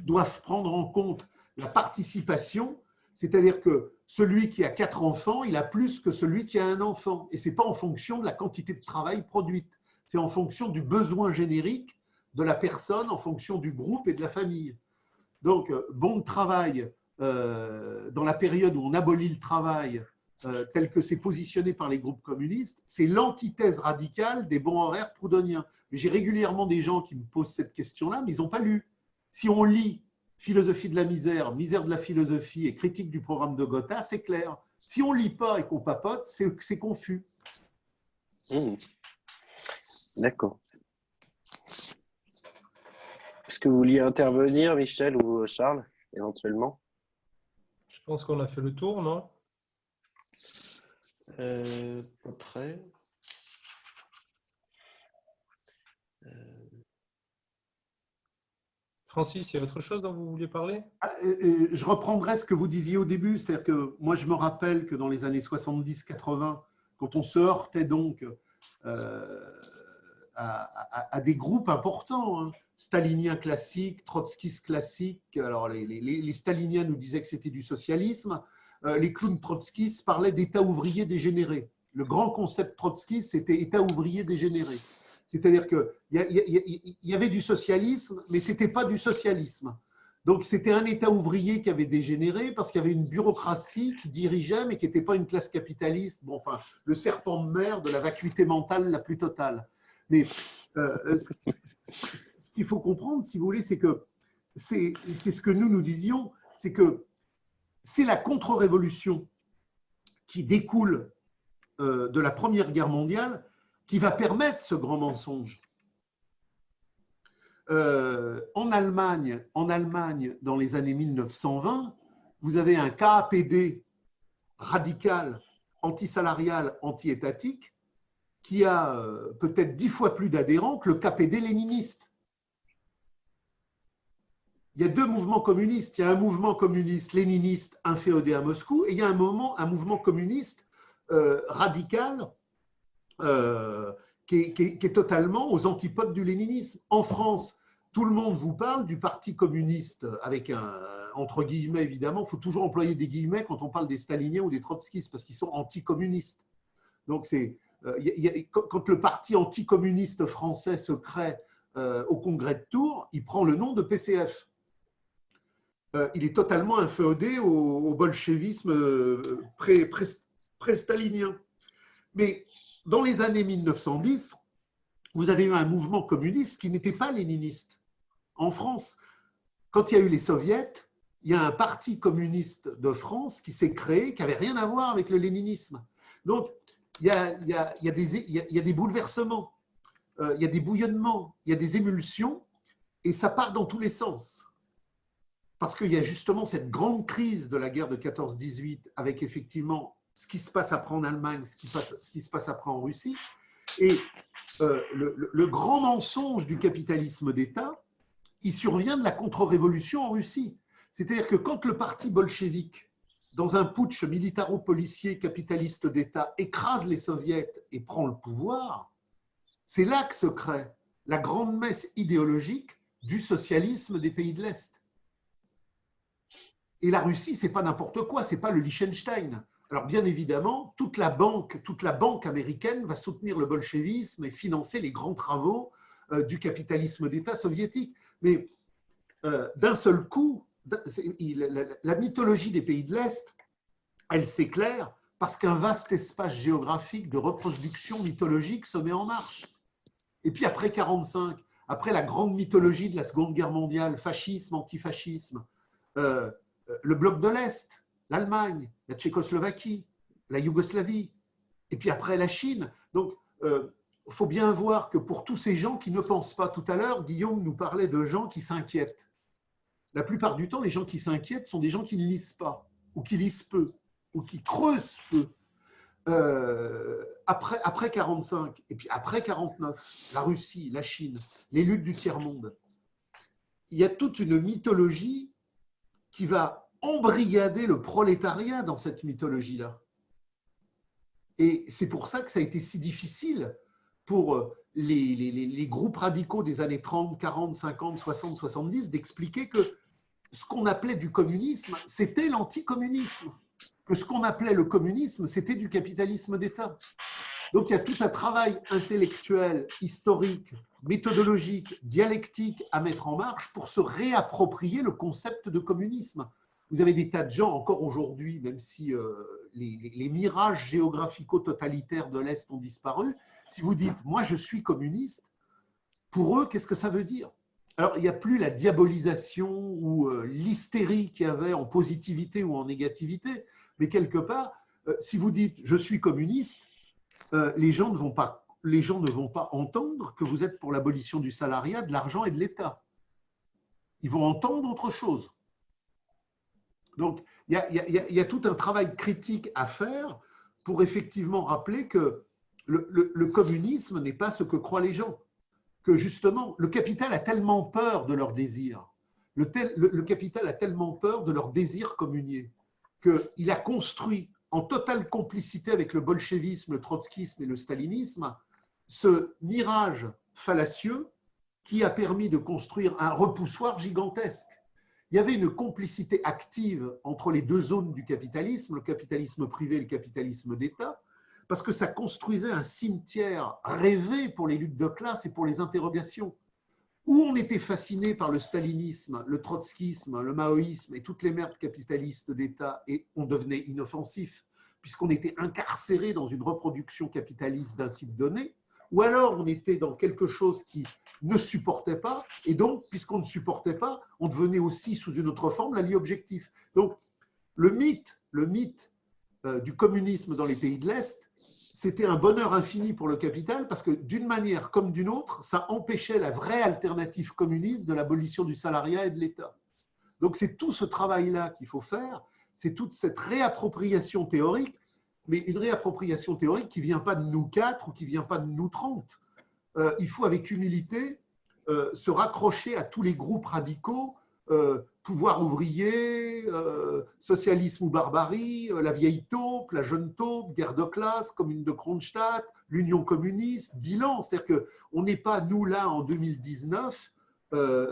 doivent prendre en compte la participation, c'est-à-dire que celui qui a 4 enfants, il a plus que celui qui a un enfant. Et ce n'est pas en fonction de la quantité de travail produite, c'est en fonction du besoin générique de la personne, en fonction du groupe et de la famille. Donc, bon de travail dans la période où on abolit le travail tel que c'est positionné par les groupes communistes, c'est l'antithèse radicale des bons horaires proudhoniens. J'ai régulièrement des gens qui me posent cette question-là, mais ils n'ont pas lu. Si on lit Philosophie de la misère, misère de la philosophie et critique du programme de Gotha, c'est clair. Si on ne lit pas et qu'on papote, c'est confus. D'accord. Est-ce que vous vouliez intervenir, Michel ou Charles, éventuellement? Je pense qu'on a fait le tour, non? Après. Francis, il y a autre chose dont vous vouliez parler? Je reprendrai ce que vous disiez au début, c'est-à-dire que moi je me rappelle que dans les années 70-80, quand on se heurtait donc à des groupes importants, staliniens classiques, trotskistes classiques, alors les staliniens nous disaient que c'était du socialisme, les clowns trotskistes parlaient d'État ouvrier dégénéré. Le grand concept trotskiste, c'était État ouvrier dégénéré. C'est-à-dire qu'il y avait du socialisme, mais ce n'était pas du socialisme. Donc, c'était un État ouvrier qui avait dégénéré parce qu'il y avait une bureaucratie qui dirigeait, mais qui n'était pas une classe capitaliste. Bon, enfin, le serpent de mer de la vacuité mentale la plus totale. Mais ce qu'il faut comprendre, si vous voulez, c'est que c'est ce que nous disions, c'est que c'est la contre-révolution qui découle de la Première Guerre mondiale qui va permettre ce grand mensonge. En Allemagne, dans les années 1920, vous avez un KAPD radical, antisalarial, anti-étatique, qui a peut-être 10 fois plus d'adhérents que le KPD léniniste. Il y a 2 mouvements communistes. Il y a un mouvement communiste léniniste inféodé à Moscou et il y a un mouvement communiste radical qui est totalement aux antipodes du léninisme. En France, tout le monde vous parle du Parti communiste avec entre guillemets, évidemment, il faut toujours employer des guillemets quand on parle des staliniens ou des trotskistes parce qu'ils sont anticommunistes. Donc, quand le parti anticommuniste français se crée au congrès de Tours, il prend le nom de PCF. Il est totalement inféodé au bolchevisme pré-stalinien. Mais dans les années 1910, vous avez eu un mouvement communiste qui n'était pas léniniste. En France, quand il y a eu les soviets, il y a un parti communiste de France qui s'est créé, qui n'avait rien à voir avec le léninisme. Donc, il y a des bouleversements, il y a des bouillonnements, il y a des émulsions, et ça part dans tous les sens. Parce qu'il y a justement cette grande crise de la guerre de 14-18, avec effectivement ce qui se passe après en Allemagne, ce qui se passe après en Russie, et le grand mensonge du capitalisme d'État, il survient de la contre-révolution en Russie. C'est-à-dire que quand le parti bolchevique, dans un putsch militaro-policier capitaliste d'État, écrase les soviets et prend le pouvoir, c'est là que se crée la grande messe idéologique du socialisme des pays de l'Est. Et la Russie, ce n'est pas n'importe quoi, ce n'est pas le Liechtenstein. Alors bien évidemment, toute la banque américaine va soutenir le bolchevisme et financer les grands travaux du capitalisme d'État soviétique. Mais d'un seul coup, la mythologie des pays de l'Est, elle s'éclaire parce qu'un vaste espace géographique de reproduction mythologique se met en marche. Et puis après 1945, après la grande mythologie de la Seconde Guerre mondiale, fascisme, antifascisme, le bloc de l'Est, l'Allemagne, la Tchécoslovaquie, la Yougoslavie, et puis après la Chine. Donc, il faut bien voir que pour tous ces gens qui ne pensent pas, tout à l'heure, Guillaume nous parlait de gens qui s'inquiètent. La plupart du temps, les gens qui s'inquiètent sont des gens qui ne lisent pas, ou qui lisent peu, ou qui creusent peu. Après 1945, et puis après 1949, la Russie, la Chine, les luttes du tiers-monde, il y a toute une mythologie qui va embrigader le prolétariat dans cette mythologie-là. Et c'est pour ça que ça a été si difficile pour les groupes radicaux des années 30, 40, 50, 60, 70 d'expliquer que ce qu'on appelait du communisme, c'était l'anticommunisme. Que ce qu'on appelait le communisme, c'était du capitalisme d'État. Donc il y a tout un travail intellectuel, historique, méthodologique, dialectique à mettre en marche pour se réapproprier le concept de communisme. Vous avez des tas de gens encore aujourd'hui, même si les mirages géographico-totalitaires de l'Est ont disparu, si vous dites « moi je suis communiste », pour eux, qu'est-ce que ça veut dire? Alors, il n'y a plus la diabolisation ou l'hystérie qu'il y avait en positivité ou en négativité, mais quelque part, si vous dites « je suis communiste », les gens ne vont pas entendre que vous êtes pour l'abolition du salariat, de l'argent et de l'État. Ils vont entendre autre chose. Donc, il y a tout un travail critique à faire pour effectivement rappeler que le communisme n'est pas ce que croient les gens. Que justement, le capital a tellement peur de leurs désirs, le capital a tellement peur de leurs désirs communiés, qu'il a construit en totale complicité avec le bolchevisme, le trotskisme et le stalinisme, ce mirage fallacieux qui a permis de construire un repoussoir gigantesque. Il y avait une complicité active entre les deux zones du capitalisme, le capitalisme privé et le capitalisme d'État, parce que ça construisait un cimetière rêvé pour les luttes de classe et pour les interrogations, où on était fasciné par le stalinisme, le trotskisme, le maoïsme et toutes les merdes capitalistes d'État, et on devenait inoffensif, puisqu'on était incarcéré dans une reproduction capitaliste d'un type donné, ou alors on était dans quelque chose qui ne supportait pas, et donc, puisqu'on ne supportait pas, on devenait aussi, sous une autre forme, l'allié objectif. Donc, le mythe du communisme dans les pays de l'Est, c'était un bonheur infini pour le capital parce que d'une manière comme d'une autre, ça empêchait la vraie alternative communiste de l'abolition du salariat et de l'État. Donc c'est tout ce travail-là qu'il faut faire, c'est toute cette réappropriation théorique, mais une réappropriation théorique qui ne vient pas de nous 4 ou qui ne vient pas de nous 30. Il faut avec humilité se raccrocher à tous les groupes radicaux, pouvoir ouvrier, socialisme ou barbarie, la vieille taupe, la jeune taupe, guerre de classe, commune de Kronstadt, l'Union communiste, bilan. C'est-à-dire qu'on n'est pas, nous, là, en 2019,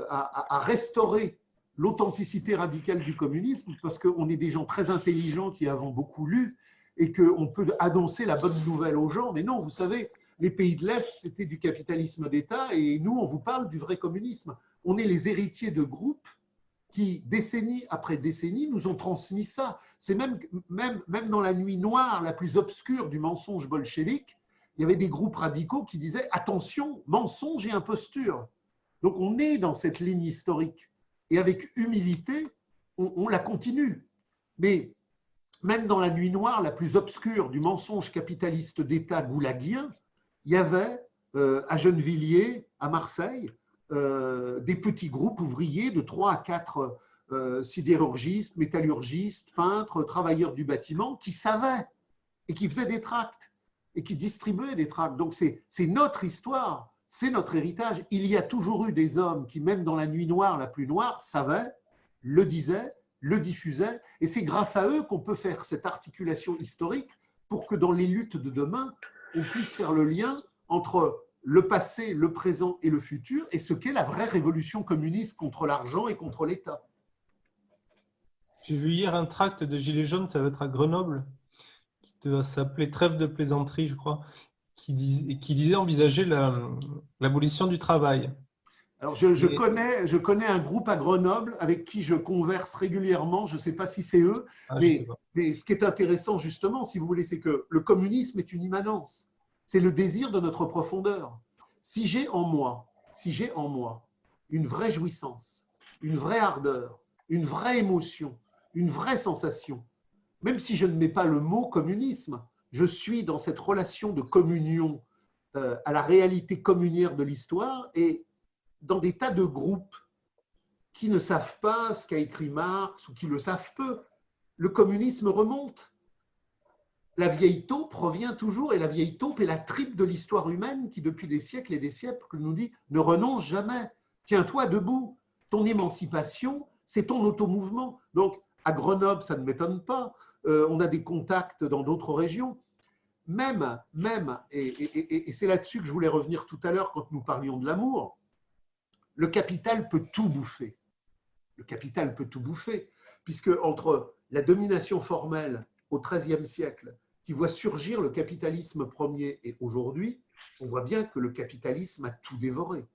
à restaurer l'authenticité radicale du communisme, parce qu'on est des gens très intelligents qui avons beaucoup lu et qu'on peut annoncer la bonne nouvelle aux gens. Mais non, vous savez, les pays de l'Est, c'était du capitalisme d'État et nous, on vous parle du vrai communisme. On est les héritiers de groupes qui, décennie après décennie, nous ont transmis ça. C'est même dans la nuit noire la plus obscure du mensonge bolchevique, il y avait des groupes radicaux qui disaient « Attention, mensonge et imposture ». Donc on est dans cette ligne historique. Et avec humilité, on la continue. Mais même dans la nuit noire la plus obscure du mensonge capitaliste d'État goulagien, il y avait à Gennevilliers, à Marseille, des petits groupes ouvriers de 3 à 4 sidérurgistes, métallurgistes, peintres, travailleurs du bâtiment qui savaient et qui faisaient des tracts et qui distribuaient des tracts. Donc c'est notre histoire, c'est notre héritage. Il y a toujours eu des hommes qui, même dans la nuit noire la plus noire, savaient, le disaient, le diffusaient, et c'est grâce à eux qu'on peut faire cette articulation historique pour que dans les luttes de demain, on puisse faire le lien entre le passé, le présent et le futur, et ce qu'est la vraie révolution communiste contre l'argent et contre l'État. J'ai vu hier un tract de Gilets jaunes, ça va être à Grenoble, qui doit s'appeler Trêve de plaisanterie, je crois, qui disait envisager l'abolition du travail. Alors, je connais un groupe à Grenoble avec qui je converse régulièrement, je ne sais pas si c'est eux, mais ce qui est intéressant justement, si vous voulez, c'est que le communisme est une immanence. C'est le désir de notre profondeur. Si j'ai en moi une vraie jouissance, une vraie ardeur, une vraie émotion, une vraie sensation, même si je ne mets pas le mot communisme, je suis dans cette relation de communion à la réalité communière de l'histoire et dans des tas de groupes qui ne savent pas ce qu'a écrit Marx ou qui le savent peu. Le communisme remonte. La vieille taupe revient toujours, et la vieille taupe est la tripe de l'histoire humaine qui, depuis des siècles et des siècles, nous dit « ne renonce jamais, tiens-toi debout, ton émancipation, c'est ton automouvement ». Donc, à Grenoble, ça ne m'étonne pas, on a des contacts dans d'autres régions. Même et c'est là-dessus que je voulais revenir tout à l'heure quand nous parlions de l'amour, le capital peut tout bouffer. Le capital peut tout bouffer, puisque entre la domination formelle au XIIIe siècle, qui voit surgir le capitalisme premier, et aujourd'hui, on voit bien que le capitalisme a tout dévoré.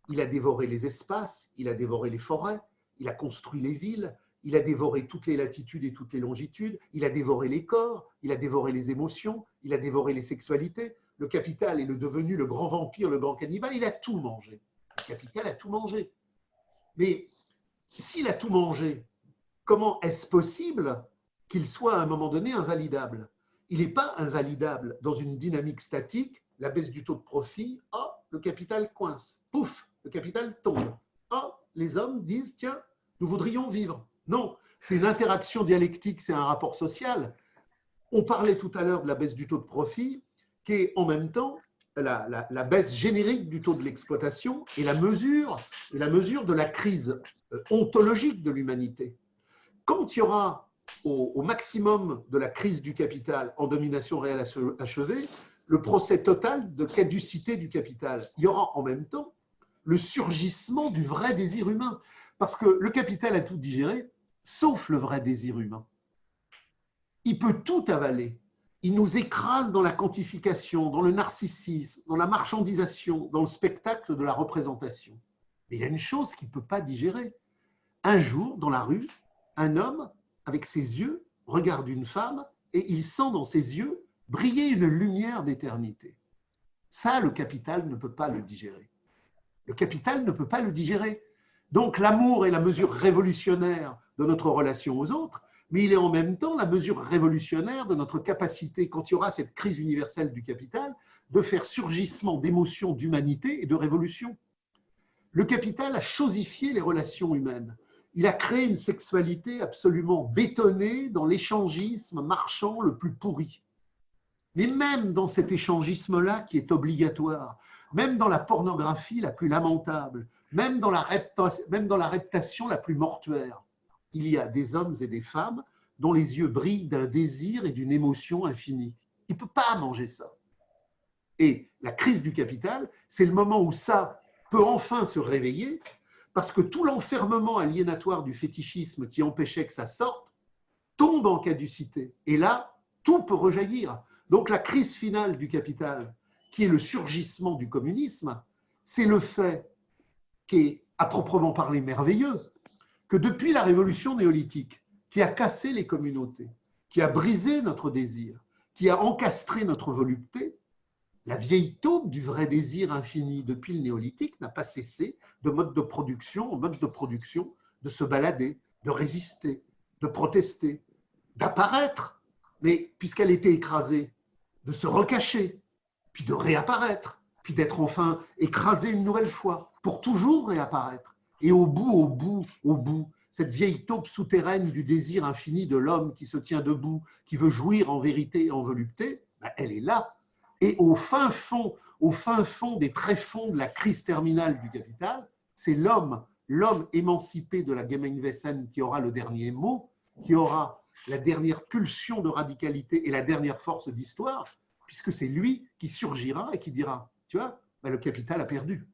Il a dévoré les espaces, il a dévoré les forêts, il a construit les villes, il a dévoré toutes les latitudes et toutes les longitudes, il a dévoré les corps, il a dévoré les émotions, il a dévoré les sexualités. Le capital est devenu le grand vampire, le grand cannibale, il a tout mangé. Le capital a tout mangé. Mais s'il a tout mangé, comment est-ce possible qu'il soit à un moment donné invalidable? Il n'est pas invalidable dans une dynamique statique, la baisse du taux de profit, oh, le capital coince, pouf, le capital tombe. Oh, les hommes disent, tiens, nous voudrions vivre. Non, c'est une interaction dialectique, c'est un rapport social. On parlait tout à l'heure de la baisse du taux de profit, qui est en même temps la baisse générique du taux de l'exploitation et la mesure de la crise ontologique de l'humanité. Quand il y aura au maximum de la crise du capital en domination réelle achevée, le procès total de caducité du capital, il y aura en même temps le surgissement du vrai désir humain. Parce que le capital a tout digéré, sauf le vrai désir humain. Il peut tout avaler. Il nous écrase dans la quantification, dans le narcissisme, dans la marchandisation, dans le spectacle de la représentation. Mais il y a une chose qu'il ne peut pas digérer. Un jour, dans la rue, un homme, avec ses yeux, regarde une femme et il sent dans ses yeux briller une lumière d'éternité. Ça, le capital ne peut pas le digérer. Le capital ne peut pas le digérer. Donc l'amour est la mesure révolutionnaire de notre relation aux autres, mais il est en même temps la mesure révolutionnaire de notre capacité, quand il y aura cette crise universelle du capital, de faire surgissement d'émotions d'humanité et de révolution. Le capital a chosifié les relations humaines. Il a créé une sexualité absolument bétonnée dans l'échangisme marchand le plus pourri. Mais même dans cet échangisme-là qui est obligatoire, même dans la pornographie la plus lamentable, même dans la reptation la plus mortuaire, il y a des hommes et des femmes dont les yeux brillent d'un désir et d'une émotion infinie. Il ne peut pas manger ça. Et la crise du capital, c'est le moment où ça peut enfin se réveiller, parce que tout l'enfermement aliénatoire du fétichisme qui empêchait que ça sorte tombe en caducité. Et là, tout peut rejaillir. Donc la crise finale du capital, qui est le surgissement du communisme, c'est le fait qui est à proprement parler merveilleux, que depuis la révolution néolithique, qui a cassé les communautés, qui a brisé notre désir, qui a encastré notre volupté, la vieille taupe du vrai désir infini depuis le néolithique n'a pas cessé de mode de production en mode de production, de se balader, de résister, de protester, d'apparaître, mais puisqu'elle était écrasée, de se recacher, puis de réapparaître, puis d'être enfin écrasée une nouvelle fois, pour toujours réapparaître. Et au bout, cette vieille taupe souterraine du désir infini de l'homme qui se tient debout, qui veut jouir en vérité et en volupté, ben elle est là. Et au fin fond des tréfonds de la crise terminale du capital, c'est l'homme émancipé de la Gemeinwesen qui aura le dernier mot, qui aura la dernière pulsion de radicalité et la dernière force d'histoire, puisque c'est lui qui surgira et qui dira, tu vois, ben le capital a perdu.